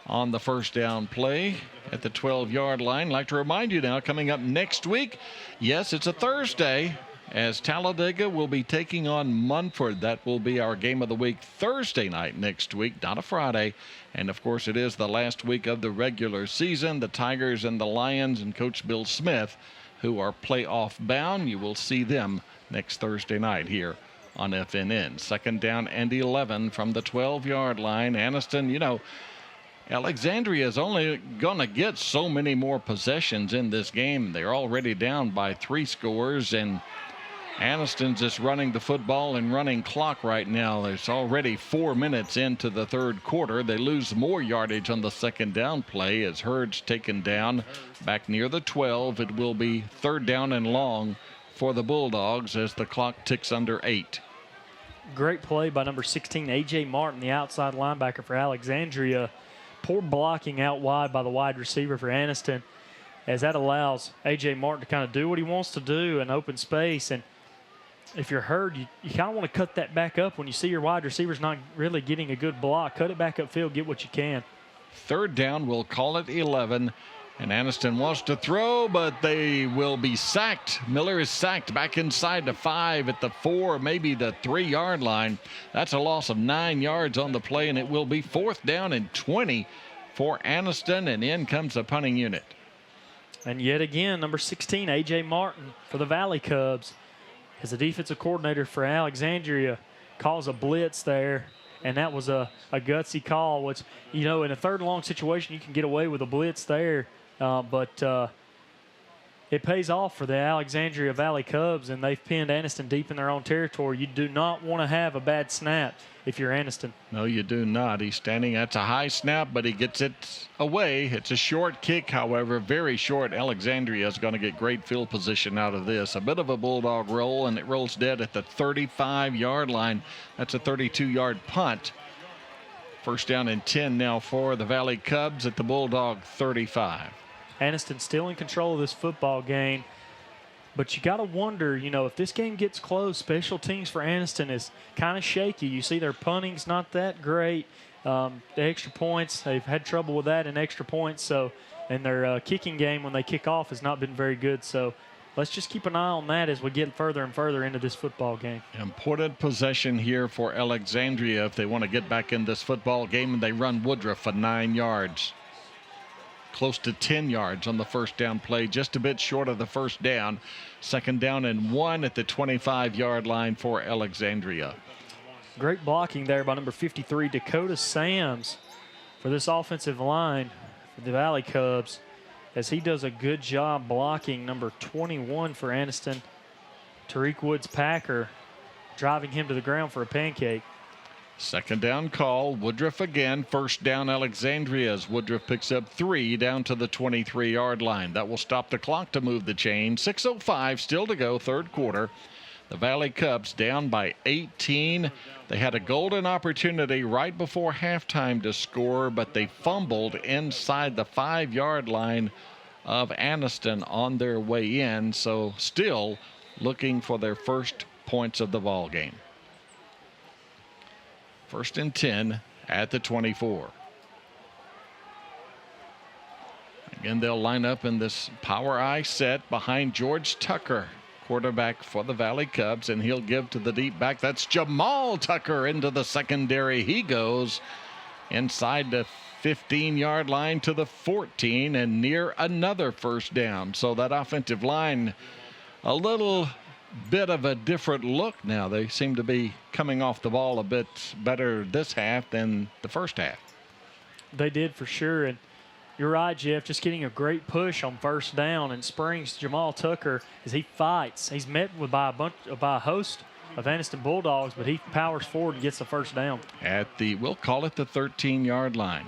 on the first down play at the 12-yard line. I'd like to remind you now, coming up next week, yes, it's a Thursday, as Talladega will be taking on Munford. That will be our game of the week Thursday night next week, not a Friday. And, of course, it is the last week of the regular season. The Tigers and the Lions and Coach Bill Smith, who are playoff bound, you will see them next Thursday night here on FNN. 2nd down and 11 from the 12-yard line. Anniston, Alexandria is only going to get so many more possessions in this game. They're already down by 3 scores, and Anniston's just running the football and running clock right now. There's already 4 minutes into the third quarter. They lose more yardage on the 2nd down play as Hurd's taken down back near the 12. It will be 3rd down and long for the Bulldogs as the clock ticks under 8. Great play by number 16, A.J. Martin, the outside linebacker for Alexandria. Poor blocking out wide by the wide receiver for Anniston, as that allows A.J. Martin to kind of do what he wants to do in open space. And if you're Hurd, you kind of want to cut that back up when you see your wide receivers not really getting a good block. Cut it back upfield, get what you can. 3rd down, we'll call it 11. And Anniston wants to throw, but they will be sacked. Miller is sacked back inside the 5 at the 4, maybe the 3-yard line. That's a loss of 9 yards on the play, and it will be 4th down and 20 for Anniston, and in comes the punting unit. And yet again, number 16, A.J. Martin for the Valley Cubs, as the defensive coordinator for Alexandria, calls a blitz there. And that was a gutsy call, which, in a 3rd and long situation, you can get away with a blitz there. But it pays off for the Alexandria Valley Cubs, and they've pinned Anniston deep in their own territory. You do not want to have a bad snap if you're Anniston. No, you do not. He's standing. That's a high snap, but he gets it away. It's a short kick, however, very short. Alexandria is going to get great field position out of this. A bit of a Bulldog roll, and it rolls dead at the 35-yard line. That's a 32-yard punt. 1st down and 10 now for the Valley Cubs at the Bulldog 35. Anniston still in control of this football game. But you got to wonder, if this game gets close, special teams for Anniston is kind of shaky. You see their punting's not that great. The extra points, they've had trouble with that in extra points. And their kicking game when they kick off has not been very good. So let's just keep an eye on that as we get further and further into this football game. Important possession here for Alexandria if they want to get back in this football game, and they run Woodruff for 9 yards. Close to 10 yards on the first down play, just a bit short of the first down. 2nd down and 1 at the 25-yard line for Alexandria. Great blocking there by number 53, Dakota Sams, for this offensive line for the Valley Cubs, as he does a good job blocking number 21 for Anniston, Tariq Woods-Packer, driving him to the ground for a pancake. 2nd down call, Woodruff again. 1st down Alexandria as Woodruff picks up 3 down to the 23-yard line. That will stop the clock to move the chain. 6:05 still to go, 3rd quarter. The Valley Cubs down by 18. They had a golden opportunity right before halftime to score, but they fumbled inside the 5-yard line of Anniston on their way in. So still looking for their first points of the ball game. 1st and 10 at the 24. Again, they'll line up in this power I set behind George Tucker, quarterback for the Valley Cubs, and he'll give to the deep back. That's Jamal Tucker into the secondary. He goes inside the 15-yard line to the 14 and near another first down. So that offensive line, a little bit of a different look now. They seem to be coming off the ball a bit better this half than the first half. They did for sure. And you're right, Jeff, just getting a great push on 1st down and springs Jamal Tucker as he fights. He's met with by a host of Anniston Bulldogs, but he powers forward and gets the 1st down. At the, we'll call it the 13-yard line.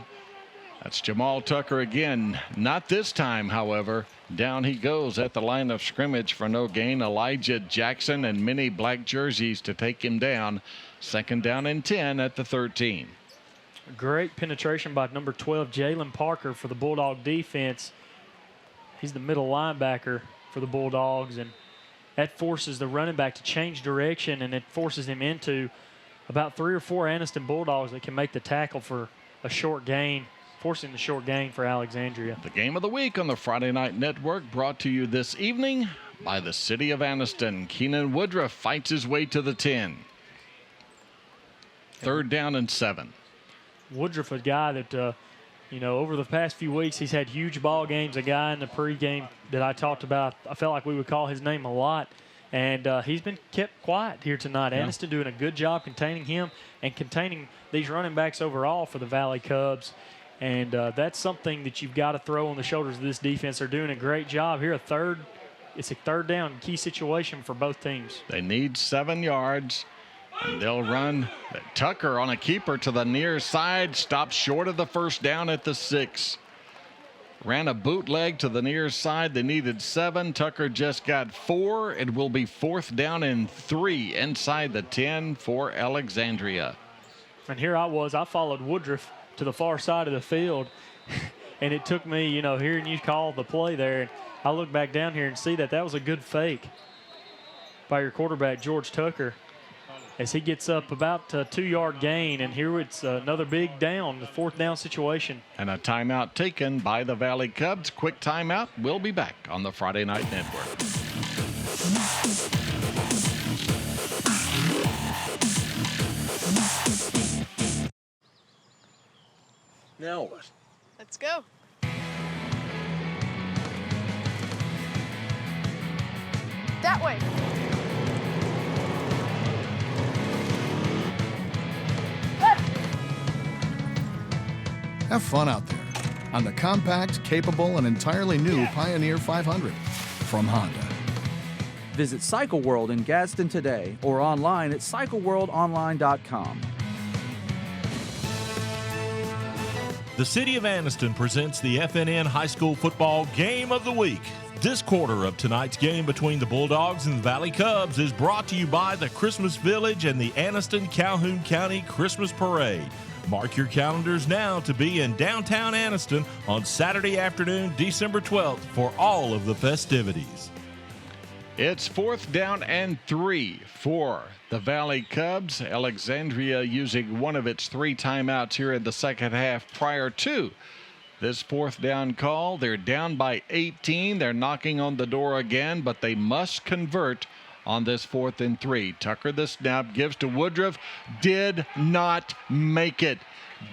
That's Jamal Tucker again. Not this time, however. Down he goes at the line of scrimmage for no gain. Elijah Jackson and many black jerseys to take him down. 2nd down and 10 at the 13. Great penetration by number 12, Jalen Parker, for the Bulldog defense. He's the middle linebacker for the Bulldogs, and that forces the running back to change direction, and it forces him into about 3 or 4 Anniston Bulldogs that can make the tackle for a short gain, forcing the short gain for Alexandria. The game of the week on the Friday Night Network, brought to you this evening by the City of Anniston. Keenan Woodruff fights his way to the 10. 3rd down and 7. Woodruff, a guy that, over the past few weeks, he's had huge ball games. A guy in the pregame that I talked about, I felt like we would call his name a lot. And he's been kept quiet here tonight. Yeah. Anniston doing a good job containing him and containing these running backs overall for the Valley Cubs. And that's something that you've got to throw on the shoulders of this defense. They're doing a great job here. It's a 3rd down key situation for both teams. They need 7 yards. And they'll run Tucker on a keeper to the near side. Stopped short of the 1st down at the 6. Ran a bootleg to the near side. They needed 7. Tucker just got 4. It will be 4th down and 3 inside the 10 for Alexandria. And here I followed Woodruff to the far side of the field. And it took me, hearing you call the play there, and I look back down here and see that was a good fake by your quarterback, George Tucker, as he gets up about a 2-yard gain. And here it's another big down, the 4th down situation. And a timeout taken by the Valley Cubs. Quick timeout. We'll be back on the Friday Night Network. Now what? Let's go. That way. Have fun out there on the compact, capable, and entirely new Pioneer 500 from Honda. Visit Cycle World in Gadsden today or online at cycleworldonline.com. The City of Anniston presents the FNN High School Football Game of the Week. This quarter of tonight's game between the Bulldogs and the Valley Cubs is brought to you by the Christmas Village and the Anniston Calhoun County Christmas Parade. Mark your calendars now to be in downtown Anniston on Saturday afternoon, December 12th, for all of the festivities. It's 4th down and 3 for the Valley Cubs. Alexandria using one of its 3 timeouts here in the second half prior to this 4th down call. They're down by 18. They're knocking on the door again, but they must convert on this 4th and 3. Tucker the snap, gives to Woodruff. Did not make it.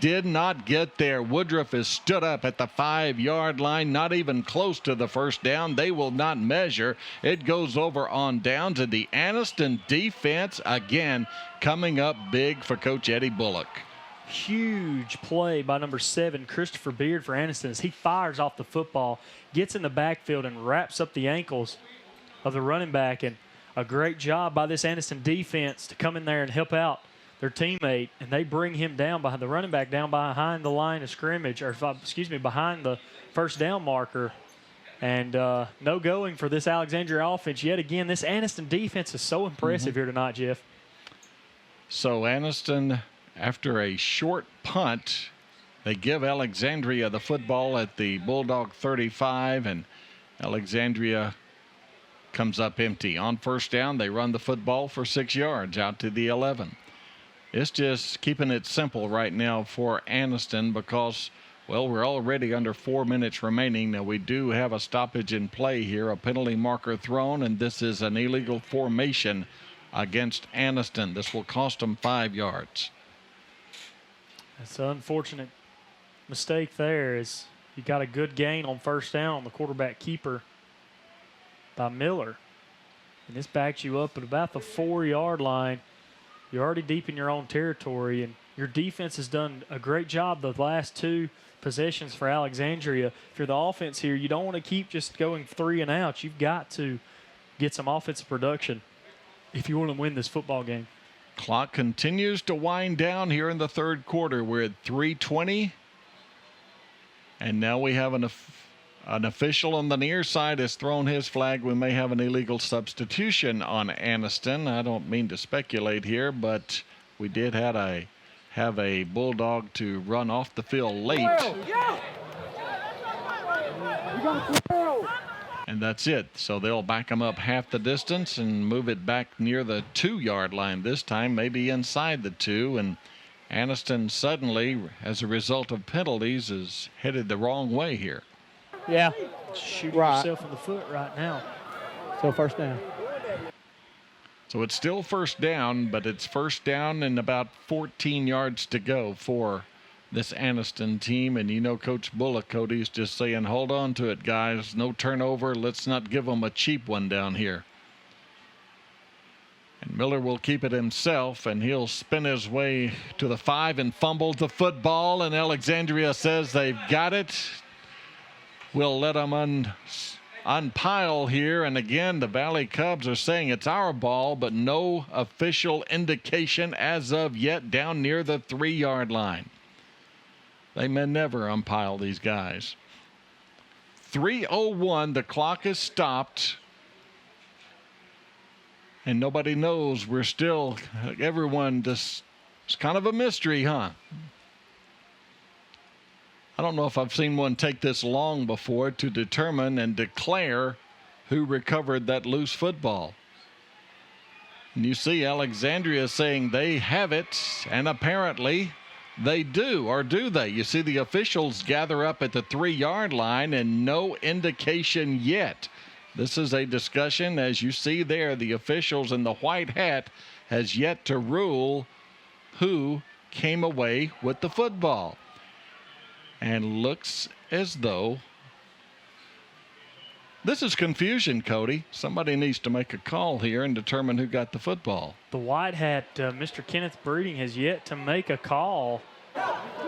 Did not get there. Woodruff is stood up at the 5-yard line, not even close to the first down. They will not measure. It goes over on downs, and the Anniston defense again coming up big for Coach Eddie Bullock. Huge play by number 7, Christopher Beard for Anniston, as he fires off the football, gets in the backfield and wraps up the ankles of the running back. And a great job by this Anniston defense to come in there and help out their teammate, and they bring him down behind the running back, down behind the line of scrimmage, or behind the first down marker. And no going for this Alexandria offense yet again. This Anniston defense is so impressive here tonight, Jeff. So Anniston, after a short punt, they give Alexandria the football at the Bulldog 35, and Alexandria comes up empty. On first down, they run the football for 6 yards out to the 11. It's just keeping it simple right now for Anniston because, well, we're already under 4 minutes remaining. Now, we do have a stoppage in play here, a penalty marker thrown, and this is an illegal formation against Anniston. This will cost them 5 yards. That's an unfortunate mistake there, as you got a good gain on first down on the quarterback keeper by Miller. And this backs you up at about the 4-yard line. You're already deep in your own territory, and your defense has done a great job the last 2 possessions for Alexandria. If you're the offense here, you don't want to keep just going 3 and out. You've got to get some offensive production if you want to win this football game. Clock continues to wind down here in the third quarter. We're at 3:20, and now we have an official on the near side has thrown his flag. We may have an illegal substitution on Anniston. I don't mean to speculate here, but we did have a Bulldog to run off the field late. And that's it. So they'll back them up half the distance and move it back near the 2-yard line this time, maybe inside the 2. And Anniston suddenly, as a result of penalties, is headed the wrong way here. Yeah. Shooting yourself in the foot right now. So first down. So it's still first down, but it's first down and about 14 yards to go for this Anniston team. And you know Coach Bullock, Cody's just saying, hold on to it, guys. No turnover. Let's not give them a cheap one down here. And Miller will keep it himself, and he'll spin his way to the 5 and fumble the football. And Alexandria says they've got it. We'll let them unpile here. And again, the Valley Cubs are saying it's our ball, but no official indication as of yet down near the 3-yard line. They may never umpile these guys. 3:01, the clock is stopped. And nobody knows. We're still, everyone just, it's kind of a mystery, huh? I don't know if I've seen one take this long before to determine and declare who recovered that loose football. And you see Alexandria saying they have it, and apparently they do, or do they? You see the officials gather up at the 3-yard line and no indication yet. This is a discussion, as you see there, the officials in the white hat has yet to rule who came away with the football. And looks as though this is confusion, Cody. Somebody needs to make a call here and determine who got the football. The white hat, Mr. Kenneth Breeding, has yet to make a call.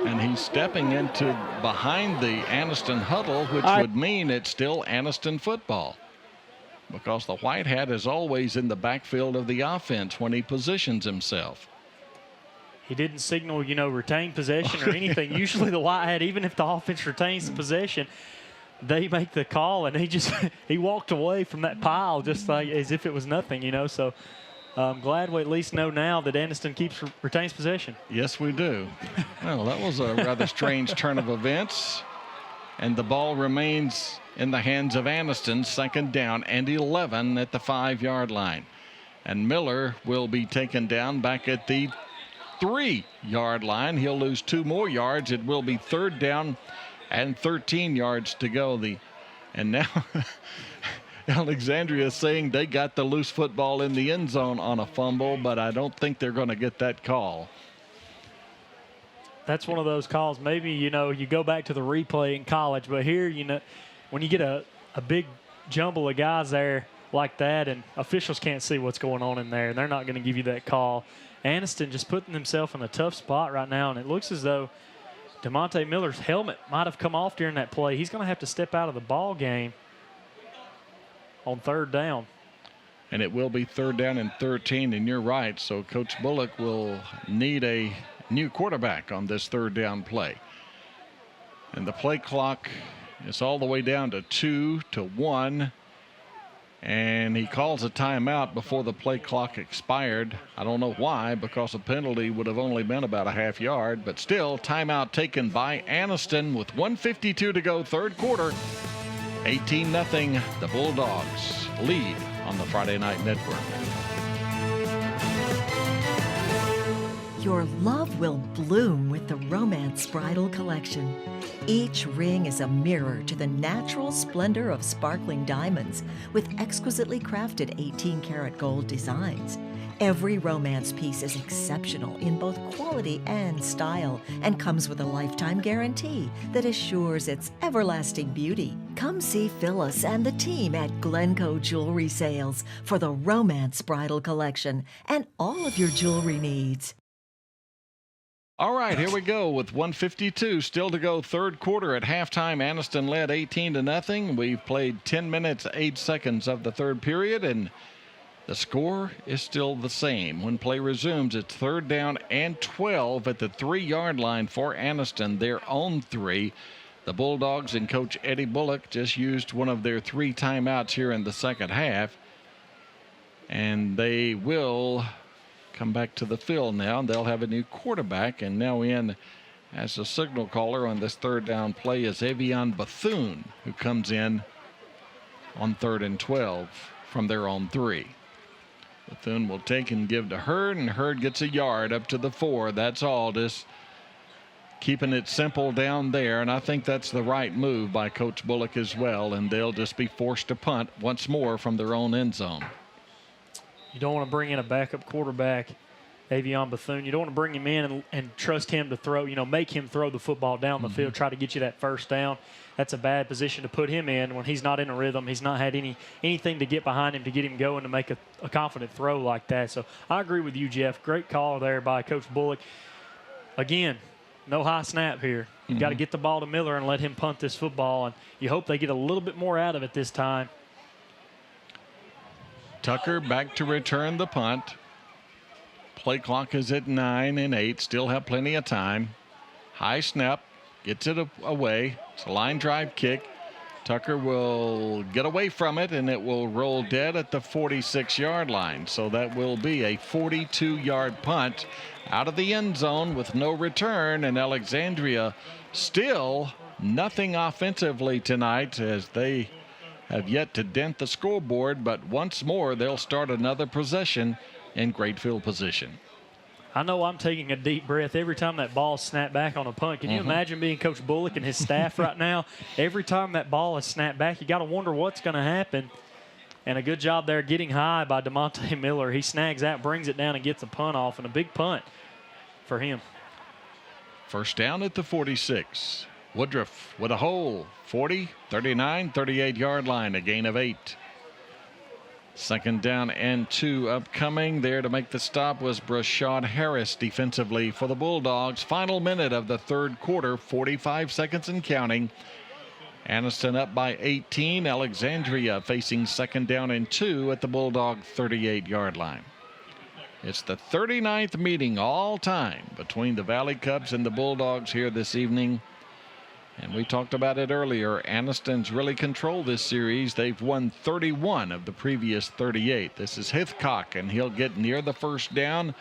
And he's stepping into behind the Anniston huddle, which would mean it's still Anniston football, because the white hat is always in the backfield of the offense when he positions himself. He didn't signal, retain possession or anything. Usually the white hat, even if the offense retains the possession, they make the call, and he walked away from that pile just like as if it was nothing, So I'm glad we at least know now that Anniston retains possession. Yes, we do. Well, that was a rather strange turn of events. And the ball remains in the hands of Anniston. 2nd down and 11 at the 5-yard line. And Miller will be taken down back at the 3-yard line. He'll lose 2 more yards. It will be 3rd down and 13 yards to go. And now Alexandria is saying they got the loose football in the end zone on a fumble, but I don't think they're going to get that call. That's one of those calls. Maybe, you go back to the replay in college, but here, when you get a big jumble of guys there like that and officials can't see what's going on in there, and they're not going to give you that call. Anniston just putting himself in a tough spot right now, and it looks as though DeMonte Miller's helmet might have come off during that play. He's going to have to step out of the ball game on 3rd down. And it will be 3rd down and 13, and you're right. So Coach Bullock will need a new quarterback on this 3rd down play. And the play clock is all the way down to 2 to 1. And he calls a timeout before the play clock expired. I don't know why, because a penalty would have only been about a half yard. But still, timeout taken by Anniston with 1:52 to go, 3rd quarter. 18-0, the Bulldogs lead on the Friday Night Network. Your love will bloom with the Romance Bridal Collection. Each ring is a mirror to the natural splendor of sparkling diamonds with exquisitely crafted 18-karat gold designs. Every romance piece is exceptional in both quality and style and comes with a lifetime guarantee that assures its everlasting beauty. Come see Phyllis and the team at Glencoe Jewelry Sales for the Romance Bridal Collection and all of your jewelry needs. All right, here we go with 1:52 still to go, 3rd quarter. At halftime, Anniston led 18-0. We've played 10 minutes, 8 seconds of the 3rd period, and the score is still the same. When play resumes, it's 3rd down and 12 at the 3-yard line for Anniston, their own 3. The Bulldogs and Coach Eddie Bullock just used one of their 3 timeouts here in the 2nd half, and they will come back to the field now. They'll have a new quarterback, and now in as a signal caller on this 3rd down play is Avion Bethune, who comes in on 3rd and 12 from their own 3. Bethune will take and give to Hurd, and Hurd gets a yard up to the 4. That's all, just keeping it simple down there, and I think that's the right move by Coach Bullock as well, and they'll just be forced to punt once more from their own end zone. You don't want to bring in a backup quarterback, Avion Bethune. You don't want to bring him in and trust him to throw, make him throw the football down the field, try to get you that 1st down. That's a bad position to put him in when he's not in a rhythm. He's not had anything to get behind him to get him going to make a confident throw like that. So I agree with you, Jeff. Great call there by Coach Bullock. Again, no high snap here. You've got to get the ball to Miller and let him punt this football, and you hope they get a little bit more out of it this time. Tucker back to return the punt. Play clock is at 9 and 8. Still have plenty of time. High snap. Gets it away. It's a line drive kick. Tucker will get away from it, and it will roll dead at the 46-yard line. So that will be a 42-yard punt out of the end zone with no return. And Alexandria still nothing offensively tonight as they have yet to dent the scoreboard, but once more they'll start another possession in great field position. I know I'm taking a deep breath every time that ball snapped back on a punt. Can you imagine being Coach Bullock and his staff right now? Every time that ball is snapped back, you got to wonder what's going to happen. And a good job there getting high by DeMonte Miller. He snags that, brings it down, and gets a punt off, and a big punt for him. 1st down at the 46. Woodruff with a hole. 40, 39, 38-yard line, a gain of 8. 2nd down and 2 upcoming. There to make the stop was Brashad Harris defensively for the Bulldogs. Final minute of the 3rd quarter, 45 seconds and counting. Anniston up by 18. Alexandria facing 2nd down and 2 at the Bulldog 38-yard line. It's the 39th meeting all time between the Valley Cubs and the Bulldogs here this evening. And we talked about it earlier. Anniston's really controlled this series. They've won 31 of the previous 38. This is Hithcock, and he'll get near the 1st down.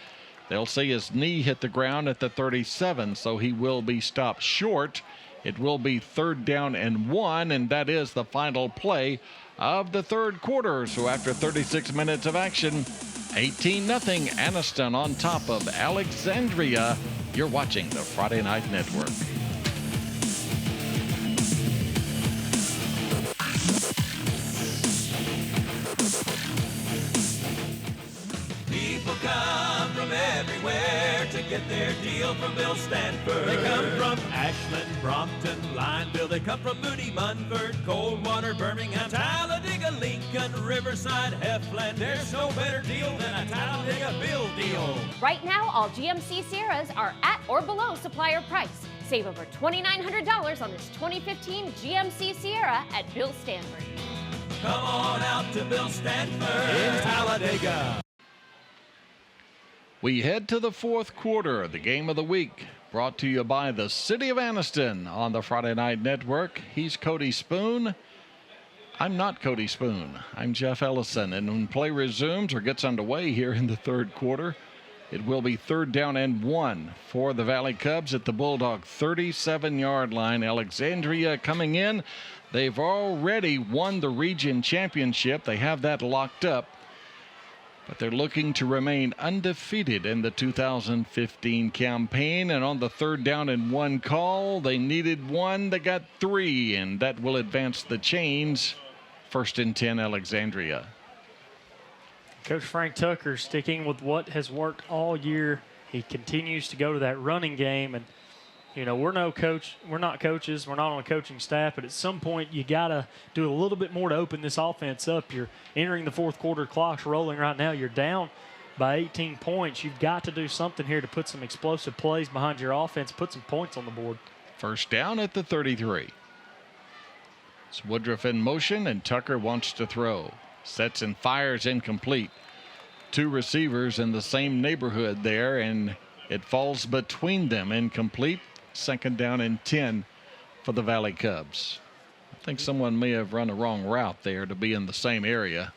They'll say his knee hit the ground at the 37, so he will be stopped short. It will be 3rd down and 1, and that is the final play of the third quarter. So after 36 minutes of action, 18-0 Anniston on top of Alexandria. You're watching the Friday Night Network. People come from everywhere to get their deal from Bill Stanford. They come from Ashland, Brompton, Lineville. They come from Moody, Munford, Coldwater, Birmingham, Talladega, Lincoln, Riverside, Heflin. There's no better deal than a Talladega Bill deal. Right now, all GMC Sierras are at or below supplier price. Save over $2,900 on this 2015 GMC Sierra at Bill Stanford. Come on out to Bill Stanford in Talladega. We head to the fourth quarter, the game of the week, brought to you by the City of Anniston on the Friday Night Network. He's Cody Spoon. I'm not Cody Spoon. I'm Jeff Ellison. And when play resumes or gets underway here in the third quarter, it will be 3rd down and 1 for the Valley Cubs at the Bulldog 37-yard line. Alexandria coming in. They've already won the region championship. They have that locked up. But they're looking to remain undefeated in the 2015 campaign. And on the 3rd down and 1 call, they needed 1. They got 3, and that will advance the chains. 1st and 10, Alexandria. Coach Frank Tucker sticking with what has worked all year. He continues to go to that running game. And, you know, we're not coaches. We're not on a coaching staff. But at some point, you got to do a little bit more to open this offense up. You're entering the fourth quarter. Clock's rolling right now. You're down by 18 points. You've got to do something here to put some explosive plays behind your offense, put some points on the board. 1st down at the 33. It's Woodruff in motion, and Tucker wants to throw. Sets and fires incomplete. 2 receivers in the same neighborhood there, and it falls between them. Incomplete. 2nd down and 10 for the Valley Cubs. I think someone may have run a wrong route there to be in the same area.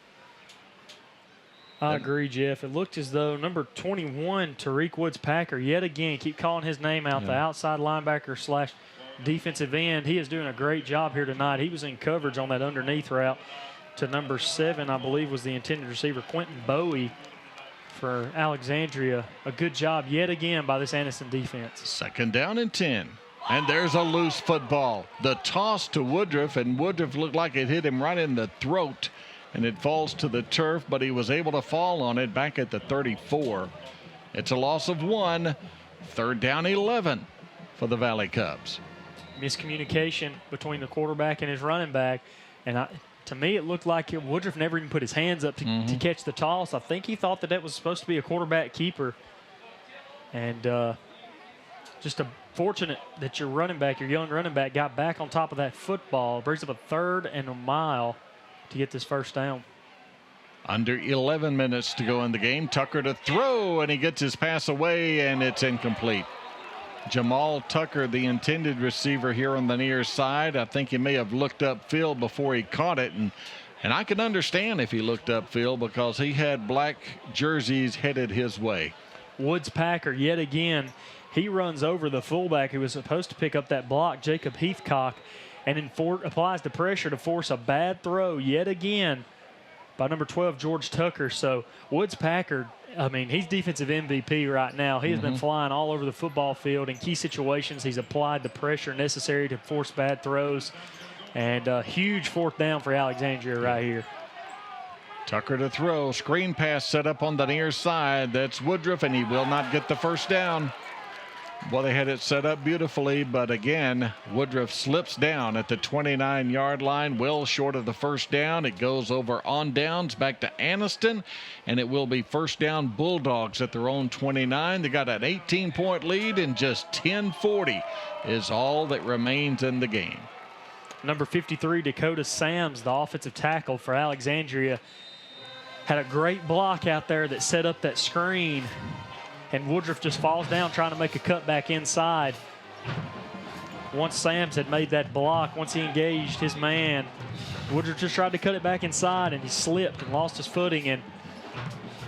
I agree, Jeff. It looked as though number 21, Tariq Woods-Packer, yet again, keep calling his name out, the outside linebacker / defensive end. He is doing a great job here tonight. He was in coverage on that underneath route to number 7, I believe, was the intended receiver, Quentin Bowie for Alexandria. A good job yet again by this Anniston defense. 2nd down and 10. And there's a loose football. The toss to Woodruff, and Woodruff looked like it hit him right in the throat, and it falls to the turf, but he was able to fall on it back at the 34. It's a loss of 1. 3rd down 11 for the Valley Cubs. Miscommunication between the quarterback and his running back, and to me, it looked like Woodruff never even put his hands up to catch the toss. I think he thought that was supposed to be a quarterback keeper. And just fortunate that your young running back, got back on top of that football. Brings up a 3rd and a mile to get this 1st down. Under 11 minutes to go in the game. Tucker to throw, and he gets his pass away, and it's incomplete. Jamal Tucker, the intended receiver here on the near side. I think he may have looked upfield before he caught it. And I can understand if he looked upfield because he had black jerseys headed his way. Woods-Packer, yet again, he runs over the fullback who was supposed to pick up that block, Jacob Heathcock, and then applies the pressure to force a bad throw yet again by number 12, George Tucker. So Woods-Packer, I mean, he's defensive MVP right now. He has been flying all over the football field in key situations. He's applied the pressure necessary to force bad throws. And a huge 4th down for Alexandria right here. Tucker to throw. Screen pass set up on the near side. That's Woodruff, and he will not get the 1st down. Well, they had it set up beautifully, but again, Woodruff slips down at the 29-yard line, well short of the 1st down. It goes over on downs back to Anniston, and it will be 1st down Bulldogs at their own 29. They got an 18-point lead, and just 10:40 is all that remains in the game. Number 53, Dakota Sams, the offensive tackle for Alexandria, had a great block out there that set up that screen. And Woodruff just falls down trying to make a cut back inside. Once Sams had made that block, once he engaged his man, Woodruff just tried to cut it back inside, and he slipped and lost his footing. And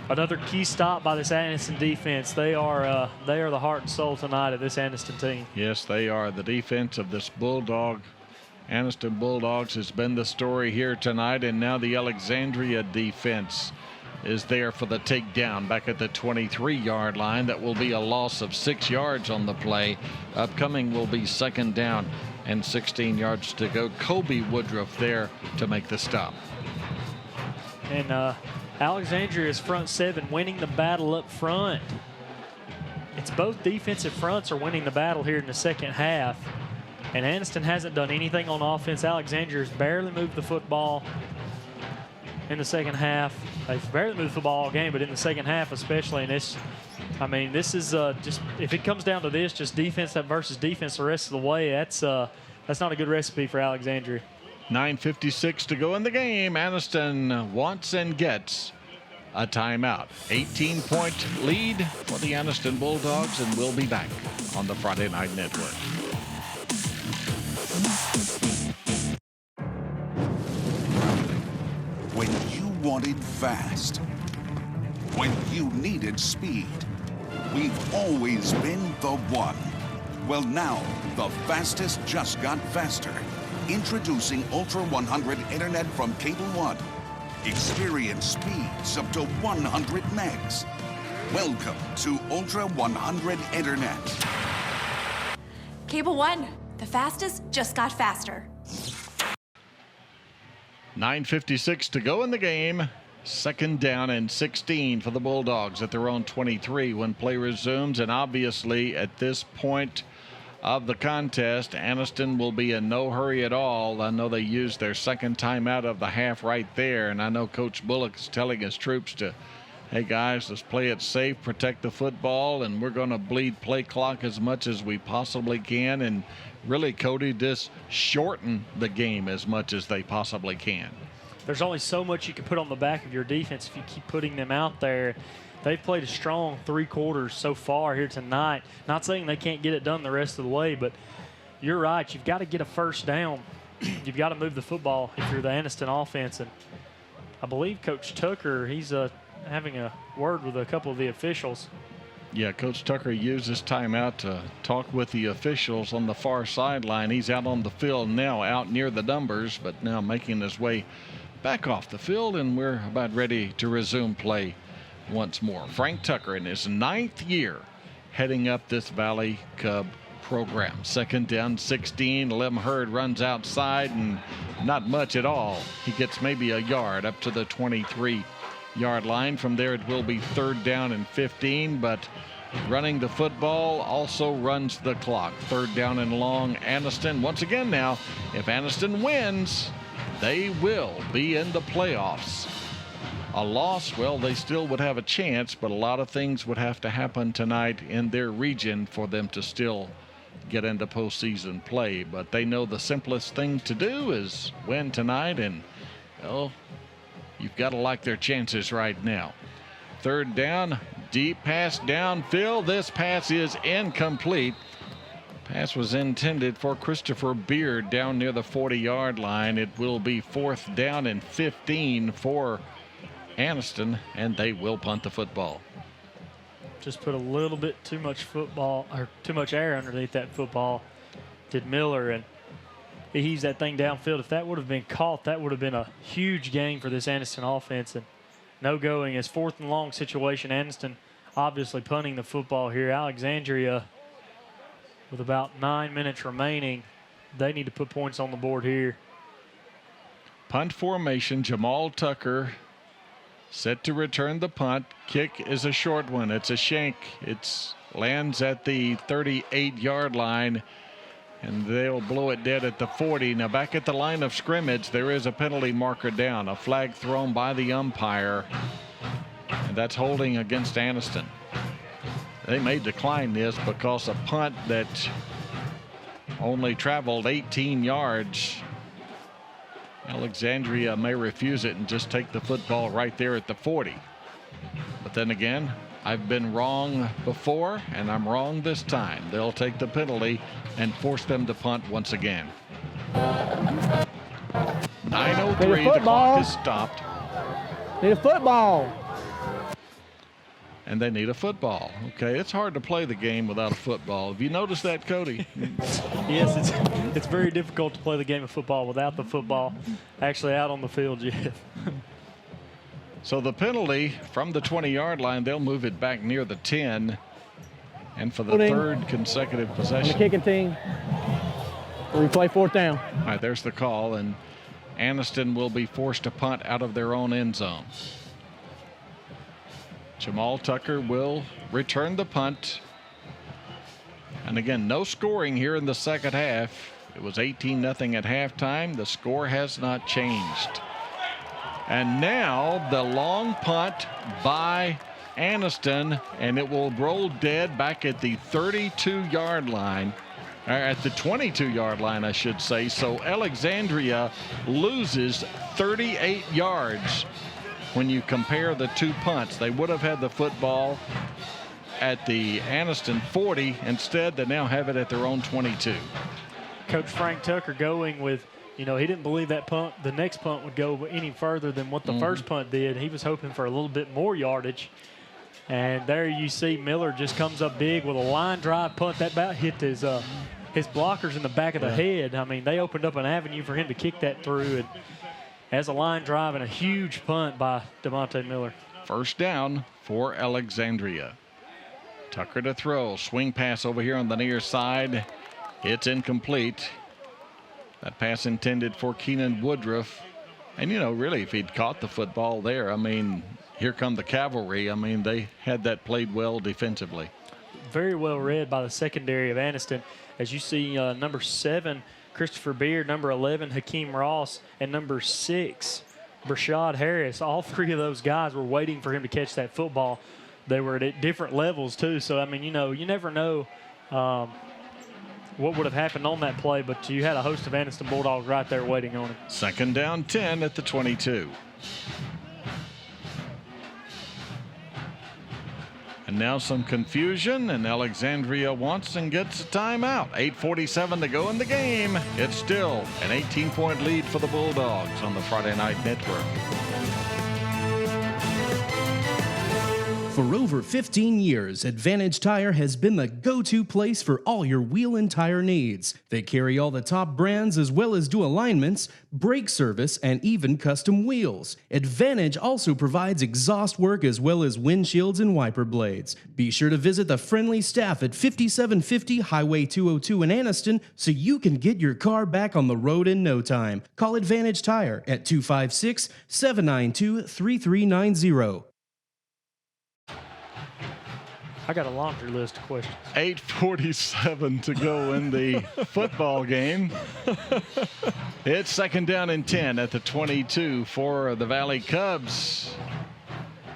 Another key stop by this Anniston defense. They are the heart and soul tonight of this Anniston team. Yes, they are. The defense of this Anniston Bulldogs has been the story here tonight, and now the Alexandria defense is there for the takedown back at the 23-yard line. That will be a loss of 6 yards on the play. Upcoming will be 2nd down and 16 yards to go. Kobe Woodruff there to make the stop. And Alexandria's front 7 winning the battle up front. It's both defensive fronts are winning the battle here in the second half. And Anniston hasn't done anything on offense. Alexandria's barely moved the football in the second half. They've barely moved the football all game, but in the second half especially. And this is just, if it comes down to this, just defense versus defense the rest of the way, that's not a good recipe for Alexandria. 9:56 to go in the game. Anniston wants and gets a timeout. 18-point lead for the Anniston Bulldogs, and we'll be back on the Friday Night Network. When you wanted fast, when you needed speed, we've always been the one. Well, now, the fastest just got faster. Introducing Ultra 100 Internet from Cable One. Experience speeds up to 100 megs. Welcome to Ultra 100 Internet. Cable One, the fastest just got faster. 9:56 to go in the game. 2nd down and 16 for the Bulldogs at their own 23 when play resumes. And obviously at this point of the contest, Anniston will be in no hurry at all. I know they used their 2nd timeout of the half right there, and I know Coach Bullock is telling his troops to, hey guys, let's play it safe, protect the football, and we're going to bleed play clock as much as we possibly can, and really, Cody, just shorten the game as much as they possibly can. There's only so much you can put on the back of your defense if you keep putting them out there. They've played a strong 3 quarters so far here tonight. Not saying they can't get it done the rest of the way, but you're right. You've got to get a 1st down. You've got to move the football if you're the Anniston offense. And I believe Coach Tucker, he's having a word with a couple of the officials. Yeah, Coach Tucker used his timeout to talk with the officials on the far sideline. He's out on the field now, out near the numbers, but now making his way back off the field, and we're about ready to resume play once more. Frank Tucker in his 9th year heading up this Valley Cub program. 2nd down, 16. Lem Hurd runs outside, and not much at all. He gets maybe a yard up to the 23-yard line. From there, it will be 3rd down and 15, but running the football also runs the clock. 3rd down and long. Anniston, once again now, if Anniston wins, they will be in the playoffs. A loss, well, they still would have a chance, but a lot of things would have to happen tonight in their region for them to still get into postseason play. But they know the simplest thing to do is win tonight, and, well, you've got to like their chances right now. 3rd down, deep pass downfield. This pass is incomplete. Pass was intended for Christopher Beard down near the 40-yard line. It will be 4th down and 15 for Anniston, and they will punt the football. Just put a little bit too much football, or too much air underneath that football, did Miller, and he heaves that thing downfield. If that would have been caught, that would have been a huge gain for this Anniston offense. And no going as 4th and long situation. Anniston obviously punting the football here. Alexandria, with about 9 minutes remaining, they need to put points on the board here. Punt formation, Jamal Tucker set to return the punt. Kick is a short one. It's a shank. It lands at the 38-yard line, and they'll blow it dead at the 40. Now back at the line of scrimmage, there is a penalty marker down, a flag thrown by the umpire, and that's holding against Anniston. They may decline this because a punt that only traveled 18 yards, Alexandria may refuse it and just take the football right there at the 40. But then again, I've been wrong before, and I'm wrong this time. They'll take the penalty and force them to punt once again. 9:03, the clock is stopped. Need a football. and they need a football. Okay, it's hard to play the game without a football. Have you noticed that, Cody? Yes, it's very difficult to play the game of football without the football actually out on the field, Jeff. So the penalty from the 20-yard line, they'll move it back near the 10. And for the third consecutive possession. On the kicking team, we play fourth down. All right, there's the call, and Anniston will be forced to punt out of their own end zone. Jamal Tucker will return the punt. And again, no scoring here in the second half. It was 18-0 at halftime. The score has not changed. And now the long punt by Anniston, and it will roll dead back at the 32-yard line, or at the 22-yard line, I should say. So Alexandria loses 38 yards. When you compare the two punts, they would have had the football at the Anniston 40. Instead, they now have it at their own 22. Coach Frank Tucker going with, he didn't believe that punt, the next punt would go any further than what the first punt did. He was hoping for a little bit more yardage. And there you see Miller just comes up big with a line drive punt. That about hit his blockers in the back of the head. I mean, they opened up an avenue for him to kick that through. And as a line drive and a huge punt by DeMonte Miller. First down for Alexandria. Tucker to throw. Swing pass over here on the near side. It's incomplete. That pass intended for Keenan Woodruff. And, really, if he'd caught the football there, I mean, here come the cavalry. I mean, they had that played well defensively. Very well read by the secondary of Anniston. As you see, number 7, Christopher Beard, number 11, Hakeem Ross, and number 6, Brashad Harris. All three of those guys were waiting for him to catch that football. They were at different levels, too. So, I mean, you never know what would have happened on that play, but you had a host of Anniston Bulldogs right there waiting on him. Second down 10 at the 22. And now some confusion, and Alexandria wants and gets a timeout. 8:47 to go in the game. It's still an 18-point lead for the Bulldogs on the Friday Night Network. For over 15 years, Advantage Tire has been the go-to place for all your wheel and tire needs. They carry all the top brands as well as do alignments, brake service, and even custom wheels. Advantage also provides exhaust work as well as windshields and wiper blades. Be sure to visit the friendly staff at 5750 Highway 202 in Anniston so you can get your car back on the road in no time. Call Advantage Tire at 256-792-3390. I got a laundry list of questions. 8:47 to go in the football game. It's second down and 10 at the 22 for the Valley Cubs.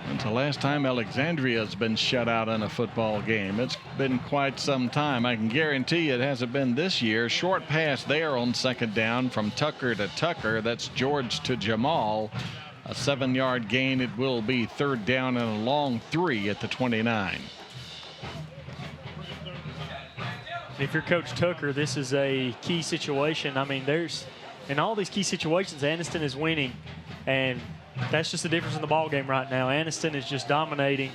When's the last time Alexandria has been shut out in a football game? It's been quite some time. I can guarantee it hasn't been this year. Short pass there on second down from Tucker to Tucker. That's George to Jamal. A 7-yard gain. It will be third down and a long 3 at the 29. If you're Coach Tucker, this is a key situation. I mean, in all these key situations, Anniston is winning, and that's just the difference in the ball game right now. Anniston is just dominating,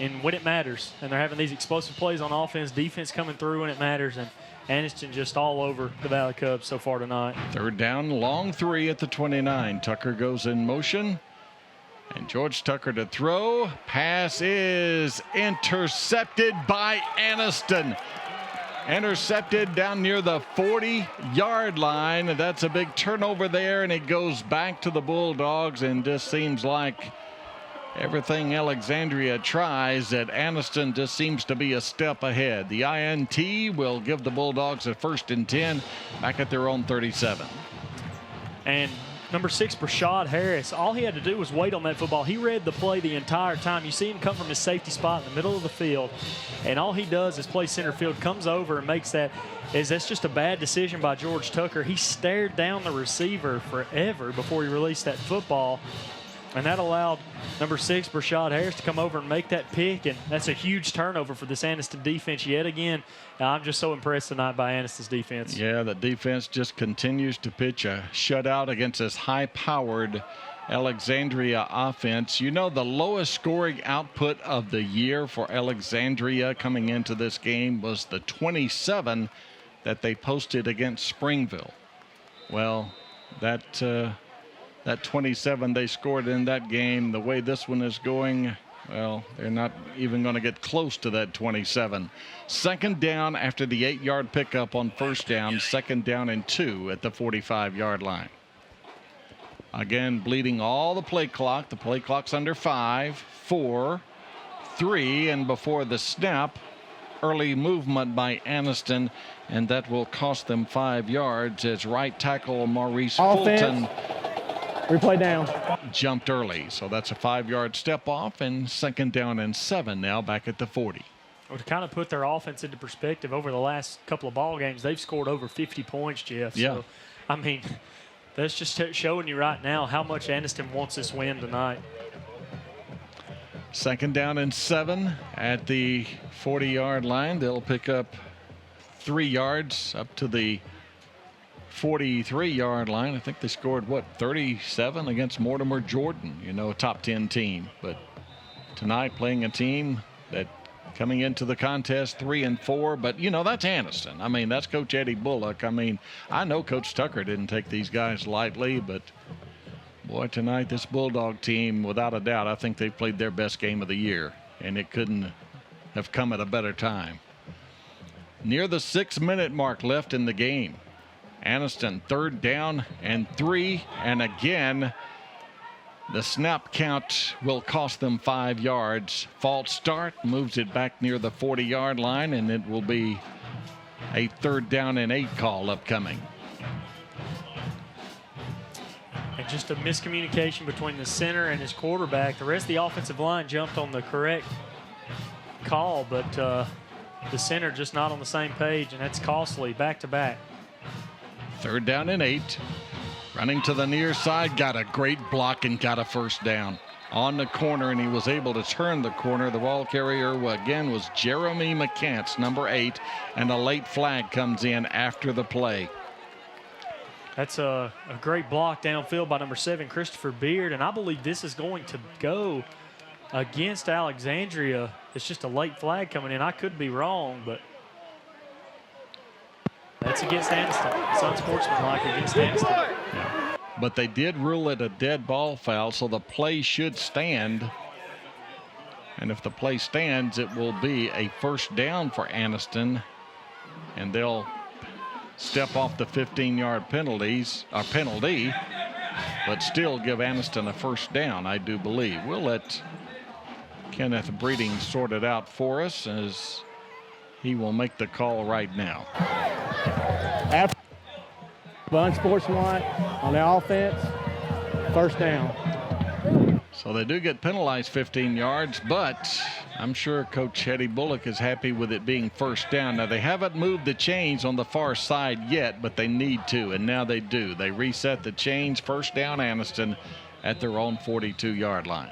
and when it matters, and they're having these explosive plays on offense, defense coming through when it matters, and Anniston just all over the Valley Cubs so far tonight. Third down, long 3 at the 29. Tucker goes in motion. And George Tucker to throw. Pass is intercepted by Anniston. Intercepted down near the 40-yard line. That's a big turnover there, and it goes back to the Bulldogs, and just seems like everything Alexandria tries, that Anniston just seems to be a step ahead. The INT will give the Bulldogs a 1st and 10 back at their own 37. And number 6, Brashad Harris, all he had to do was wait on that football. He read the play the entire time. You see him come from his safety spot in the middle of the field, and all he does is play center field, comes over and makes that. That's just a bad decision by George Tucker. He stared down the receiver forever before he released that football, and that allowed number 6, Brashad Harris, to come over and make that pick, and that's a huge turnover for this Anniston defense yet again. I'm just so impressed tonight by Anniston's defense. Yeah, the defense just continues to pitch a shutout against this high-powered Alexandria offense. You know, the lowest scoring output of the year for Alexandria coming into this game was the 27 that they posted against Springville. Well, that 27 they scored in that game, the way this one is going, well, they're not even going to get close to that 27. Second down after the 8-yard pickup on first down, second down and 2 at the 45-yard line. Again, bleeding all the play clock. The play clock's under 5, 4, 3, and before the snap, early movement by Anniston, and that will cost them 5 yards as right tackle Maurice Fulton replay down jumped early. So that's a 5-yard step off, and second down and 7 now back at the 40. Well, to kind of put their offense into perspective, over the last couple of ball games, they've scored over 50 points, Jeff. Yeah. So, I mean, that's just showing you right now how much Anniston wants this win tonight. Second down and 7 at the 40-yard line. They'll pick up 3 yards up to the 43-yard line. I think they scored, what, 37 against Mortimer Jordan, you know, a top 10 team. But tonight playing a team that coming into the contest 3-4, but you know, that's Anniston. I mean, that's Coach Eddie Bullock. I mean, I know Coach Tucker didn't take these guys lightly, but boy, tonight this Bulldog team, without a doubt, I think they've played their best game of the year, and it couldn't have come at a better time. Near the 6-minute mark left in the game. Anniston, third down and 3, and again, the snap count will cost them 5 yards. False start moves it back near the 40-yard line, and it will be a third down and 8 call upcoming. And just a miscommunication between the center and his quarterback. The rest of the offensive line jumped on the correct call, but the center just not on the same page, and that's costly back to back. Third down and 8. Running to the near side, got a great block and got a first down on the corner, and he was able to turn the corner. The ball carrier again was Jeremy McCants, number 8, and a late flag comes in after the play. That's a great block downfield by number 7, Christopher Beard, and I believe this is going to go against Alexandria. It's just a late flag coming in. I could be wrong, but that's against Anniston. It's unsportsmanlike against Anniston. Yeah. But they did rule it a dead ball foul, so the play should stand. And if the play stands, it will be a first down for Anniston, and they'll step off the 15-yard penalty, but still give Anniston a first down, I do believe. We'll let Kenneth Breeding sort it out for us, as he will make the call right now. After unsportsmanlike on the offense, first down. So they do get penalized 15 yards, but I'm sure Coach Eddie Bullock is happy with it being first down. Now, they haven't moved the chains on the far side yet, but they need to, and now they do. They reset the chains, first down Anniston at their own 42-yard line.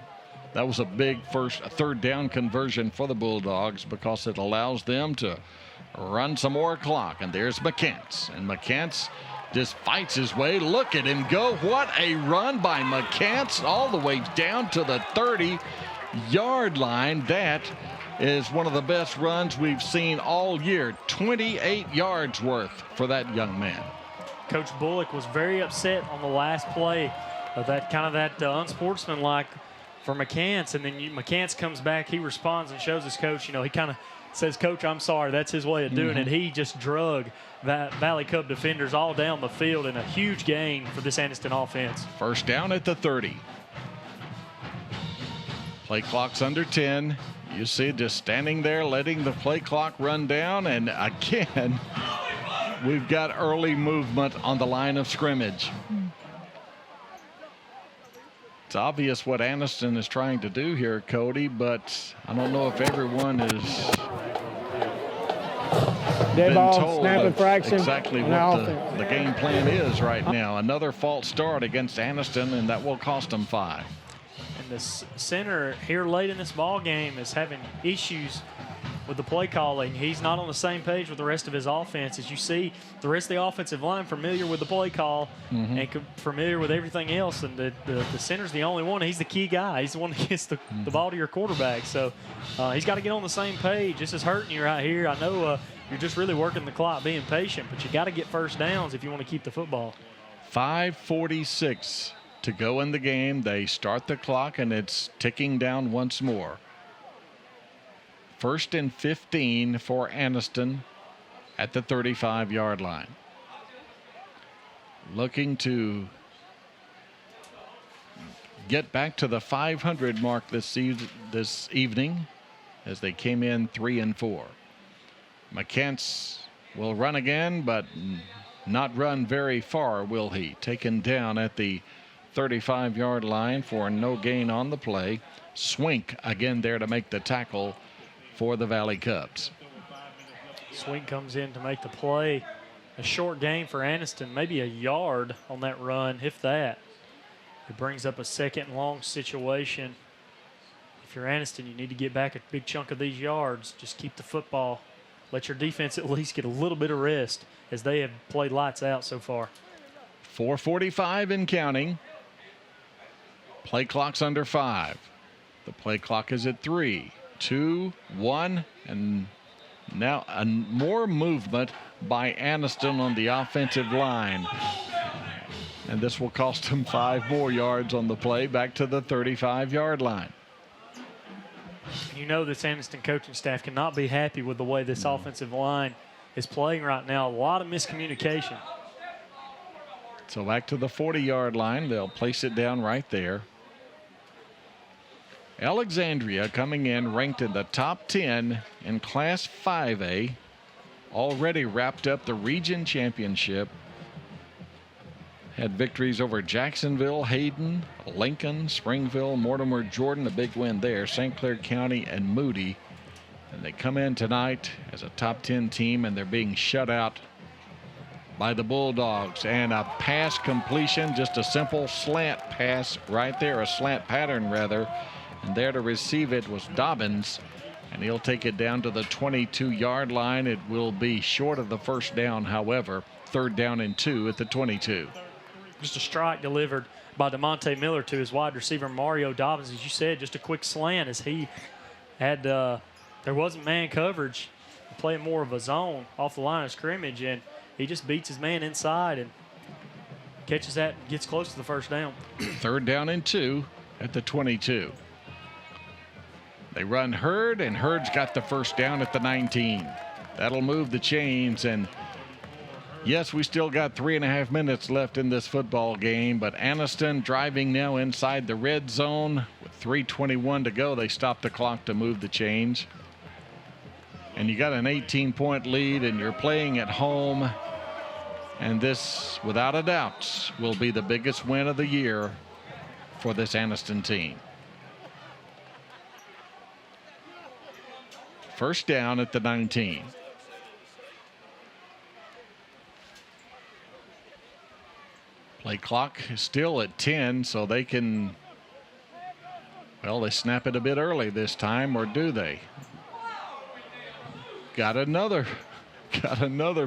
That was a big third down conversion for the Bulldogs because it allows them to run some more clock. And there's McCants, and McCants just fights his way. Look at him go. What a run by McCants all the way down to the 30-yard line. That is one of the best runs we've seen all year. 28 yards worth for that young man. Coach Bullock was very upset on the last play of that unsportsmanlike for McCants, and then McCants comes back, he responds and shows his coach, he kind of says, "Coach, I'm sorry." That's his way of doing it. He just drug that Valley Cub defenders all down the field in a huge gain for this Anniston offense. First down at the 30. Play clock's under 10. You see just standing there letting the play clock run down, and again we've got early movement on the line of scrimmage. It's obvious what Anniston is trying to do here, Cody, but I don't know if everyone is dead ball, told snap infraction, exactly what the game plan is right now. Another false start against Anniston, and that will cost them 5. And the center here late in this ball game is having issues with the play calling. He's not on the same page with the rest of his offense. As you see, the rest of the offensive line familiar with the play call and familiar with everything else. And the center's the only one. He's the key guy. He's the one that gets the ball to your quarterback. So he's got to get on the same page. This is hurting you right here. I know you're just really working the clock, being patient, but you got to get first downs if you want to keep the football. 5:46 to go in the game. They start the clock, and it's ticking down once more. 1st and 15 for Anniston at the 35-yard line. Looking to get back to the 500 mark this evening, as they came in 3-4. McCants will run again, but not run very far, will he? Taken down at the 35-yard line for no gain on the play. Swink again there to make the tackle for the Valley Cubs. Swink comes in to make the play. A short gain for Anniston, maybe a yard on that run, if that. It brings up a 2nd and long situation. If you're Anniston, you need to get back a big chunk of these yards. Just keep the football. Let your defense at least get a little bit of rest, as they have played lights out so far. 4:45 and counting. Play clock's under 5. The play clock is at 3, 2, 1, and now more movement by Anniston on the offensive line. And this will cost him 5 more yards on the play, back to the 35-yard line. You know this Anniston coaching staff cannot be happy with the way this offensive line is playing right now. A lot of miscommunication. So back to the 40-yard line. They'll place it down right there. Alexandria coming in ranked in the top 10 in Class 5A. Already wrapped up the region championship. Had victories over Jacksonville, Hayden, Lincoln, Springville, Mortimer, Jordan, a big win there, St. Clair County, and Moody. And they come in tonight as a top 10 team, and they're being shut out by the Bulldogs. And a pass completion, just a simple slant pass right there, a slant pattern rather. And there to receive it was Dobbins, and he'll take it down to the 22-yard line. It will be short of the first down, however. 3rd down and 2 at the 22. Just a strike delivered by DeMonte Miller to his wide receiver Mario Dobbins. As you said, just a quick slant as he had, there wasn't man coverage, playing more of a zone off the line of scrimmage, and he just beats his man inside and catches that and gets close to the first down. 3rd down and 2 at the 22. They run Hurd, and Hurd's got the first down at the 19. That'll move the chains, and yes, we still got 3.5 minutes left in this football game, but Anniston driving now inside the red zone with 3:21 to go. They stop the clock to move the chains. And you got an 18-point lead, and you're playing at home. And this, without a doubt, will be the biggest win of the year for this Anniston team. First down at the 19. Play clock is still at 10, so they can, well, they snap it a bit early this time, or do they? Got another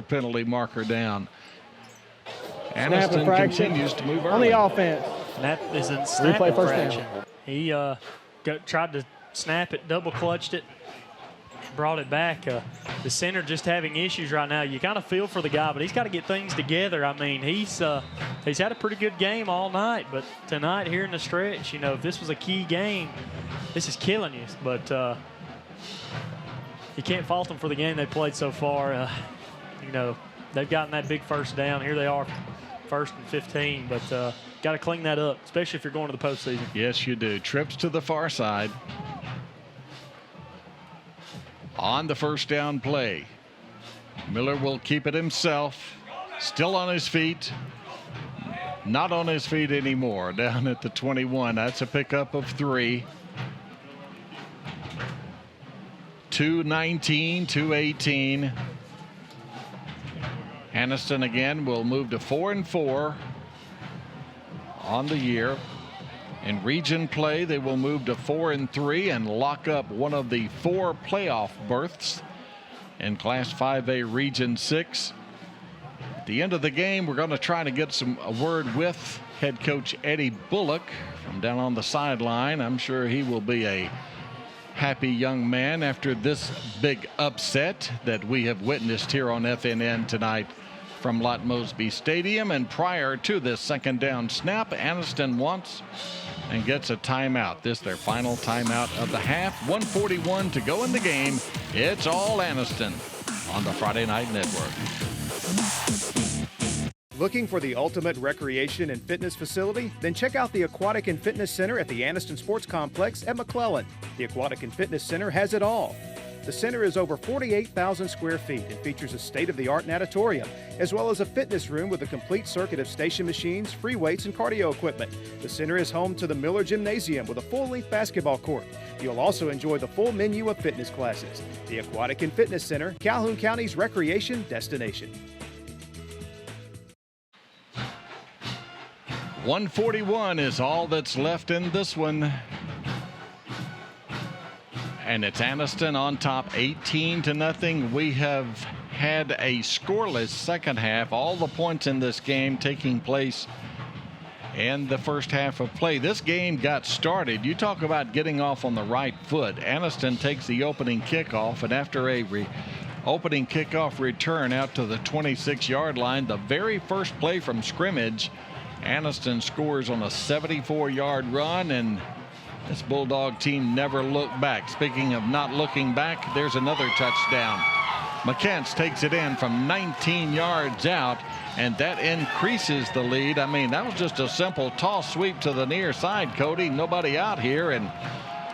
penalty marker down. Anniston continues to move early. On the offense. And that is a snap infraction. He tried to snap it, double clutched it, brought it back. The center just having issues right now. You kind of feel for the guy, but he's got to get things together. I mean, he's had a pretty good game all night, but tonight here in the stretch, you know, if this was a key game, this is killing you. But you can't fault them for the game they played so far. You know, they've gotten that big first down. Here they are, 1st and 15, but got to clean that up, especially if you're going to the postseason. Yes, you do. Trips to the far side. On the first down play, Miller will keep it himself, still on his feet, not on his feet anymore, down at the 21. That's a pickup of 3. 2:19, 2:18. Anniston again will move to 4-4 on the year. In region play, they will move to 4-3 and lock up one of the 4 playoff berths in Class 5A Region 6. At the end of the game, we're going to try to get a word with head coach Eddie Bullock from down on the sideline. I'm sure he will be a happy young man after this big upset that we have witnessed here on FNN tonight from Lott Mosby Stadium. And prior to this second down snap, Anniston wants and gets a timeout. This their final timeout of the half. 1:41 to go in the game. It's all Anniston on the Friday Night Network. Looking for the ultimate recreation and fitness facility? Then check out the Aquatic and Fitness Center at the Anniston Sports Complex at McClellan. The Aquatic and Fitness Center has it all. The center is over 48,000 square feet and features a state-of-the-art natatorium, as well as a fitness room with a complete circuit of station machines, free weights, and cardio equipment. The center is home to the Miller Gymnasium with a full-length basketball court. You'll also enjoy the full menu of fitness classes. The Aquatic and Fitness Center, Calhoun County's recreation destination. 1:41 is all that's left in this one. And it's Anniston on top 18-0. We have had a scoreless second half. All the points in this game taking place in the first half of play. This game got started. You talk about getting off on the right foot. Anniston takes the opening kickoff, and after a opening kickoff return out to the 26-yard line, the very first play from scrimmage, Anniston scores on a 74-yard run, and this Bulldog team never looked back. Speaking of not looking back, there's another touchdown. McCants takes it in from 19 yards out, and that increases the lead. I mean, that was just a simple toss sweep to the near side, Cody. Nobody out here, and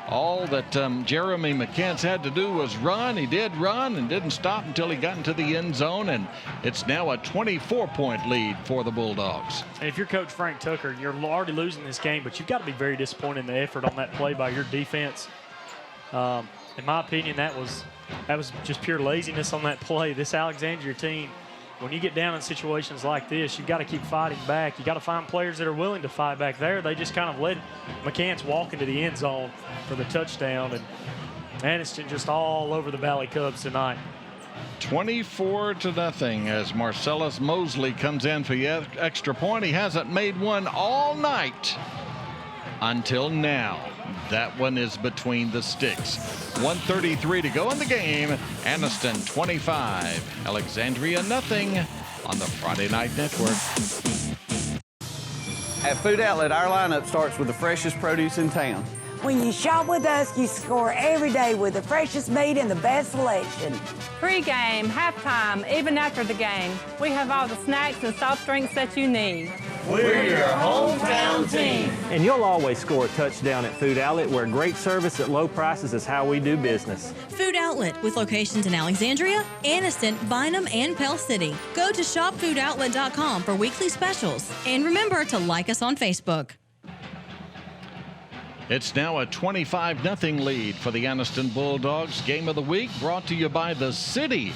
all that Jeremy McCants had to do was run. He did run and didn't stop until he got into the end zone, and it's now a 24-point lead for the Bulldogs. And if you're Coach Frank Tucker, you're already losing this game, but you've got to be very disappointed in the effort on that play by your defense. In my opinion, that was just pure laziness on that play. This Alexandria team, when you get down in situations like this, you've got to keep fighting back. You got to find players that are willing to fight back. There, they just kind of let McCants walk into the end zone for the touchdown, and Anniston just all over the Valley Cubs tonight. 24-0 as Marcellus Mosley comes in for the extra point. He hasn't made one all night until now. That one is between the sticks. 1:33 to go in the game. Anniston 25, Alexandria nothing on the Friday Night Network. At Food Outlet, our lineup starts with the freshest produce in town. When you shop with us, you score every day with the freshest meat and the best selection. Pre-game, halftime, even after the game, we have all the snacks and soft drinks that you need. We're your hometown team. And you'll always score a touchdown at Food Outlet, where great service at low prices is how we do business. Food Outlet, with locations in Alexandria, Anniston, Bynum, and Pell City. Go to shopfoodoutlet.com for weekly specials. And remember to like us on Facebook. It's now a 25-0 lead for the Anniston Bulldogs. Game of the week brought to you by the city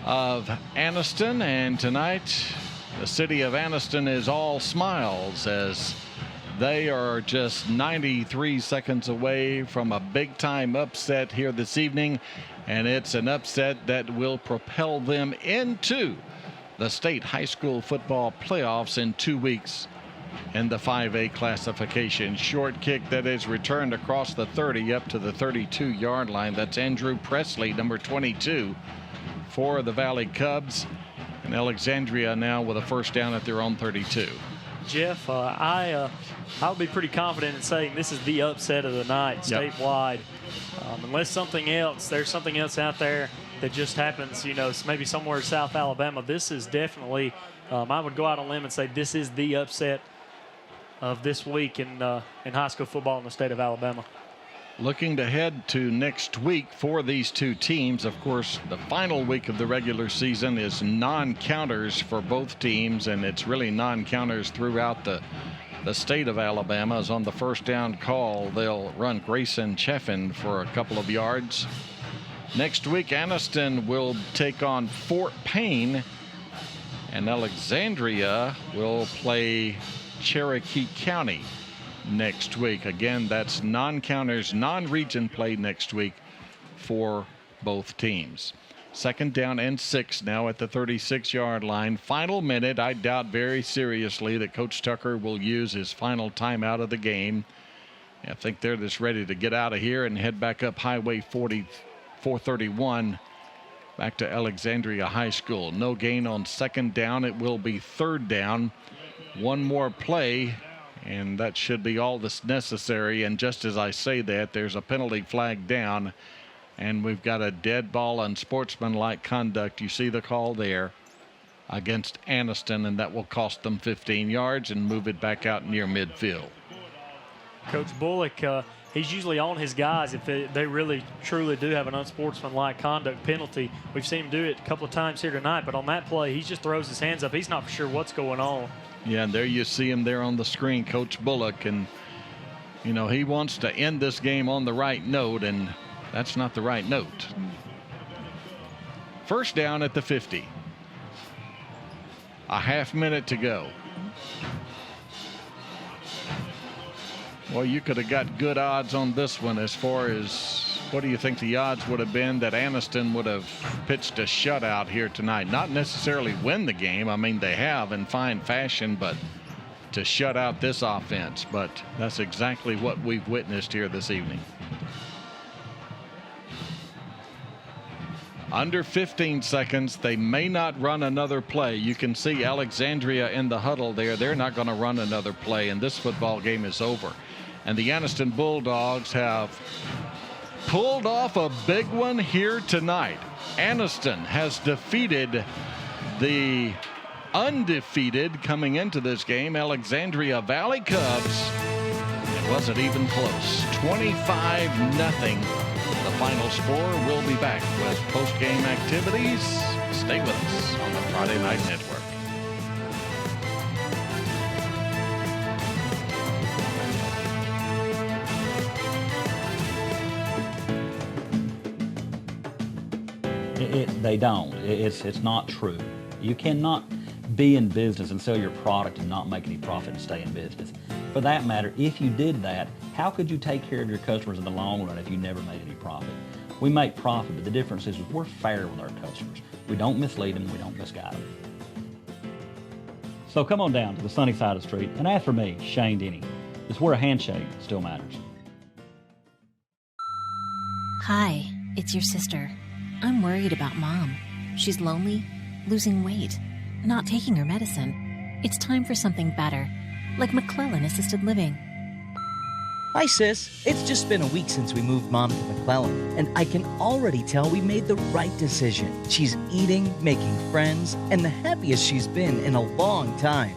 of Anniston. And tonight, the city of Anniston is all smiles as they are just 93 seconds away from a big-time upset here this evening. And it's an upset that will propel them into the state high school football playoffs in 2 weeks. In the 5A classification. Short kick that is returned across the 30 up to the 32-yard line. That's Andrew Presley, number 22, for the Valley Cubs. And Alexandria now with a first down at their own 32. Jeff, I would be pretty confident in saying this is the upset of the night statewide. Unless there's something else out there that just happens, maybe somewhere in South Alabama. This is definitely, I would go out on a limb and say this is the upset of this week in high school football in the state of Alabama. Looking ahead to next week for these two teams, of course, the final week of the regular season is non-counters for both teams, and it's really non-counters throughout the state of Alabama. As on the first down call, they'll run Grayson Cheffin for a couple of yards. Next week, Anniston will take on Fort Payne, and Alexandria will play Cherokee County next week. Again, that's non-counters, non-region play next week for both teams. 2nd down and 6 now at the 36-yard line. Final minute. I doubt very seriously that Coach Tucker will use his final timeout of the game. I think they're just ready to get out of here and head back up Highway 431 back to Alexandria High School. No gain on 2nd down. It will be 3rd down. One more play, and that should be all that's necessary. And just as I say that, there's a penalty flag down, and we've got a dead ball unsportsmanlike conduct. You see the call there against Anniston, and that will cost them 15 yards and move it back out near midfield. Coach Bullock, he's usually on his guys if they really truly do have an unsportsmanlike conduct penalty. We've seen him do it a couple of times here tonight, but on that play, he just throws his hands up. He's not for sure what's going on. Yeah, and there you see him there on the screen, Coach Bullock, and you know he wants to end this game on the right note, and that's not the right note. 1st down at the 50. A half minute to go. Well, you could have got good odds on this one as far as what do you think the odds would have been that Anniston would have pitched a shutout here tonight? Not necessarily win the game. I mean, they have in fine fashion, but to shut out this offense. But that's exactly what we've witnessed here this evening. Under 15 seconds, they may not run another play. You can see Alexandria in the huddle there. They're not going to run another play, and this football game is over. And the Anniston Bulldogs have pulled off a big one here tonight. Anniston has defeated the undefeated coming into this game Alexandria Valley Cubs. It wasn't even close. 25-0. The final score. We'll be back with post-game activities. Stay with us on the Friday Night Network. They don't. It's not true. You cannot be in business and sell your product and not make any profit and stay in business. For that matter, if you did that, how could you take care of your customers in the long run if you never made any profit? We make profit, but the difference is we're fair with our customers. We don't mislead them, we don't misguide them. So come on down to the sunny side of the street and ask for me, Shane Denny. It's where a handshake still matters. Hi, it's your sister. I'm worried about Mom. She's lonely, losing weight, not taking her medicine. It's time for something better, like McClellan Assisted Living. Hi, sis. It's just been a week since we moved Mom to McClellan, and I can already tell we made the right decision. She's eating, making friends, and the happiest she's been in a long time.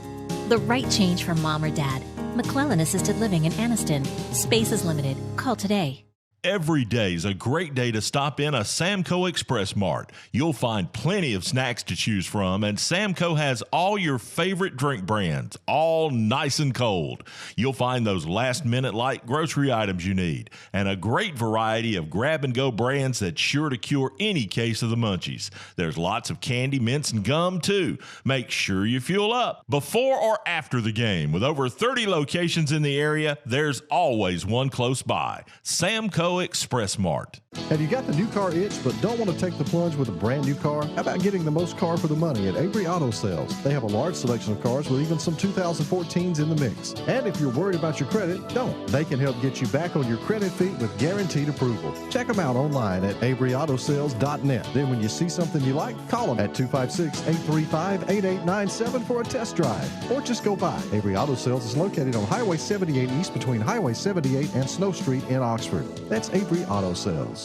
The right change for Mom or Dad. McClellan Assisted Living in Anniston. Space is limited. Call today. Every day is a great day to stop in a Samco Express Mart. You'll find plenty of snacks to choose from, and Samco has all your favorite drink brands, all nice and cold. You'll find those last-minute light grocery items you need, and a great variety of grab-and-go brands that's sure to cure any case of the munchies. There's lots of candy, mints, and gum, too. Make sure you fuel up before or after the game. With over 30 locations in the area, there's always one close by. Samco Express Mart. Have you got the new car itch but don't want to take the plunge with a brand new car? How about getting the most car for the money at Avery Auto Sales? They have a large selection of cars with even some 2014s in the mix. And if you're worried about your credit, don't. They can help get you back on your credit feet with guaranteed approval. Check them out online at AveryAutoSales.net. Then when you see something you like, call them at 256-835-8897 for a test drive. Or just go by. Avery Auto Sales is located on Highway 78 East between Highway 78 and Snow Street in Oxford. That's Avery Auto Sales.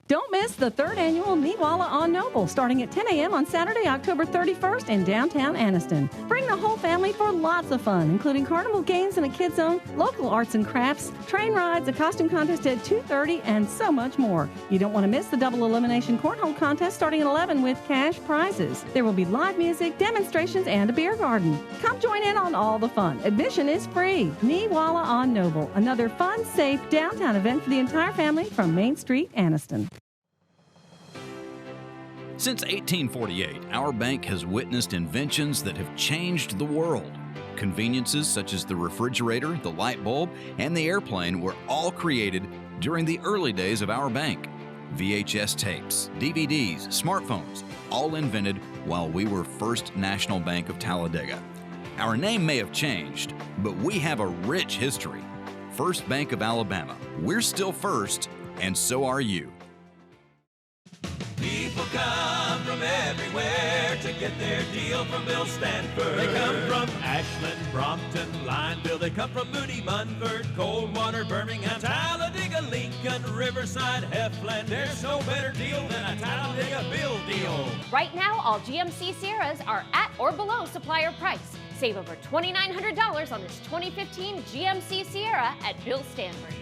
Don't miss the 3rd annual Meatwalla on Noble, starting at 10 a.m. on Saturday, October 31st in downtown Anniston. Bring the whole family for lots of fun, including carnival games in a kids zone, local arts and crafts, train rides, a costume contest at 2:30, and so much more. You don't want to miss the double elimination cornhole contest starting at 11 with cash prizes. There will be live music, demonstrations, and a beer garden. Come join in on all the fun. Admission is free. Meatwalla on Noble, another fun, safe downtown event for the entire family from Main Street, Anniston. Since 1848, our bank has witnessed inventions that have changed the world. Conveniences such as the refrigerator, the light bulb, and the airplane were all created during the early days of our bank. VHS tapes, DVDs, smartphones, all invented while we were First National Bank of Talladega. Our name may have changed, but we have a rich history. First Bank of Alabama. We're still first, and so are you. People come from everywhere to get their deal from Bill Stanford. They come from Ashland, Brompton, Lineville. They come from Moody, Munford, Coldwater, Birmingham, Talladega, Lincoln, Riverside, Heflin. There's no better deal than a Talladega Bill deal. Right now, all GMC Sierras are at or below supplier price. Save over $2,900 on this 2015 GMC Sierra at Bill Stanford.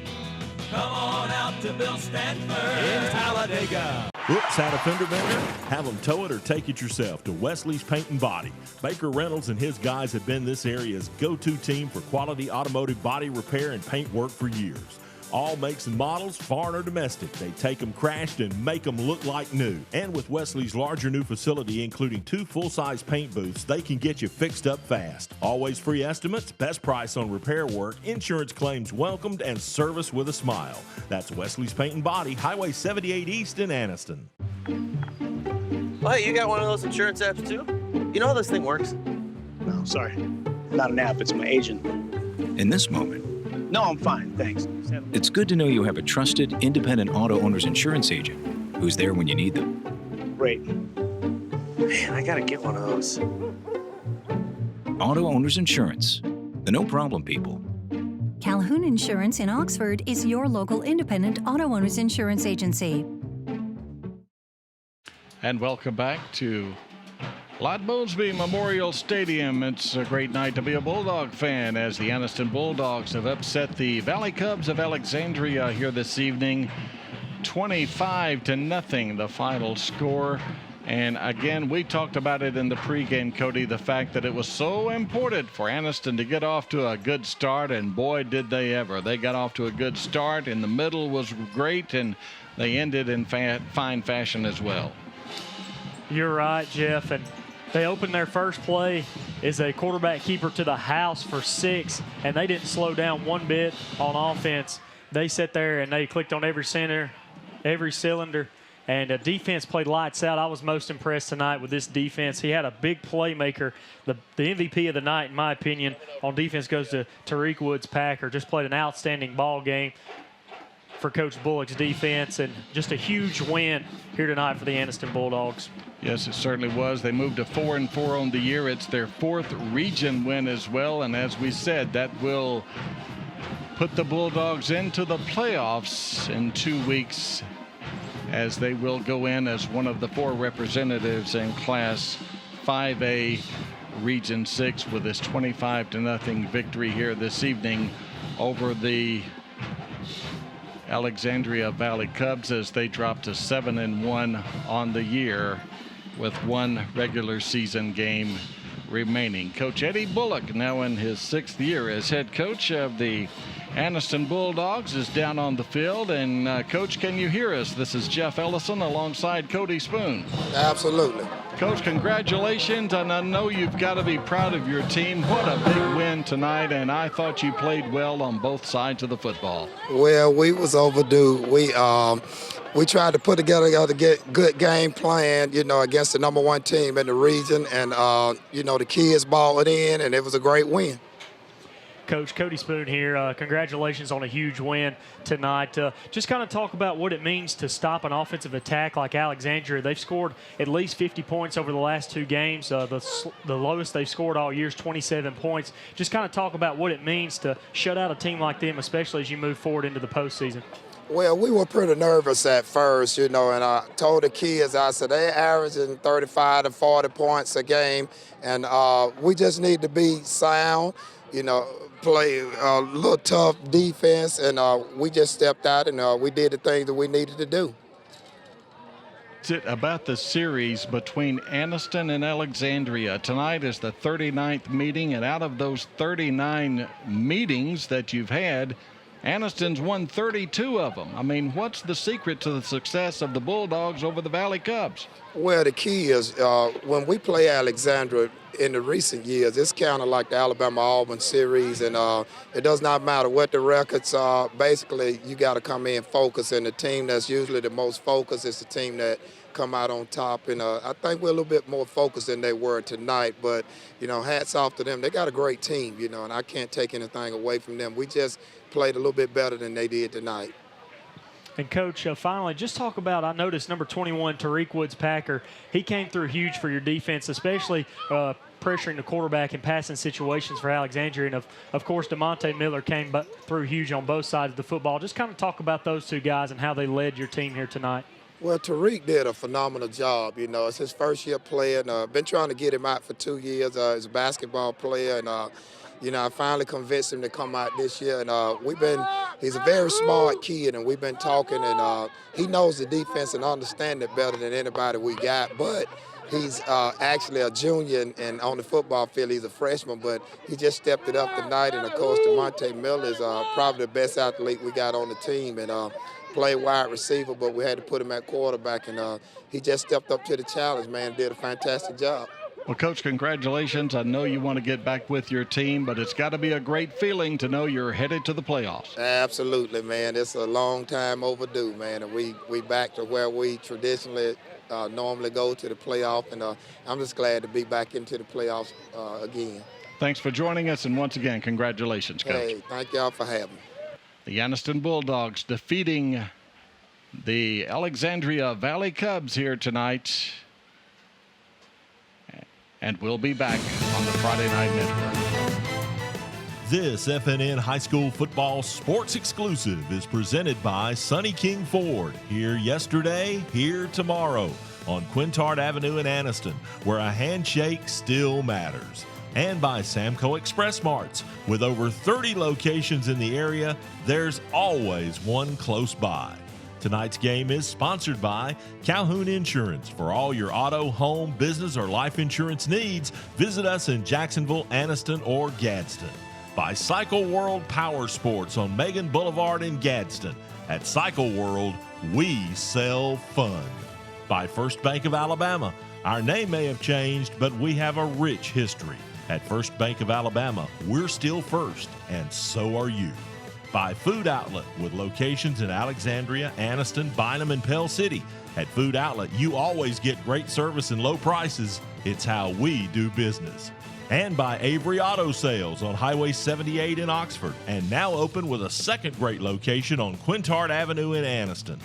Come on out to Bill Stanford in Talladega. Oops, had a fender bender? Have them tow it or take it yourself to Wesley's Paint and Body. Baker Reynolds and his guys have been this area's go-to team for quality automotive body repair and paint work for years. All makes and models, foreign or domestic. They take them crashed and make them look like new. And with Wesley's larger new facility, including 2 full-size paint booths, they can get you fixed up fast. Always free estimates, best price on repair work, insurance claims welcomed, and service with a smile. That's Wesley's Paint and Body, Highway 78 East in Anniston. Oh, hey, you got one of those insurance apps too? You know how this thing works? No, sorry. Not an app, it's my agent. In this moment, no, I'm fine, thanks. It's good to know you have a trusted, independent auto owner's insurance agent who's there when you need them. Great. Man, I gotta get one of those. Auto Owners Insurance, the no problem people. Calhoun Insurance in Oxford is your local independent auto owners insurance agency. And welcome back to Lott Mosby Memorial Stadium. It's a great night to be a Bulldog fan as the Anniston Bulldogs have upset the Valley Cubs of Alexandria here this evening. 25-0, the final score. And again, we talked about it in the pregame, Cody, the fact that it was so important for Anniston to get off to a good start, and boy, did they ever. They got off to a good start, and the middle was great, and they ended in fine fashion as well. You're right, Jeff, and they opened their first play as a quarterback keeper to the house for 6, and they didn't slow down one bit on offense. They sat there and they clicked on every cylinder, and the defense played lights out. I was most impressed tonight with this defense. He had a big playmaker. The MVP of the night, in my opinion, on defense goes to Tariq Woods-Packer. Just played an outstanding ball game for Coach Bullock's defense, and just a huge win here tonight for the Anniston Bulldogs. Yes, it certainly was. They moved to 4-4 on the year. It's their 4th region win as well, and as we said, that will put the Bulldogs into the playoffs in 2 weeks, as they will go in as one of the 4 representatives in Class 5A Region 6 with this 25-0 victory here this evening over the Alexandria Valley Cubs, as they drop to 7-1 on the year with 1 regular season game remaining. Coach Eddie Bullock, now in his 6th year as head coach of the Anniston Bulldogs, is down on the field. And Coach, can you hear us? This is Jeff Ellison alongside Cody Spoon. Absolutely. Coach, congratulations, and I know you've got to be proud of your team. What a big win tonight, and I thought you played well on both sides of the football. Well, we was overdue. We tried to put together a good game plan, against the #1 team in the region, and the kids balled it in, and it was a great win. Coach, Cody Spoon here. Congratulations on a huge win tonight. Just kind of talk about what it means to stop an offensive attack like Alexandria. They've scored at least 50 points over the last 2 games. The lowest they've scored all year is 27 points. Just kind of talk about what it means to shut out a team like them, especially as you move forward into the postseason. Well, we were pretty nervous at first, and I told the kids, I said, they're averaging 35 to 40 points a game, and we just need to be sound, play a little tough defense, and we just stepped out and we did the things that we needed to do. What's it about the series between Anniston and Alexandria? Tonight is the 39th meeting, and out of those 39 meetings that you've had, Anniston's won 32 of them. I mean, what's the secret to the success of the Bulldogs over the Valley Cubs? Well, the key is when we play Alexandria in the recent years, it's kind of like the Alabama-Auburn series, and it does not matter what the records are. Basically, you got to come in focused, and the team that's usually the most focused is the team that come out on top. And I think we're a little bit more focused than they were tonight, but, hats off to them. They got a great team, and I can't take anything away from them. We just played a little bit better than they did tonight. And, Coach, finally, just talk about, I noticed number 21, Tariq Woods-Packer, he came through huge for your defense, especially pressuring the quarterback in passing situations for Alexandria. And, of course, DeMonte Miller came through huge on both sides of the football. Just kind of talk about those two guys and how they led your team here tonight. Well, Tariq did a phenomenal job. It's his first year playing. Been trying to get him out for 2 years as a basketball player, and I finally convinced him to come out this year. And he's a very smart kid, and we've been talking, and he knows the defense and understands it better than anybody we got. But he's actually a junior, and on the football field, he's a freshman, but he just stepped it up tonight. And, of course, DeMonte Miller is probably the best athlete we got on the team, and played wide receiver, but we had to put him at quarterback, and he just stepped up to the challenge, man, did a fantastic job. Well, Coach, congratulations. I know you want to get back with your team, but it's got to be a great feeling to know you're headed to the playoffs. Absolutely, man. It's a long time overdue, man, and we back to where we traditionally normally go to the playoff, and I'm just glad to be back into the playoffs again. Thanks for joining us, and once again, congratulations, Coach. Hey, thank y'all for having me. The Anniston Bulldogs defeating the Alexandria Valley Cubs here tonight. And we'll be back on the Friday Night Network. This FNN High School Football Sports Exclusive is presented by Sonny King Ford. Here yesterday, here tomorrow on Quintard Avenue in Anniston, where a handshake still matters. And by Samco Express Marts. With over 30 locations in the area, there's always one close by. Tonight's game is sponsored by Calhoun Insurance. For all your auto, home, business, or life insurance needs, visit us in Jacksonville, Anniston, or Gadsden. By Cycle World Power Sports on Megan Boulevard in Gadsden. At Cycle World, we sell fun. By First Bank of Alabama. Our name may have changed, but we have a rich history. At First Bank of Alabama, we're still first, and so are you. By Food Outlet, with locations in Alexandria, Anniston, Bynum, and Pell City. At Food Outlet, you always get great service and low prices. It's how we do business. And by Avery Auto Sales on Highway 78 in Oxford, and now open with a second great location on Quintard Avenue in Anniston.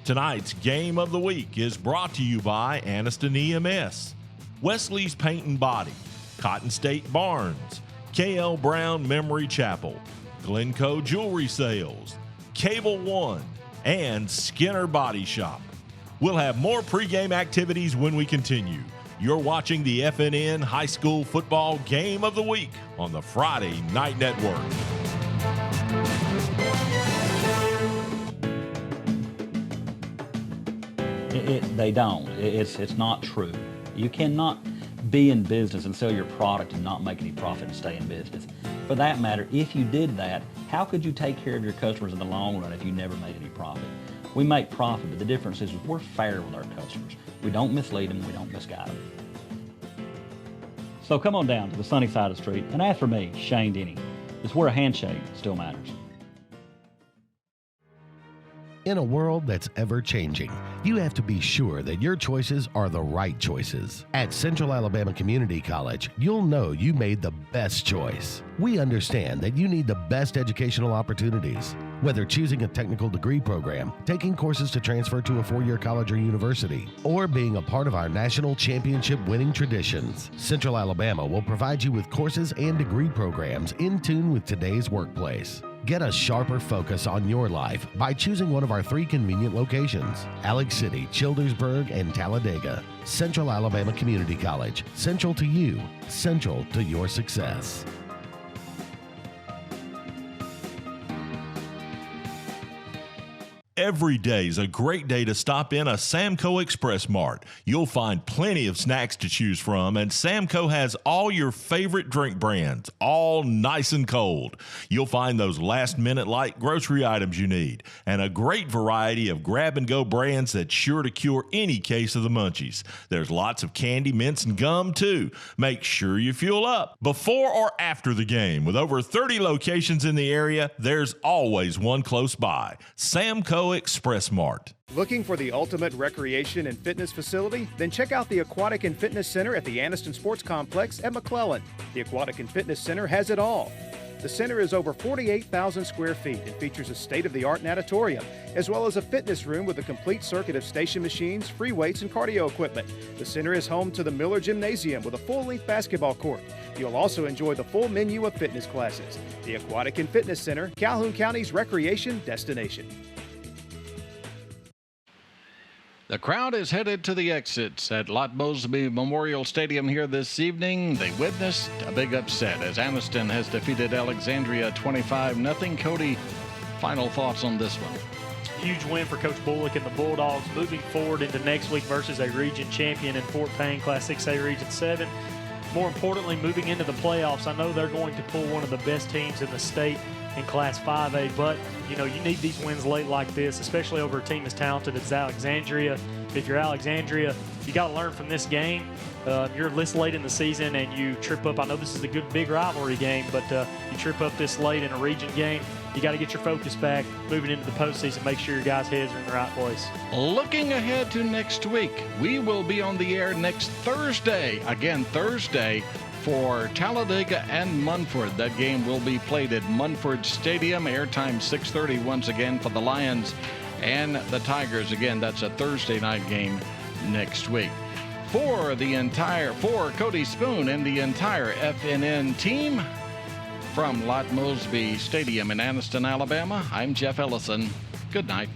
Tonight's Game of the Week is brought to you by Anniston EMS, Wesley's Paint and Body, Cotton State Barns, K.L. Brown Memory Chapel, Glencoe Jewelry Sales, Cable One, and Skinner Body Shop. We'll have more pregame activities when we continue. You're watching the FNN High School Football Game of the Week on the Friday Night Network. They don't. It's not true. You cannot be in business and sell your product and not make any profit and stay in business. For that matter, if you did that, how could you take care of your customers in the long run if you never made any profit? We make profit, but the difference is we're fair with our customers. We don't mislead them, we don't misguide them. So come on down to the sunny side of the street and ask for me, Shane Denny. It's where a handshake still matters. In a world that's ever-changing, you have to be sure that your choices are the right choices. At Central Alabama Community College, you'll know you made the best choice. We understand that you need the best educational opportunities. Whether choosing a technical degree program, taking courses to transfer to a four-year college or university, or being a part of our national championship winning traditions, Central Alabama will provide you with courses and degree programs in tune with today's workplace. Get a sharper focus on your life by choosing one of our 3 convenient locations: Alex City, Childersburg, and Talladega. Central Alabama Community College. Central to you. Central to your success. Every day is a great day to stop in a Samco Express Mart. You'll find plenty of snacks to choose from, and Samco has all your favorite drink brands, all nice and cold. You'll find those last-minute light grocery items you need, and a great variety of grab-and-go brands that's sure to cure any case of the munchies. There's lots of candy, mints, and gum, too. Make sure you fuel up before or after the game. With over 30 locations in the area, there's always one close by. Samco Express Mart. Looking for the ultimate recreation and fitness facility? Then check out the Aquatic and Fitness Center at the Anniston Sports Complex at McClellan. The Aquatic and Fitness Center has it all. The center is over 48,000 square feet and features a state-of-the-art natatorium, as well as a fitness room with a complete circuit of station machines, free weights, and cardio equipment. The center is home to the Miller Gymnasium with a full-length basketball court. You'll also enjoy the full menu of fitness classes. The Aquatic and Fitness Center, Calhoun County's recreation destination. The crowd is headed to the exits at Lott Mosby Memorial Stadium here this evening. They witnessed a big upset as Anniston has defeated Alexandria 25-0. Cody, final thoughts on this one? Huge win for Coach Bullock and the Bulldogs moving forward into next week versus a region champion in Fort Payne, Class 6A Region 7. More importantly, moving into the playoffs, I know they're going to pull one of the best teams in the state in Class 5A, but you need these wins late like this, especially over a team as talented as Alexandria. If you're Alexandria, you got to learn from this game. You're this late in the season and you trip up. I know this is a good big rivalry game, but you trip up this late in a region game. You got to get your focus back moving into the postseason. Make sure your guys' heads are in the right place. Looking ahead to next week, we will be on the air next Thursday. Again, Thursday for Talladega and Munford. That game will be played at Munford Stadium. Airtime 6:30 once again for the Lions and the Tigers. Again, that's a Thursday night game next week. For Cody Spoon and the entire FNN team from Lott Mosby Stadium in Anniston, Alabama, I'm Jeff Ellison. Good night.